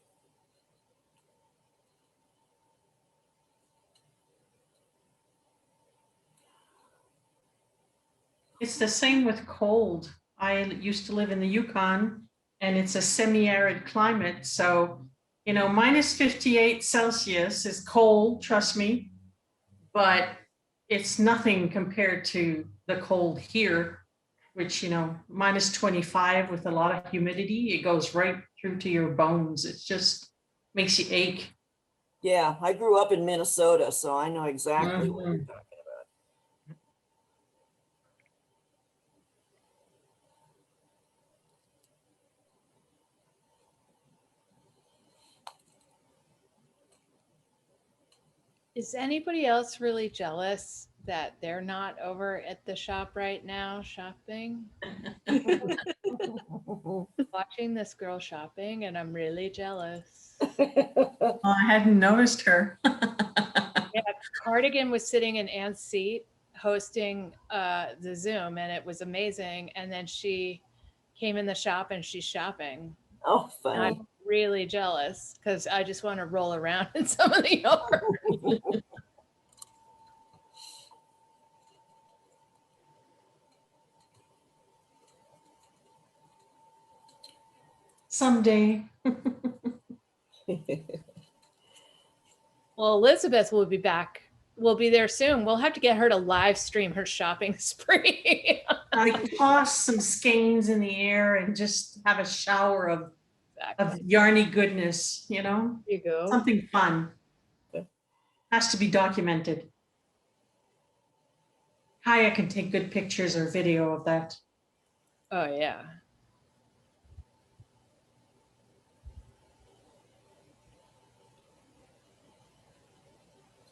It's the same with cold. I used to live in the Yukon, and it's a semi-arid climate. So, you know, minus 58 Celsius is cold, trust me, but it's nothing compared to the cold here, which, you know, minus 25 with a lot of humidity, it goes right through to your bones. It just makes you ache. Yeah, I grew up in Minnesota, so I know exactly what you're talking about. Is anybody else really jealous that they're not over at the shop right now shopping? Watching this girl shopping, and I'm really jealous. Oh, I hadn't noticed her. Yeah, Cardigan was sitting in Anne's seat hosting the Zoom, and it was amazing. And then she came in the shop and she's shopping. Oh, And funny. I'm really jealous because I just want to roll around in some of the yard. Someday. Well, Elizabeth will be back. We'll be there soon. We'll have to get her to live stream her shopping spree. I toss some skeins in the air and just have a shower of yarny goodness, you know? There you go. Something fun. Has to be documented. Kaya can take good pictures or video of that. Oh, yeah.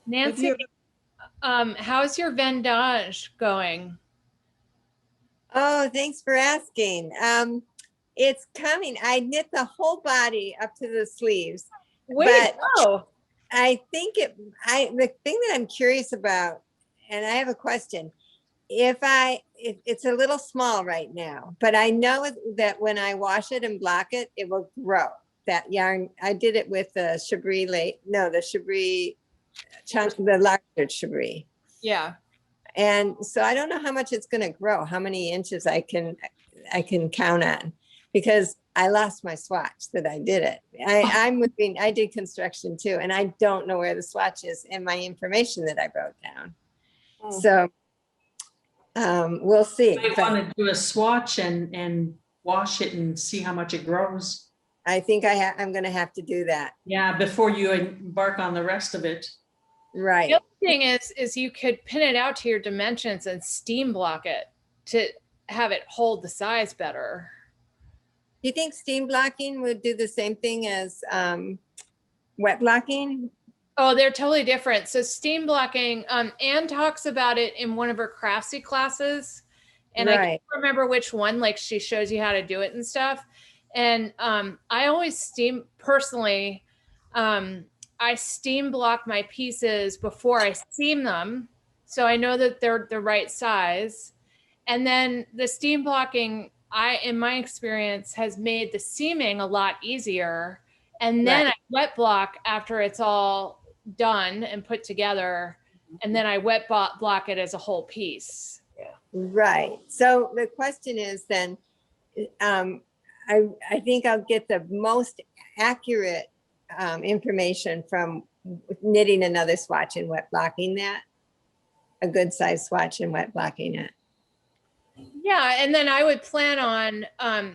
Nancy, how's your vendage going? Oh, thanks for asking. It's coming. I knit the whole body up to the sleeves. Way to go. I think the thing that I'm curious about, and I have a question. It's a little small right now, but I know that when I wash it and block it, it will grow. That yarn, I did it with the Chabris chunk, the larger shrubbery. Yeah. And so I don't know how much it's gonna grow, how many inches I can count on, because I lost my swatch that I did it. I'm moving, I did construction too, and I don't know where the swatch is in my information that I wrote down. So we'll see. I want to do a swatch and wash it and see how much it grows. I think I'm gonna have to do that. Yeah, before you embark on the rest of it. Right. The other thing is you could pin it out to your dimensions and steam block it to have it hold the size better. Do you think steam blocking would do the same thing as wet blocking? Oh, they're totally different. So steam blocking, Anne talks about it in one of her craftsy classes. And I can't remember which one, like she shows you how to do it and stuff. And I always steam, personally, I steam block my pieces before I seam them. So I know that they're the right size. And then the steam blocking, in my experience, has made the seaming a lot easier. And then I wet block after it's all done and put together. And then I wet block it as a whole piece. Yeah. Right. So the question is then, I think I'll get the most accurate information from knitting another swatch and wet blocking that, a good size swatch and wet blocking it. Yeah, and then I would plan on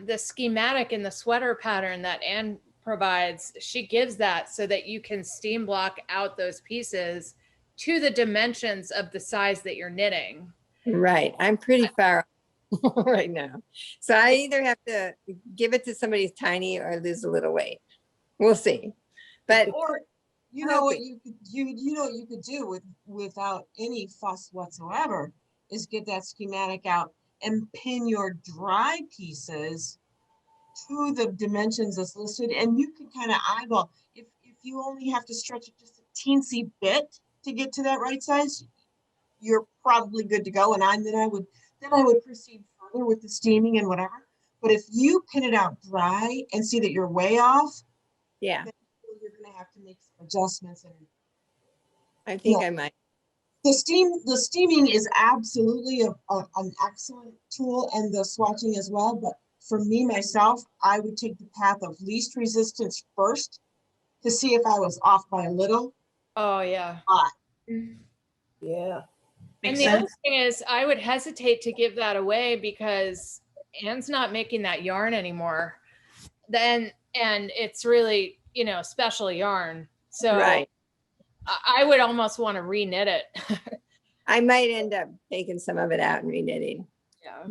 the schematic in the sweater pattern that Anne provides. She gives that so that you can steam block out those pieces to the dimensions of the size that you're knitting. Right. I'm pretty far right now. So I either have to give it to somebody who's tiny or lose a little weight. We'll see. But or you know what you could you could do without any fuss whatsoever is get that schematic out and pin your dry pieces to the dimensions that's listed, and you can kind of eyeball. If you only have to stretch it just a teensy bit to get to that right size, you're probably good to go. And then I would proceed further with the steaming and whatever. But if you pin it out dry and see that you're way off, yeah, you're gonna have to make some adjustments. And I think I might. The steaming is absolutely an excellent tool, and the swatching as well. But for me, myself, I would take the path of least resistance first to see if I was off by a little. Oh, yeah. Yeah. And the other thing is I would hesitate to give that away because Anne's not making that yarn anymore. And it's really, special yarn. So I would almost want to reknit it. I might end up taking some of it out and reknitting. Yeah.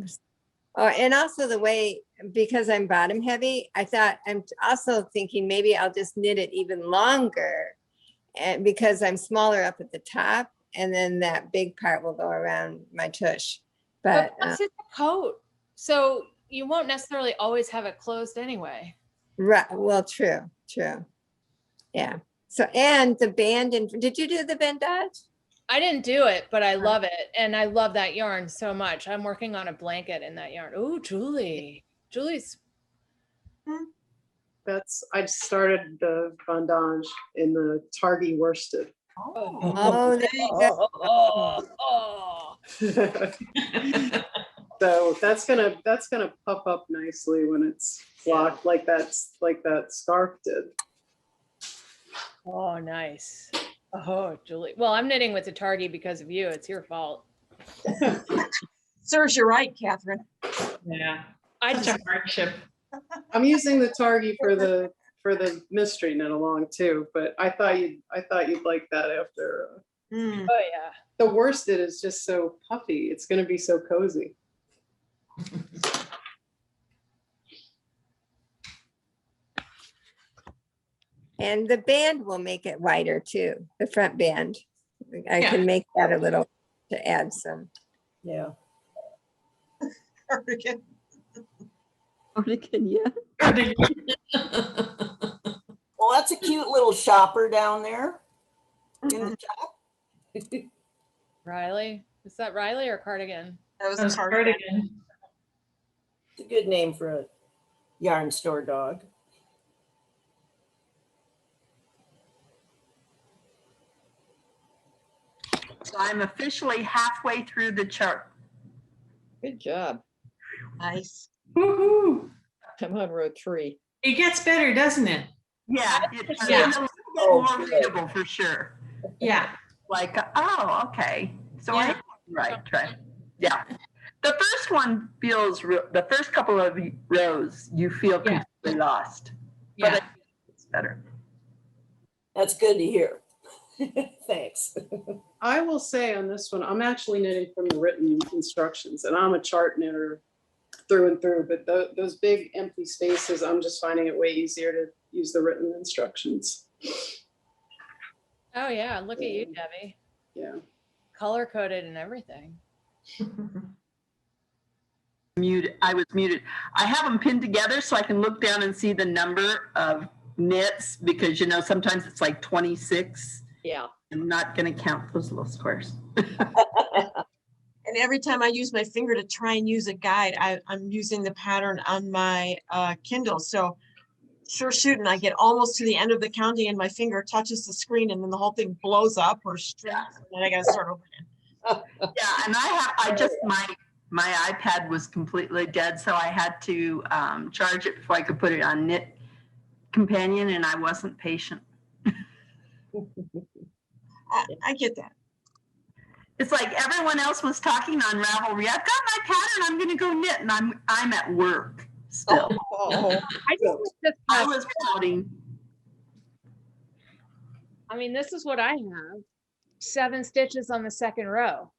Oh, and also the way, because I'm bottom heavy, I'm also thinking maybe I'll just knit it even longer, and because I'm smaller up at the top, and then that big part will go around my tush. But plus it's a coat, so you won't necessarily always have it closed anyway. Right. Well, true. Yeah. So, and the band, did you do the bandage? I didn't do it, but I love it. And I love that yarn so much. I'm working on a blanket in that yarn. Oh, Julie's. I started the bandage in the Targi worsted. Oh, there you go. So that's gonna puff up nicely when it's blocked like that scarf did. Oh, nice. Oh, Julie. Well, I'm knitting with the Targi because of you. It's your fault. Serves you right, Catherine. Yeah. Such a hardship. I'm using the Targi for the mystery knit along too, but I thought you'd like that after. Oh yeah. The worsted is just so puffy. It's going to be so cozy. And the band will make it wider too, the front band. I can make that a little to add some. Yeah. Cardigan. Cardigan, yeah. Well, that's a cute little shopper down there in the shop. Riley. Is that Riley or Cardigan? That was Cardigan. It's a good name for a yarn store dog. So I'm officially halfway through the chart. Good job. Nice. Woohoo! I'm on row 3. It gets better, doesn't it? Yeah, it's Yeah. a little bit more readable for sure. Yeah. Like, oh, okay. So I right. Yeah. The first one feels the first couple of rows you feel completely lost. But Yeah. it's better. That's good to hear. Thanks. I will say on this one, I'm actually knitting from the written instructions, and I'm a chart knitter through and through, but those big empty spaces, I'm just finding it way easier to use the written instructions. Oh yeah, look at you, Debbie. Yeah. Color coded and everything. Muted. I was muted. I have them pinned together so I can look down and see the number of knits, because you know sometimes it's like 26. Yeah. I'm not going to count those little squares. And every time I use my finger to try and use a guide, I'm using the pattern on my Kindle. So sure shooting, I get almost to the end of the counting and my finger touches the screen and then the whole thing blows up or streaks, and then I got to start over again. Yeah, and I just my iPad was completely dead, so I had to charge it before I could put it on Knit Companion, and I wasn't patient. I get that. It's like everyone else was talking on Ravelry. I've got my pattern. I'm going to go knit, and I'm at work still. I was pouting. I mean, this is what I have. 7 stitches on the second row.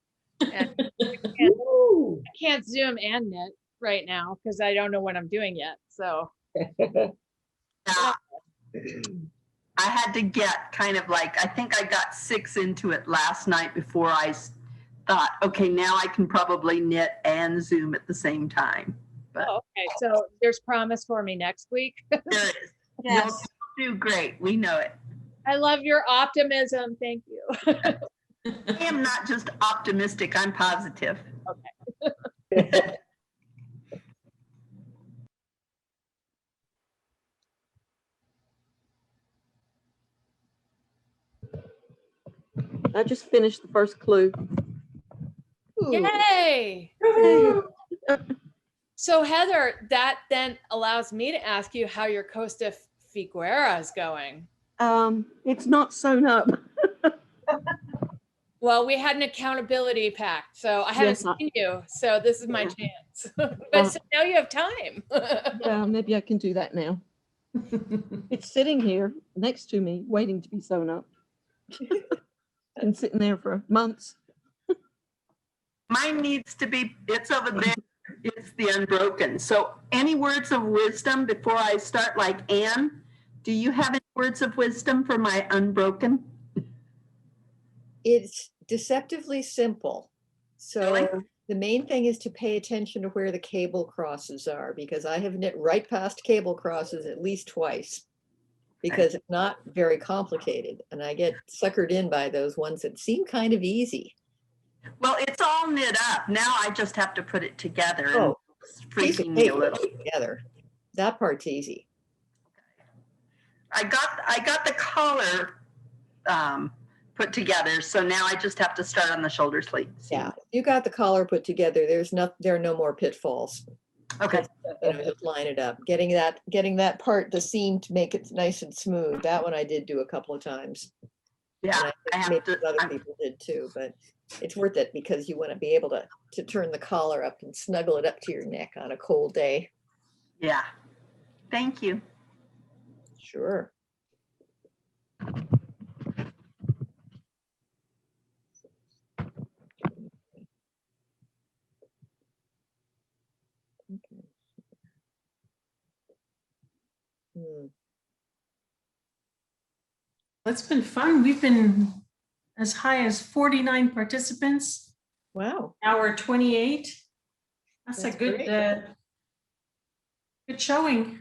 And I can't zoom and knit right now because I don't know what I'm doing yet. So I had to get kind of like, I think I got 6 into it last night before I thought, okay, now I can probably knit and Zoom at the same time. But okay, so there's promise for me next week. there is. Yes. You'll do great. We know it. I love your optimism. Thank you. I am not just optimistic, I'm positive. Okay. I just finished the first clue. Yay! So Heather, that then allows me to ask you how your Costa Figuera is going. It's not sewn up. Well, we had an accountability pact, so I haven't seen you, so this is my chance. But so now you have time. Yeah, maybe I can do that now. It's sitting here next to me, waiting to be sewn up. Been sitting there for months. Mine needs to be, it's over there. It's the unbroken. So any words of wisdom before I start, like Anne, do you have any words of wisdom for my unbroken? It's deceptively simple. So Really? the main thing is to pay attention to where the cable crosses are, because I have knit right past cable crosses at least twice, because it's not very complicated. And I get suckered in by those ones that seem kind of easy. Well, it's all knit up. Now I just have to put it together. And Oh, it's freaking me a little. Together. That part's easy. I got the collar put together, so now I just have to start on the shoulder sleeves. Yeah, you got the collar put together. There are no more pitfalls. Okay. Just line it up. Getting that part, the seam, to make it nice and smooth. That one I did do a couple of times. Yeah, and I think maybe other people did too, but it's worth it because you want to be able to turn the collar up and snuggle it up to your neck on a cold day. Yeah. Thank you. Sure. Okay. It's been fun. We've been as high as 49 participants. Wow. Now we're 28. That's a good, great. good showing.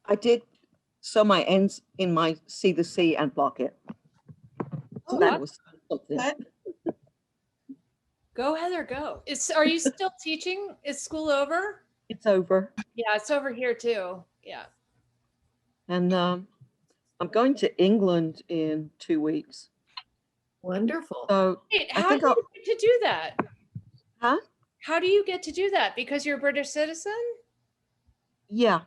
I did sew my ends in my see the sea and block it. So that was something. Go Heather, go. Are you still teaching? Is school over? It's over. Yeah, it's over here too. Yeah. And I'm going to England in 2 weeks. Wonderful. So Wait, I how think do you get to do that? Huh? How do you get to do that? Because you're a British citizen? Yeah,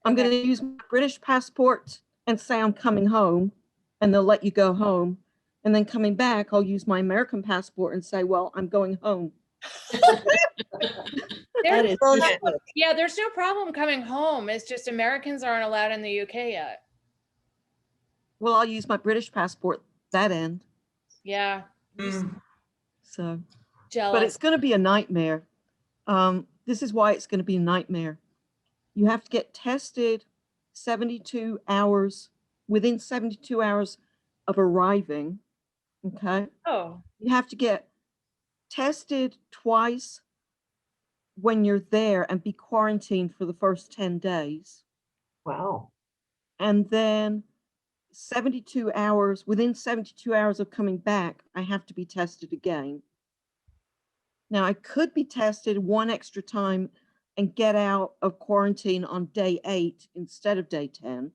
I'm going to use my British passport and say I'm coming home, and they'll let you go home. And then coming back, I'll use my American passport and say, well, I'm going home. There's no problem coming home. It's just Americans aren't allowed in the UK yet. Well, I'll use my British passport that end. Yeah. So, Jealous. but it's going to be a nightmare. This is why it's going to be a nightmare. You have to get tested 72 hours, within 72 hours of arriving. Okay. Oh. You have to get tested twice when you're there and be quarantined for the first 10 days. Wow. And then 72 hours, within 72 hours of coming back, I have to be tested again. Now, I could be tested one extra time and get out of quarantine on day 8 instead of day 10.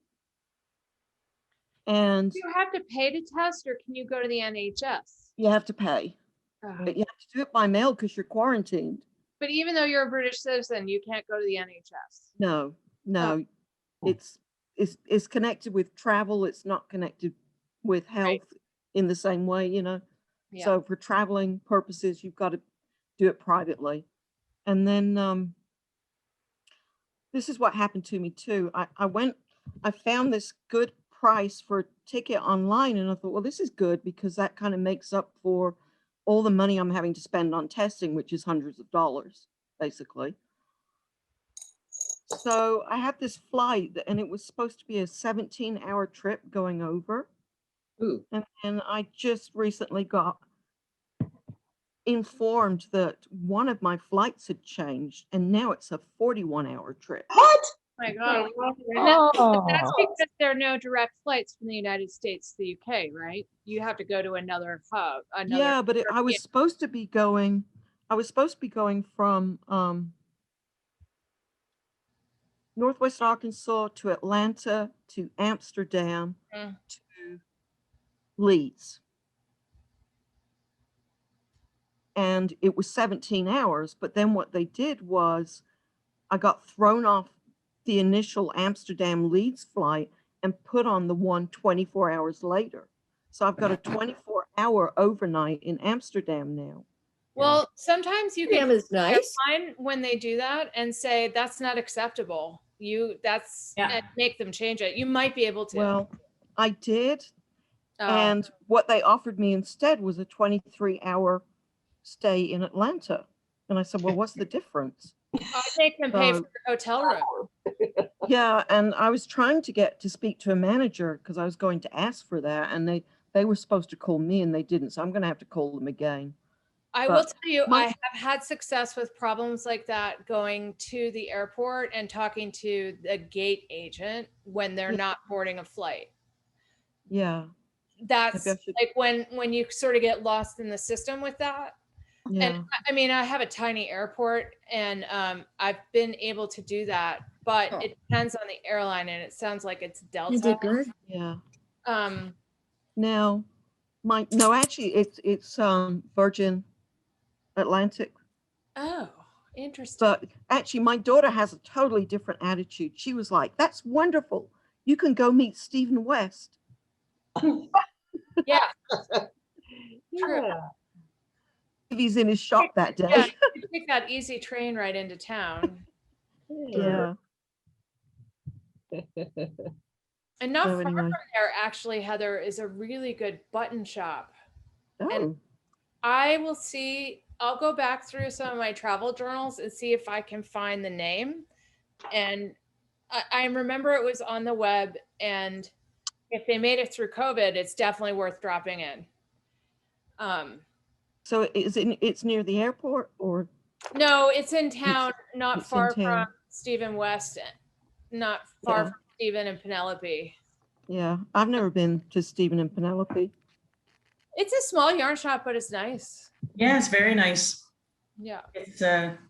And Do you have to pay to test, or can you go to the NHS? you have to pay. But you have to do it by mail because you're quarantined. But even though you're a British citizen, you can't go to the NHS. No. It's connected with travel. It's not connected with health in the same way, Yeah. So for traveling purposes, you've got to do it privately. And then this is what happened to me too. I found this good price for a ticket online, and I thought, well, this is good because that kind of makes up for all the money I'm having to spend on testing, which is hundreds of dollars, basically. So I had this flight, and it was supposed to be a 17-hour trip going over. Ooh. And then I just recently got informed that one of my flights had changed, and now it's a 41-hour trip. What? My God. Oh. That's because there are no direct flights from the United States to the UK, right? You have to go to another hub. Yeah, but I was supposed to be going from Northwest Arkansas to Atlanta to Amsterdam to Leeds. And it was 17 hours, but then what they did was I got thrown off the initial Amsterdam Leeds flight and put on the one 24 hours later. So I've got a 24-hour overnight in Amsterdam now. Well, sometimes you can is nice. when they do that and say that's not acceptable. And make them change it. You might be able to. Well, I did. And what they offered me instead was a 23-hour stay in Atlanta. And I said, well, what's the difference? I make them pay for your hotel room. Yeah, and I was trying to get to speak to a manager because I was going to ask for that, and they were supposed to call me and they didn't, so I'm going to have to call them again. I will tell you, I have had success with problems like that going to the airport and talking to the gate agent when they're not boarding a flight. Yeah. That's like when you sort of get lost in the system with that. Yeah. And I mean, I have a tiny airport, and I've been able to do that, but it depends on the airline, and it sounds like it's Delta. You did good. Yeah. Now, actually, it's Virgin Atlantic. Oh, interesting. But actually, my daughter has a totally different attitude. She was like, "That's wonderful. You can go meet Stephen West." Yeah. True. He's in his shop that day. Yeah, you take that easy train right into town. Yeah. And not So far anyway. from there, actually, Heather, is a really good button shop. Oh. And I'll go back through some of my travel journals and see if I can find the name. And I remember it was on the web, and if they made it through COVID, it's definitely worth dropping in. So it's near the airport, or? No, it's in town, not it's far in town. from Stephen West, not far from Stephen and Penelope. Yeah, I've never been to Stephen and Penelope. It's a small yarn shop, but it's nice. Yeah, it's very nice. Yeah. It's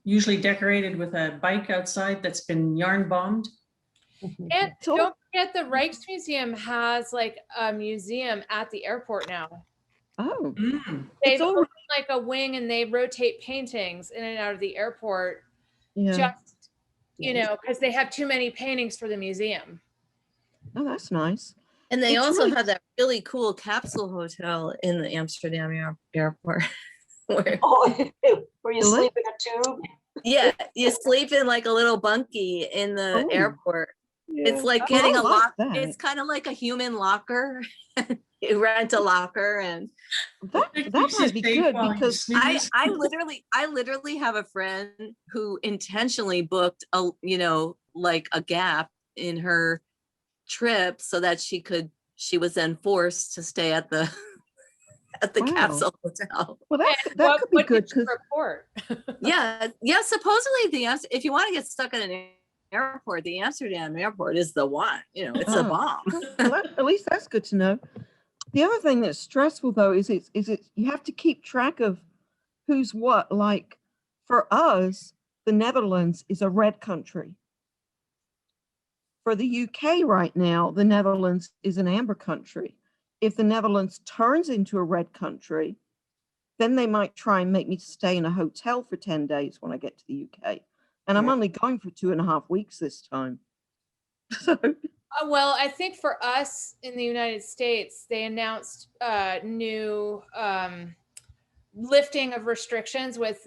usually decorated with a bike outside that's been yarn bombed. And don't forget the Rijksmuseum has like a museum at the airport now. Oh. They've opened like a wing and they rotate paintings in and out of the airport. Yeah. Just, you know, because they have too many paintings for the museum. Oh, that's nice. And they It's also really- have that really cool capsule hotel in the Amsterdam airport. where, Where you Really? sleep in a tube. yeah, you sleep in like a little bunkie in the Oh. airport. Yeah. It's like Oh, getting I a like lock. that. It's kind of like a human locker. You rent a locker and That might be good because I literally have a friend who intentionally booked a, you know, like a gap in her trip so that she was then forced to stay at the Wow. capsule hotel. Well, that could be good because report. Yeah, supposedly if you want to get stuck at an airport, the Amsterdam airport is the one. You know, it's a bomb. Well, at least that's good to know. The other thing that's stressful though is you have to keep track of who's what. Like for us, the Netherlands is a red country. For the UK right now, the Netherlands is an amber country. If the Netherlands turns into a red country, then they might try and make me stay in a hotel for 10 days when I get to the UK. And I'm only going for 2.5 weeks this time. So Well, I think for us in the United States, they announced new lifting of restrictions with,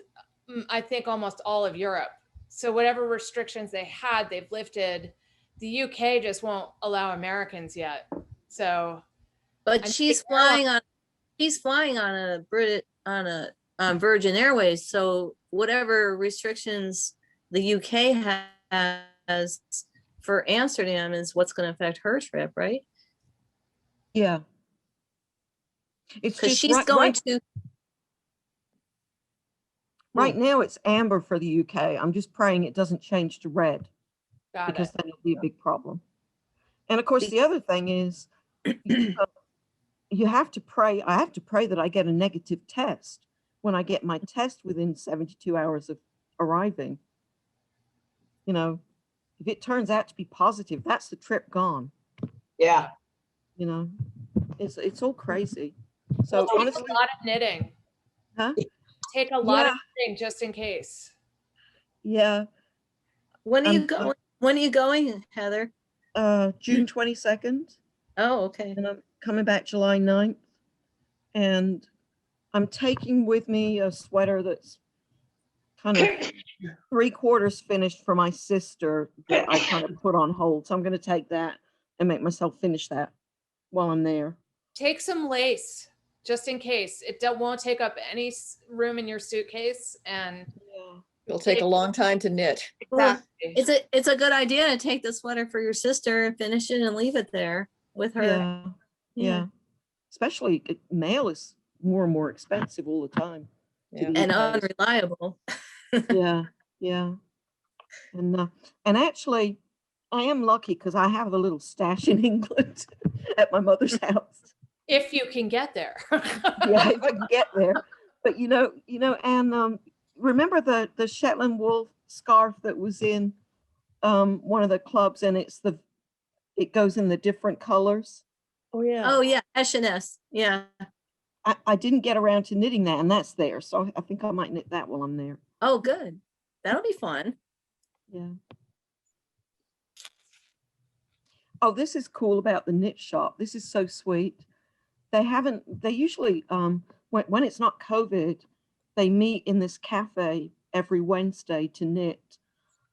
I think, almost all of Europe. So whatever restrictions they had, they've lifted. The UK just won't allow Americans yet. So, But she's flying on a Virgin Airways. So whatever restrictions the UK has for Amsterdam is what's going to affect her trip, right? yeah. It's Because just she's going to. Right now it's amber for the UK. I'm just praying it doesn't change to red because then it'll be a big problem. And of course, the other thing is you have to pray. I have to pray that I get a negative test when I get my test within 72 hours of arriving. You know, if it turns out to be positive, that's the trip gone. Yeah. You know, it's all crazy. So Well, honestly, a lot of knitting. huh? Take a lot of knitting just in case. Yeah. When are you going? When are you going, Heather? June 22nd. Oh, okay. And I'm coming back July 9th. And I'm taking with me a sweater that's kind of 3/4 finished for my sister that I kind of put on hold. So I'm going to take that and make myself finish that while I'm there. Take some lace just in case. It won't take up any room in your suitcase, and It'll take a long time to knit. Well, it's a good idea to take the sweater for your sister and finish it and leave it there with her. Yeah. Yeah. Especially mail is more and more expensive all the time. And unreliable. Yeah. Yeah. And actually, I am lucky because I have a little stash in England at my mother's house. If you can get there. Yeah, if I can get there. But and remember the Shetland wool scarf that was in one of the clubs, and it goes in the different colors. Oh yeah. Oh yeah, S&S. Yeah. I didn't get around to knitting that, and that's there. So I think I might knit that while I'm there. Oh, good. That'll be fun. Yeah. Oh, this is cool about the knit shop. This is so sweet. They usually, when it's not COVID, they meet in this cafe every Wednesday to knit.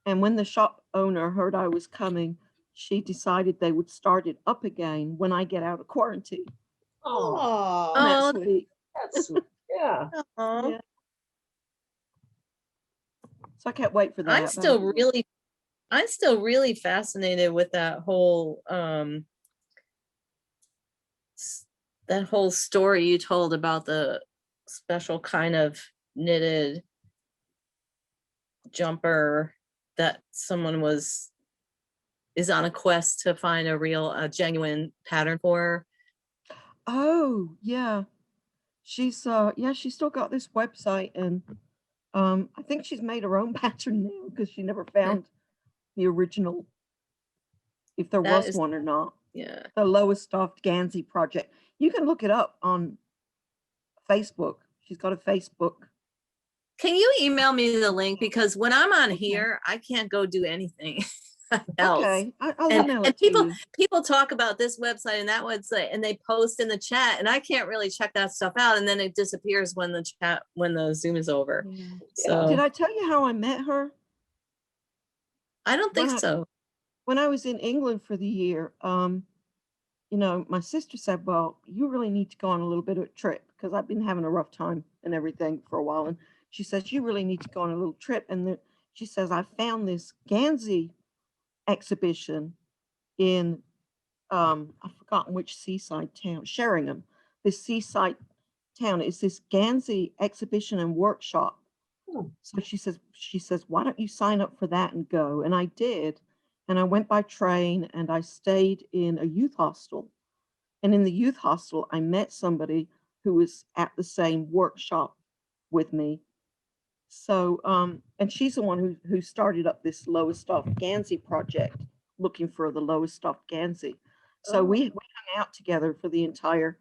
And when the shop owner heard I was coming, she decided they would start it up again when I get out of quarantine. Oh, That's sweet. That's sweet. Yeah. Yeah. So I can't wait for that. I'm still really fascinated with that whole story you told about the special kind of knitted jumper that someone was is on a quest to find a genuine pattern for her. Oh, yeah. She's yeah, she's still got this website, and I think she's made her own pattern now because she never found the original, if there That was is, one or not. yeah. The Lowestoft Gansey project. You can look it up on Facebook. She's got a Facebook. Can you email me the link? Because when I'm on here, I can't go do anything else. Okay, I'll And, email and it to people you. people talk about this website and that website, and they post in the chat, and I can't really check that stuff out, and then it disappears when the Zoom is over. So Did I tell you how I met her? I don't think so. When I was in England for the year, you know, my sister said, well, you really need to go on a little bit of a trip, because I've been having a rough time and everything for a while. And she says, you really need to go on a little trip. And she says, I found this Gansey exhibition in, I've forgotten which seaside town, Sheringham. This seaside town is this Gansey exhibition and workshop. So she says, why don't you sign up for that and go? And I did. And I went by train, and I stayed in a youth hostel. And in the youth hostel, I met somebody who was at the same workshop with me. So, and she's the one who started up this Lowestoft Gansey project, looking for the Lowestoft Gansey. So we hung out together for the entire,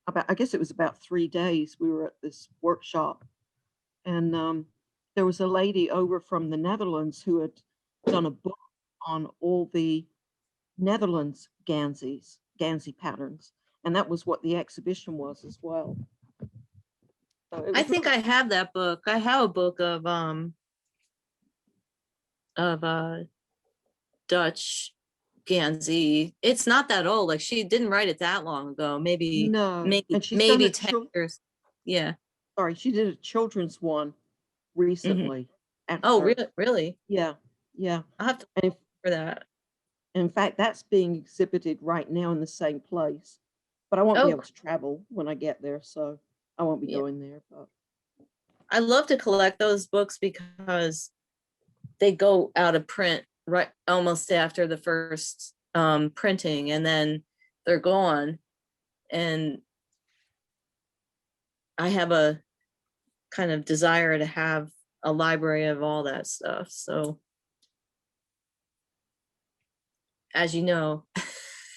I guess it was about 3 days. We were at this workshop. And there was a lady over from the Netherlands who had done a book on all the Netherlands Gansey patterns. And that was what the exhibition was as well. So I think I have that book. I have a book of Dutch Gansey. It's not that old. Like, she didn't write it that long ago. Maybe and she's maybe done 10 years. Yeah. Sorry, she did a children's one recently. Oh, really? Yeah, yeah. I'll have to look for that. In fact, that's being exhibited right now in the same place. But I won't be able to travel when I get there, so I won't be going there. But I love to collect those books because they go out of print right almost after the first printing, and then they're gone. And I have a kind of desire to have a library of all that stuff. So, as you know,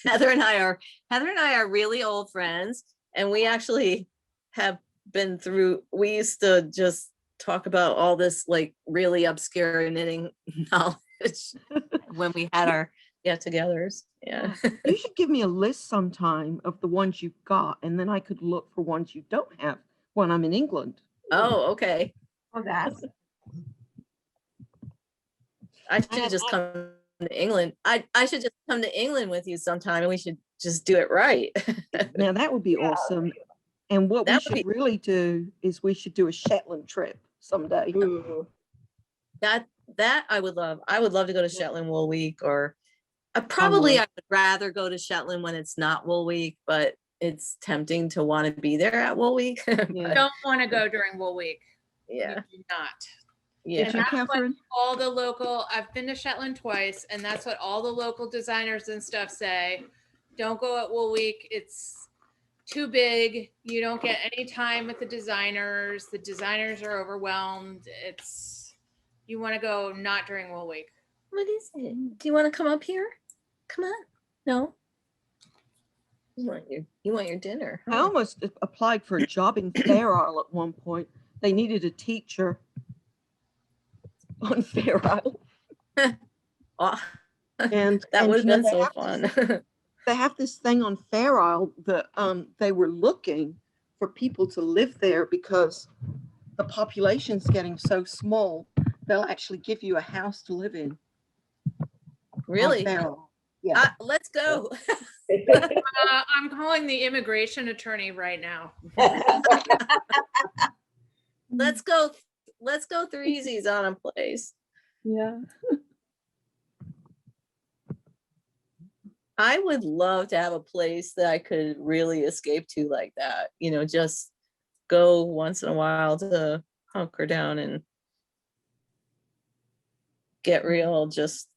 Heather and I are really old friends, and we actually have been through, we used to just talk about all this like really obscure knitting knowledge when we had our get-togethers. Yeah. you should give me a list sometime of the ones you've got, and then I could look for ones you don't have when I'm in England. Oh, okay. Oh, that's. I should just come to England. I should just come to England with you sometime, and we should just do it right. Now that would be awesome. And what we should really do is we should do a Shetland trip someday. That I would love. I would love to go to Shetland Wool Week, or I would rather go to Shetland when it's not Wool Week, but it's tempting to want to be there at Wool Week. Yeah. Don't want to go during Wool Week. Yeah. You do not. Yeah. And that's what all the local, I've been to Shetland twice, and that's what all the local designers and stuff say. Don't go at Wool Week. It's too big. You don't get any time with the designers. The designers are overwhelmed. You want to go not during Wool Week. What is it? Do you want to come up here? Come on. No. You want your dinner. I almost applied for a job in Fair Isle at one point. They needed a teacher on Fair Isle. Oh, and that would have been so fun. fun. They have this thing on Fair Isle that they were looking for people to live there because the population's getting so small. They'll actually give you a house to live in. Really? Yeah. Let's go. I'm calling the immigration attorney right now. Let's go threesies on a place. Yeah. I would love to have a place that I could really escape to like that. You know, just go once in a while to hunker down and get real. Just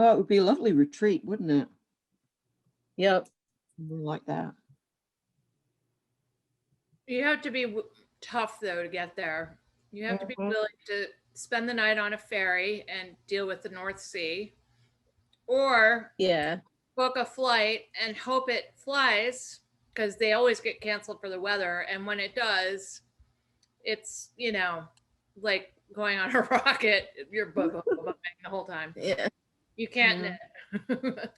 Oh, it would be a lovely retreat, wouldn't it? Yep. Somewhere like that. You have to be tough though to get there. You have to be Mhm. willing to spend the night on a ferry and deal with the North Sea, or Yeah. book a flight and hope it flies, because they always get canceled for the weather. And when it does, it's, you know, like going on a rocket. You're bumping the whole time. Yeah. You can't Yeah. knit.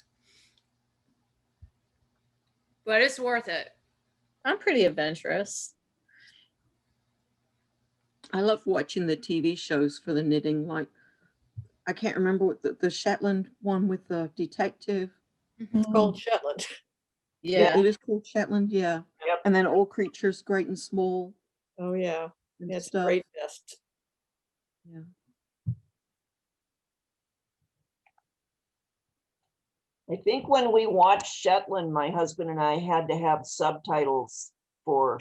But it's worth it. I'm pretty adventurous. I love watching the TV shows for the knitting. Like, I can't remember what the Shetland one with the detective. It's called Shetland. Yeah. It is called Shetland. Yeah. Yep. And then All Creatures Great and Small. Oh yeah, and that's stuff. great best. Yeah. I think when we watched Shetland, my husband and I had to have subtitles for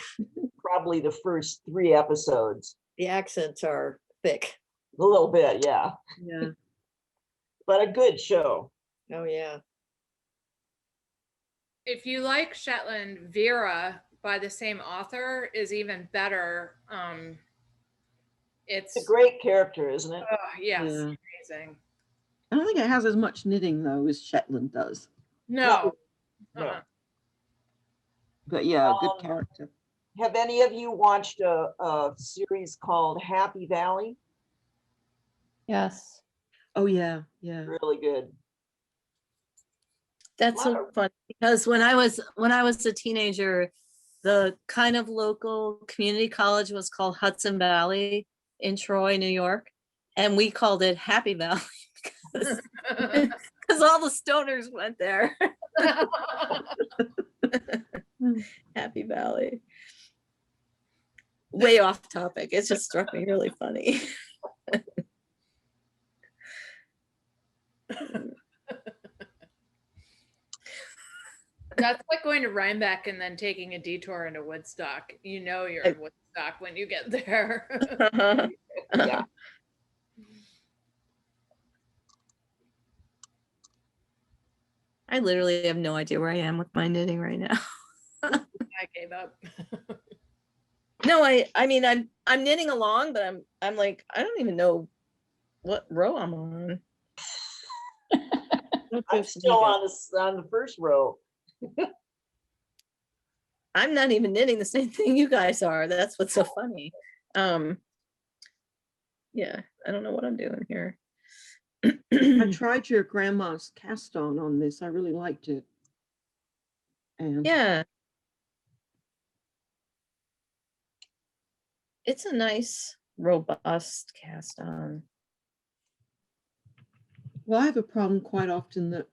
probably the first 3 episodes. The accents are thick. A little bit, yeah. Yeah. But a good show. Oh yeah. If you like Shetland, Vera by the same author is even better. It's a great character, isn't it? Oh, yes, Yeah. amazing. I don't think it has as much knitting though as Shetland does. No. No. But yeah, good character. Have any of you watched a series called Happy Valley? Yes. Oh yeah, yeah. Really good. That's so fun, because when I was a teenager, the kind of local community college was called Hudson Valley in Troy, New York, and we called it Happy Valley because all the stoners went there. Happy Valley. Way off topic. It just struck me really funny. That's like going to Rhinebeck and then taking a detour into Woodstock. You know you're in Woodstock when you get there. Yeah. I literally have no idea where I am with my knitting right now. I gave up. No, I mean I'm knitting along, but I'm like, I don't even know what row I'm on. I'm still on the first row. I'm not even knitting the same thing you guys are. That's what's so funny. Yeah, I don't know what I'm doing here. I tried your grandma's cast on this. I really liked it. And Yeah. It's a nice, robust cast on. well, I have a problem quite often that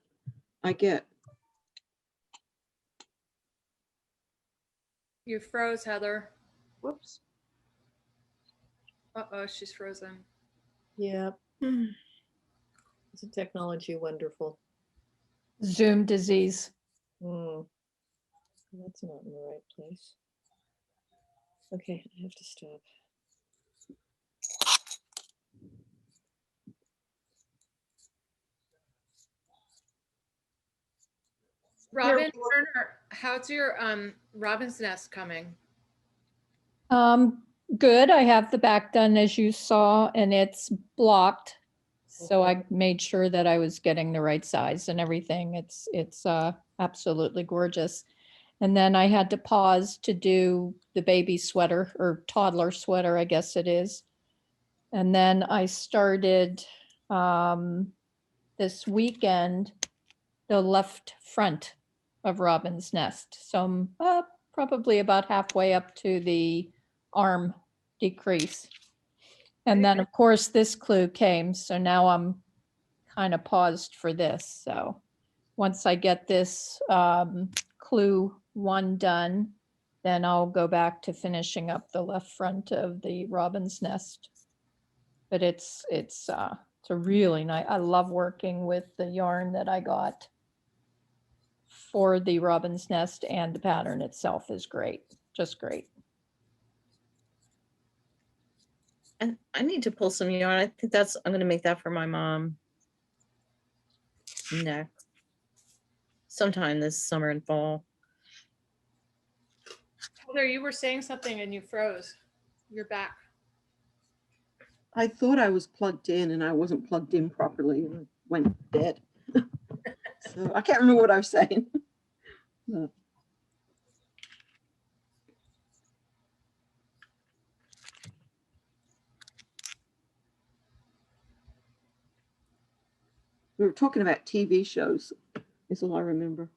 I get. You froze, Heather. Whoops. Uh-oh, she's frozen. Yeah. Isn't technology wonderful? Zoom disease. Hmm. That's not in the right place. Okay, I have to stop. Robin Turner, how's your robin's nest coming? Good. I have the back done as you saw, and it's blocked. So I made sure that I was getting the right size and everything. It's absolutely gorgeous. And then I had to pause to do the baby sweater or toddler sweater, I guess it is. And then I started this weekend the left front of Robin's Nest. So I'm probably about halfway up to the arm decrease. And then of course this clue came. So now I'm kind of paused for this. So once I get this clue 1 done, then I'll go back to finishing up the left front of the Robin's Nest. But it's a really nice, I love working with the yarn that I got for the Robin's Nest, and the pattern itself is great, just great. And I need to pull some yarn. I think I'm going to make that for my mom. next. Sometime this summer and fall. Heather, you were saying something and you froze. You're back. I thought I was plugged in and I wasn't plugged in properly and I went dead. So I can't remember what I was saying. No. We were talking about TV shows, is all I remember.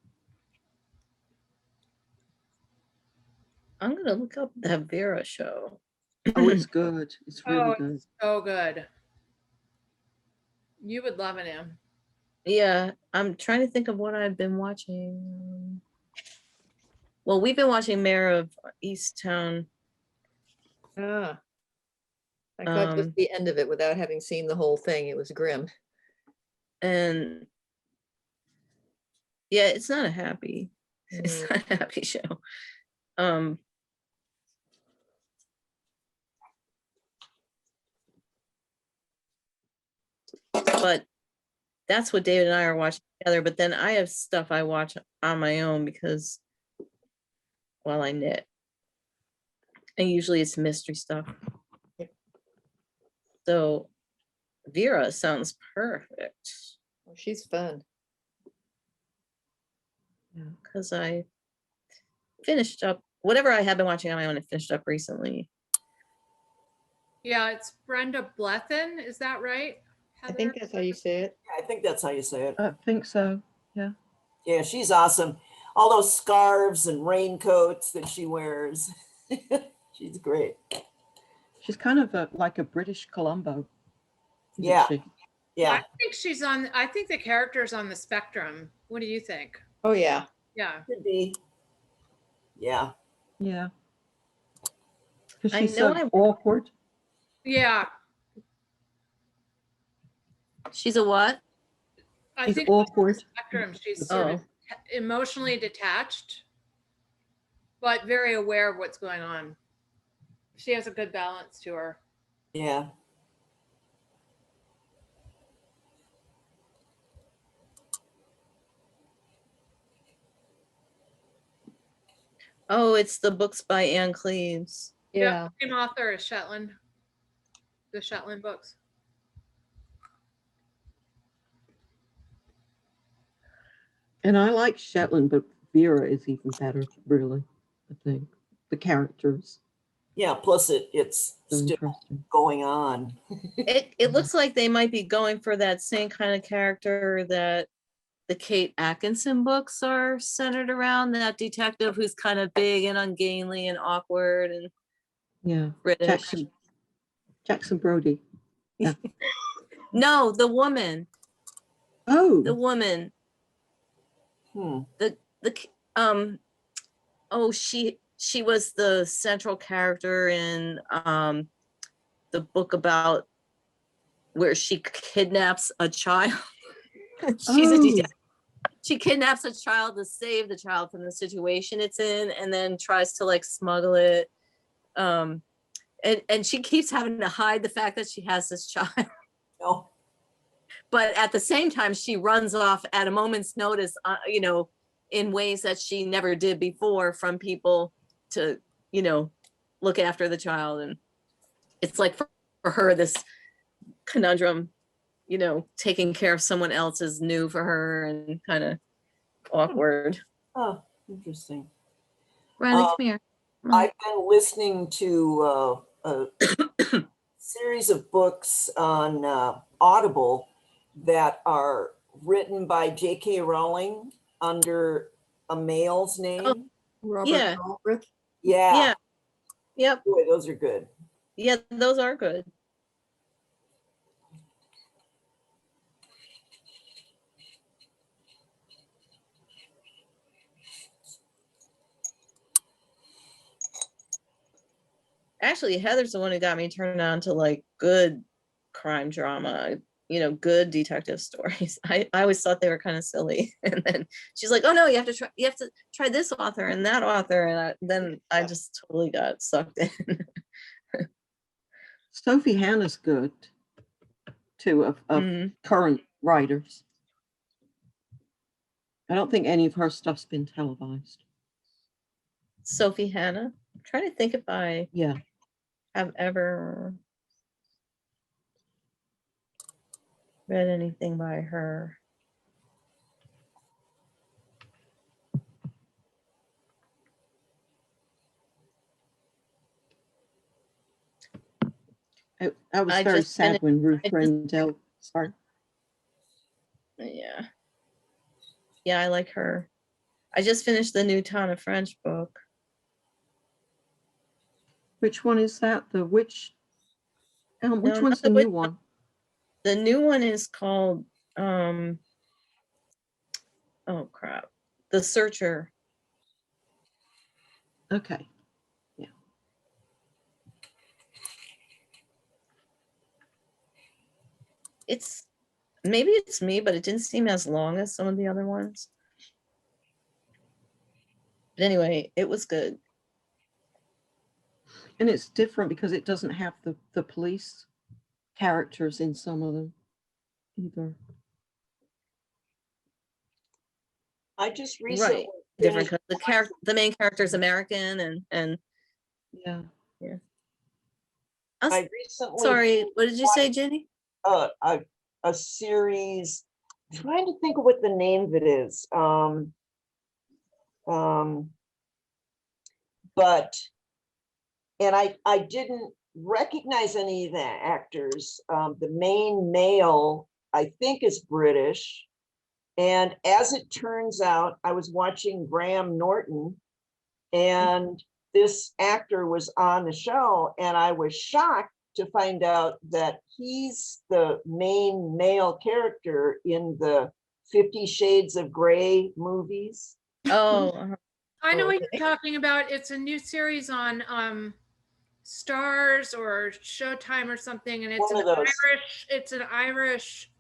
I'm gonna look up that Vera show. Oh, it's good. It's really good. It's so good. You would love it, Em. Yeah, I'm trying to think of what I've been watching. Well, we've been watching Mayor of Easttown. Ah, I caught just the end of it without having seen the whole thing. It was grim. And yeah, it's not a happy, it's not a happy show. But that's what David and I are watching together. But then I have stuff I watch on my own because while I knit. And usually it's mystery stuff. So Vera sounds perfect. Oh, she's fun. Because I finished up whatever I have been watching on my own and finished up recently. Yeah, it's Brenda Blethyn. Is that right? I think that's how you say it. I think that's how you say it. I think so. Yeah. Yeah, she's awesome. All those scarves and raincoats that she wears. She's great. She's kind of like a British Columbo. Yeah. Yeah. I think she's on, I think the character's on the spectrum. What do you think? Oh, yeah. Yeah. Could be. Yeah. Yeah. Because she's so awkward. Yeah. She's a what? I She's think awkward. spectrum. She's sort of emotionally detached, but very aware of what's going on. She has a good balance to her. Yeah. Oh, it's the books by Anne Cleves. Yeah. Same author as Shetland. The Shetland books. And I like Shetland, but Vera is even better, really, I think. The characters. Yeah, plus it's still going on. It looks like they might be going for that same kind of character that the Kate Atkinson books are centered around, that detective who's kind of big and ungainly and awkward and British. Jackson Brody. Yeah. No, the woman. Oh. The woman. She was the central character in the book about where she kidnaps a child. She's a detective. She kidnaps a child to save the child from the situation it's in, and then tries to like smuggle it. And she keeps having to hide the fact that she has this child. No. But at the same time, she runs off at a moment's notice, in ways that she never did before, from people to, look after the child. And it's like for her, this conundrum, taking care of someone else is new for her and kind of awkward. Oh, interesting. Riley, come here. I've been listening to a series of books on Audible that are written by J.K. Rowling under a male's name. Robert Galbraith. Yeah. Yep. Boy, those are good. Yeah, those are good. Actually, Heather's the one who got me turned on to like good crime drama, good detective stories. I always thought they were kind of silly. And then she's like, oh no, you have to try this author and that author. And then I just totally got sucked in. Sophie Hannah's good too, of current writers. I don't think any of her stuff's been televised. Sophie Hannah. I'm trying to think if I have ever read anything by her. I was I very just sad finished- when Ruth I just- Rendell, sorry. Yeah. Yeah, I like her. I just finished the new Tana French book. Which one is that? The which No, one's not the witch new one? The new one is called oh crap. The Searcher. Okay. It's maybe it's me, but it didn't seem as long as some of the other ones. But anyway, it was good. And it's different because it doesn't have the police characters in some of them either. I just recently Right. Different because the main character is American and yeah. I recently Sorry, what did you say, Jenny? A series. I'm trying to think of what the name of it is. But I didn't recognize any of the actors. The main male, I think, is British. And as it turns out, I was watching Graham Norton, and this actor was on the show, and I was shocked to find out that he's the main male character in the 50 Shades of Grey movies. Oh, I know what you're talking about. It's a new series on Stars or Showtime or something, and it's One an of those. Irish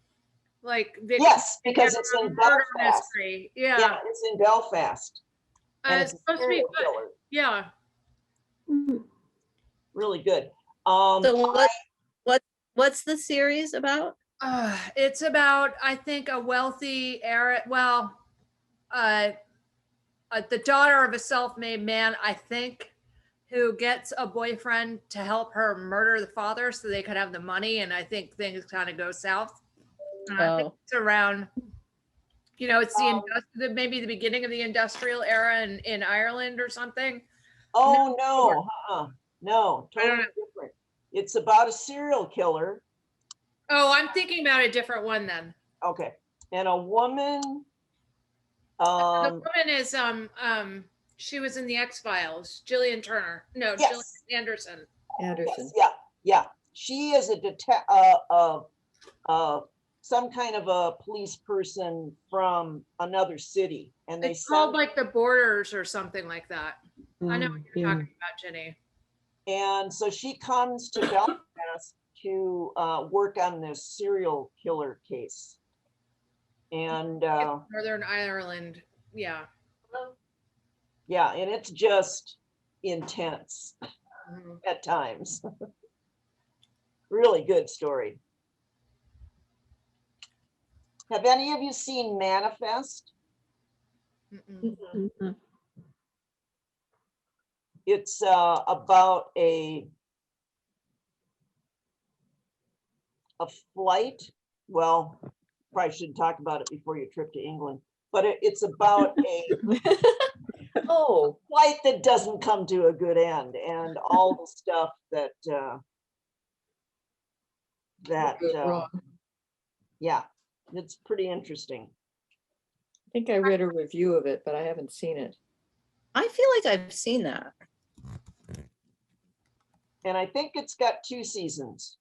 like Yes, because it's in murder Belfast. mystery. Yeah, Yeah. it's in Belfast. And It's it's supposed to be serial good. killer. Yeah. Really good. So what's the series about? It's about, I think, a wealthy the daughter of a self-made man, I think, who gets a boyfriend to help her murder the father so they could have the money. And I think things kind of go south. I think it's around, it's maybe the beginning of the industrial era in Ireland or something. Oh, no, no, totally different. It's about a serial killer. Oh, I'm thinking about a different one then. Okay. And a woman. The woman is she was in the X-Files, Gillian Turner. No, Yes. Gillian Anderson. Anderson. Yes, yeah. She is some kind of a police person from another city, and It's called like The Borders or something like that. I know what you're talking about, Jenny. And so she comes to Belfast to work on this serial killer case. And Northern Ireland, yeah. yeah, and it's just intense at times. Really good story. Have any of you seen Manifest? It's about a flight. Well, probably shouldn't talk about it before you trip to England, but it's about a flight that doesn't come to a good end, and all the stuff that yeah, it's pretty interesting. I think I read a review of it, but I haven't seen it. I feel like I've seen that. And I think it's got 2 seasons.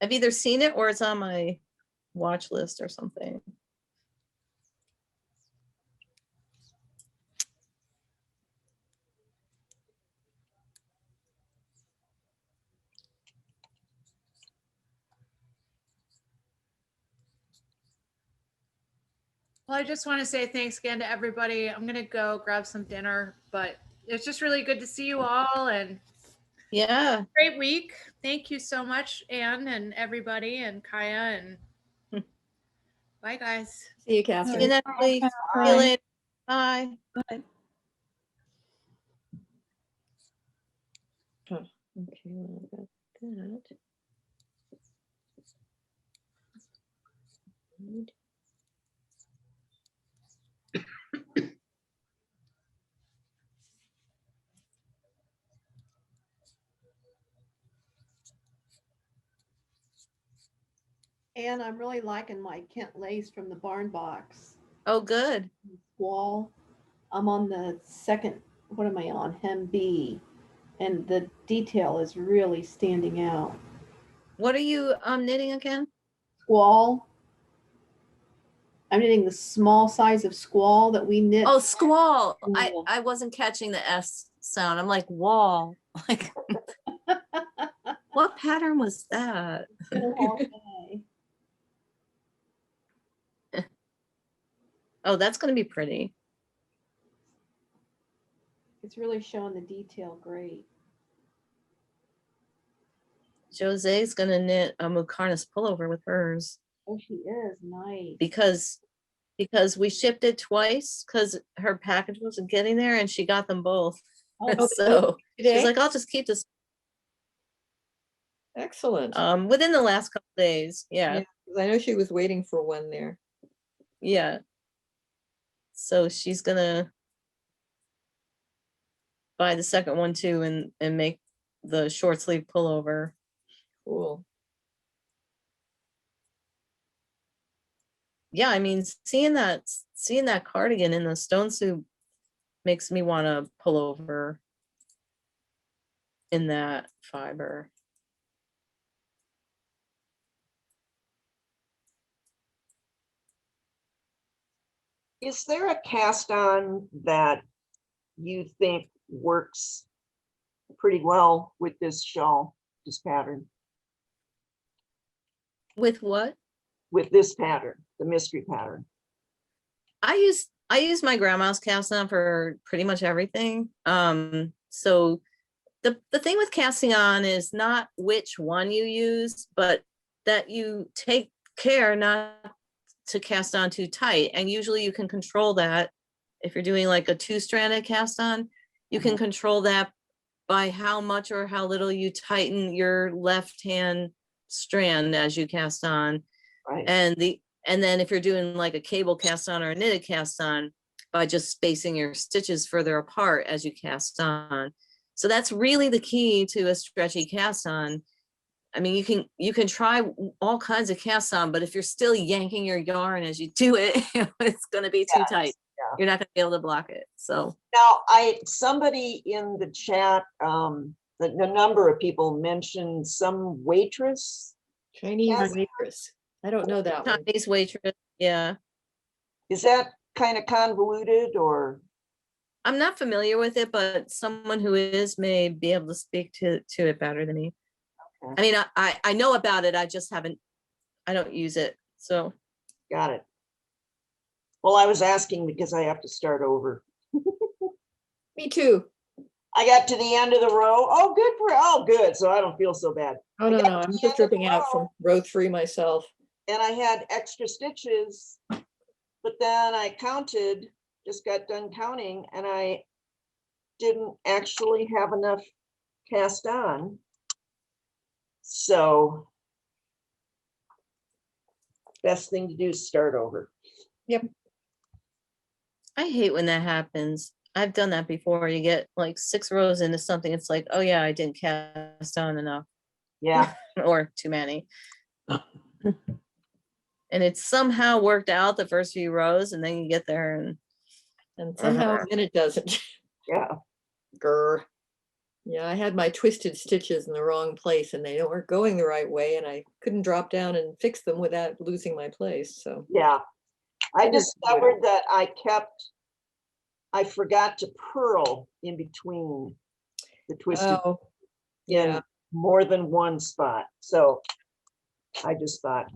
I've either seen it or it's on my watch list or something. Well, I just want to say thanks again to everybody. I'm going to go grab some dinner, but it's just really good to see you all. And Yeah. Great week. Thank you so much, Anne and everybody and Kaya and bye guys. See you, See Catherine. you next week. See you Bye. later. Bye. Okay, well, I got that. Good. And I'm really liking my Kent Lace from the barn box Oh, good. wall. I'm on the second, what am I on? Hem B. And the detail is really standing out. What are you knitting again? Squall. I'm knitting the small size of squall that we knit. Oh, squall. Yeah. I wasn't catching the S sound. I'm like, wall. Like, what pattern was that? It's been a long day. Oh, that's going to be pretty. It's really showing the detail great. Jose's going to knit a Mukarnas pullover with hers Oh, she is nice. because we shipped it twice because her package wasn't getting there and she got them both. Oh, So today? she's like, I'll just keep this. Excellent. Within the last couple days. Yeah. 'Cause I know she was waiting for one there. Yeah. So she's gonna buy the second one too and make the short sleeve pullover. Cool. Yeah, I mean, seeing that cardigan in the stone soup makes me want to pull over in that fiber. Is there a cast on that you think works pretty well with this shawl, this pattern? With what? With this pattern, the mystery pattern. I use my grandma's cast on for pretty much everything. So the thing with casting on is not which one you use, but that you take care not to cast on too tight. And usually you can control that. If you're doing like a 2-stranded cast on, you can control that by how much or how little you tighten your left hand strand as you cast on. Right. And then if you're doing like a cable cast on or a knitted cast on, by just spacing your stitches further apart as you cast on. So that's really the key to a stretchy cast on. I mean, you can try all kinds of casts on, but if you're still yanking your yarn as you do it, it's going to be too tight. Yeah. You're not going to be able to block it. So now, somebody in the chat, the number of people mentioned some waitress. Chinese waitress. I don't know that one. Chinese waitress. Yeah. Is that kind of convoluted, or? I'm not familiar with it, but someone who is may be able to speak to it better than me. I mean, I know about it. I just I don't use it. So. Got it. Well, I was asking because I have to start over. Me too. I got to the end of the row. Oh, good. So I don't feel so bad. Oh, no, I'm just dripping out from row 3 myself. And I had extra stitches, but then I counted, just got done counting, and I didn't actually have enough cast on. So best thing to do is start over. Yep. I hate when that happens. I've done that before. You get like 6 rows into something. It's like, oh yeah, I didn't cast on enough. Yeah. Or too many. And it's somehow worked out the first few rows, and then you get there and somehow then it doesn't. Yeah. Grr. Yeah, I had my twisted stitches in the wrong place and they weren't going the right way, and I couldn't drop down and fix them without losing my place. So yeah, I discovered that I forgot to purl in between the twisted in more than one spot. So I just thought,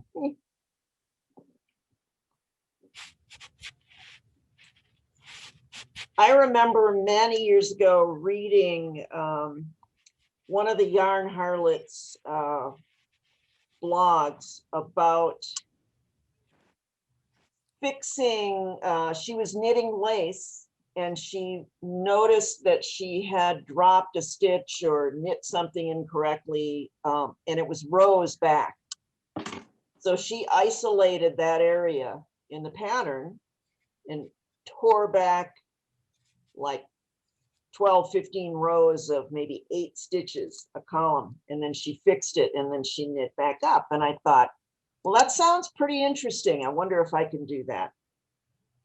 I remember many years ago reading one of the Yarn Harlots blogs about fixing, she was knitting lace and she noticed that she had dropped a stitch or knit something incorrectly, and it was rows back. So she isolated that area in the pattern and tore back like 12, 15 rows of maybe 8 stitches a column. And then she fixed it and then she knit back up. And I thought, well, that sounds pretty interesting. I wonder if I can do that.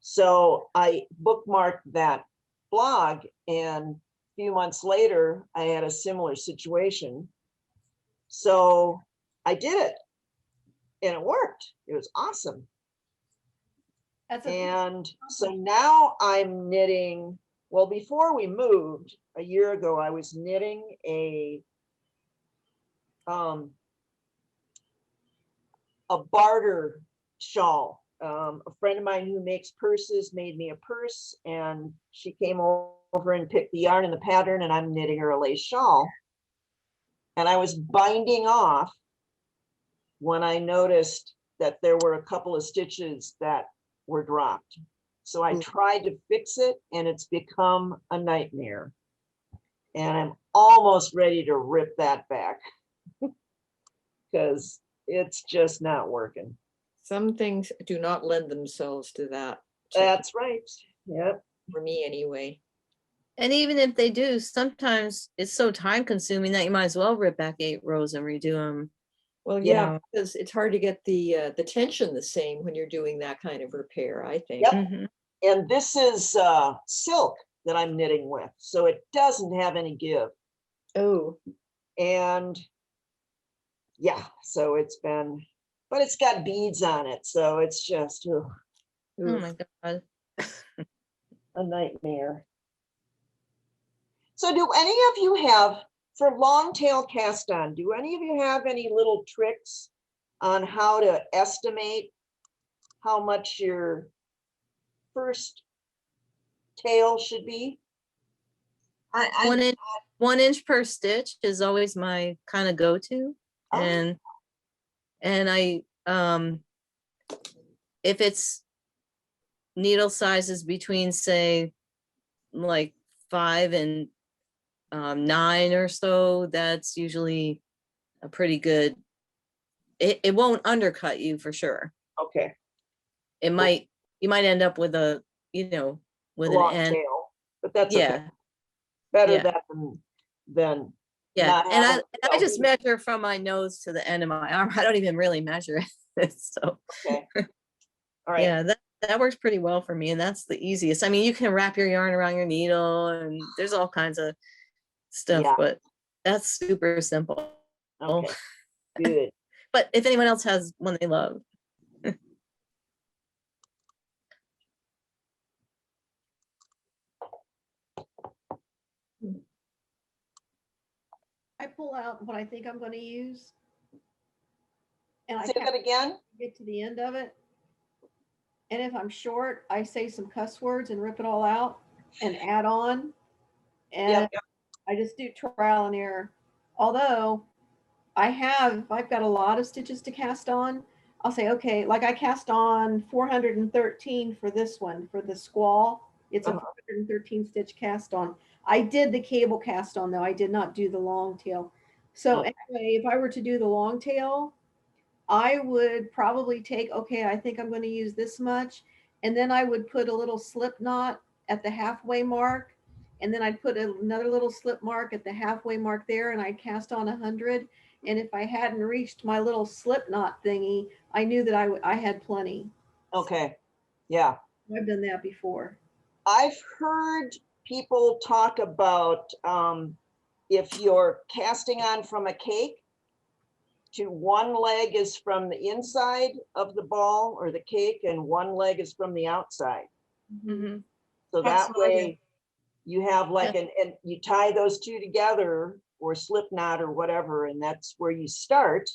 So I bookmarked that blog, and a few months later, I had a similar situation. So I did it and it worked. It was awesome. And so now I'm knitting, well, before we moved a year ago, I was knitting a barter shawl. A friend of mine who makes purses made me a purse, and she came over and picked the yarn and the pattern, and I'm knitting her a lace shawl. And I was binding off when I noticed that there were a couple of stitches that were dropped. So I tried to fix it, and it's become a nightmare. And I'm almost ready to rip that back because it's just not working. Some things do not lend themselves to that. That's right. Yep. For me anyway. And even if they do, sometimes it's so time consuming that you might as well rip back 8 rows and redo them. Well, yeah, because it's hard to get the tension the same when you're doing that kind of repair, I think. Yep. And this is silk that I'm knitting with, so it doesn't have any give. Oh. And yeah, so it's been, but it's got beads on it, so it's just oh my God. a nightmare. So do any of you have, for long tail cast on, do any of you have any little tricks on how to estimate how much your first tail should be? 1 inch per stitch is always my kind of go-to. And I if it's needle sizes between, say, like 5 and 9 or so, that's usually a pretty good, it won't undercut you for sure. Okay. It might, you might end up with a, you know, with an long end. tail, but that's yeah. okay. Better Yeah. that than Yeah, not and having I just measure from my nose to the end of my arm. I don't even really measure it. So okay. All right. Yeah, that works pretty well for me, and that's the easiest. I mean, you can wrap your yarn around your needle, and there's all kinds of stuff, but that's super simple. Okay. Good. But if anyone else has one they love. I pull out what I think I'm going to use. And I Say that again? Get to the end of it. And if I'm short, I say some cuss words and rip it all out and add on. And I just do trial and error. Although if I've got a lot of stitches to cast on, I'll say, okay, like I cast on 413 for this one, for the squall. It's a 413 stitch cast on. I did the cable cast on though. I did not do the long tail. So anyway, if I were to do the long tail, I would probably take, okay, I think I'm going to use this much. And then I would put a little slip knot at the halfway mark. And then I'd put another little slip mark at the halfway mark there. And I'd cast on 100. And if I hadn't reached my little slip knot thingy, I knew that I had plenty. Okay. Yeah. I've done that before. I've heard people talk about if you're casting on from a cake, to one leg is from the inside of the ball or the cake and one leg is from the outside. Mm-hmm. So that way you have like and you tie those two together or slip knot or whatever, and that's where you start.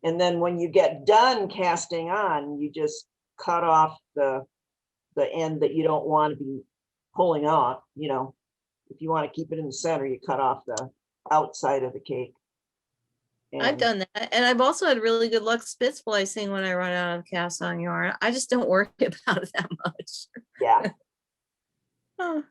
And then when you get done casting on, you just cut off the end that you don't want to be pulling off. You know, if you want to keep it in the center, you cut off the outside of the cake. I've And done that. And I've also had really good luck spit splicing when I run out of cast on yarn. I just don't worry about it that much. yeah. Oh.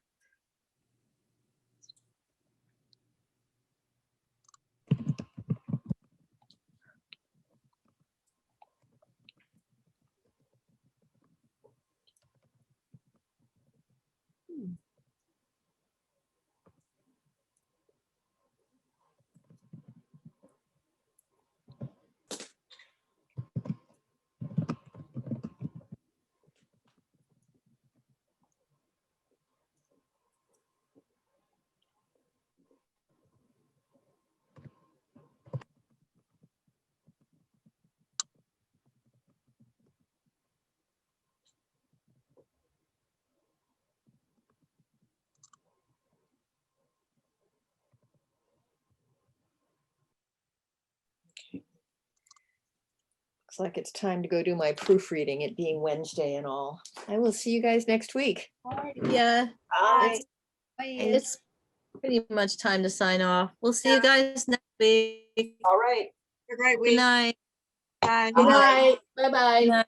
Looks like it's time to go do my proofreading, it being Wednesday and all. I will see you guys next week. Yeah, Bye. it's pretty much time to sign off. We'll see you guys next week. All right. Have a great Good week. night. Bye. Good night. Bye-bye. Good night.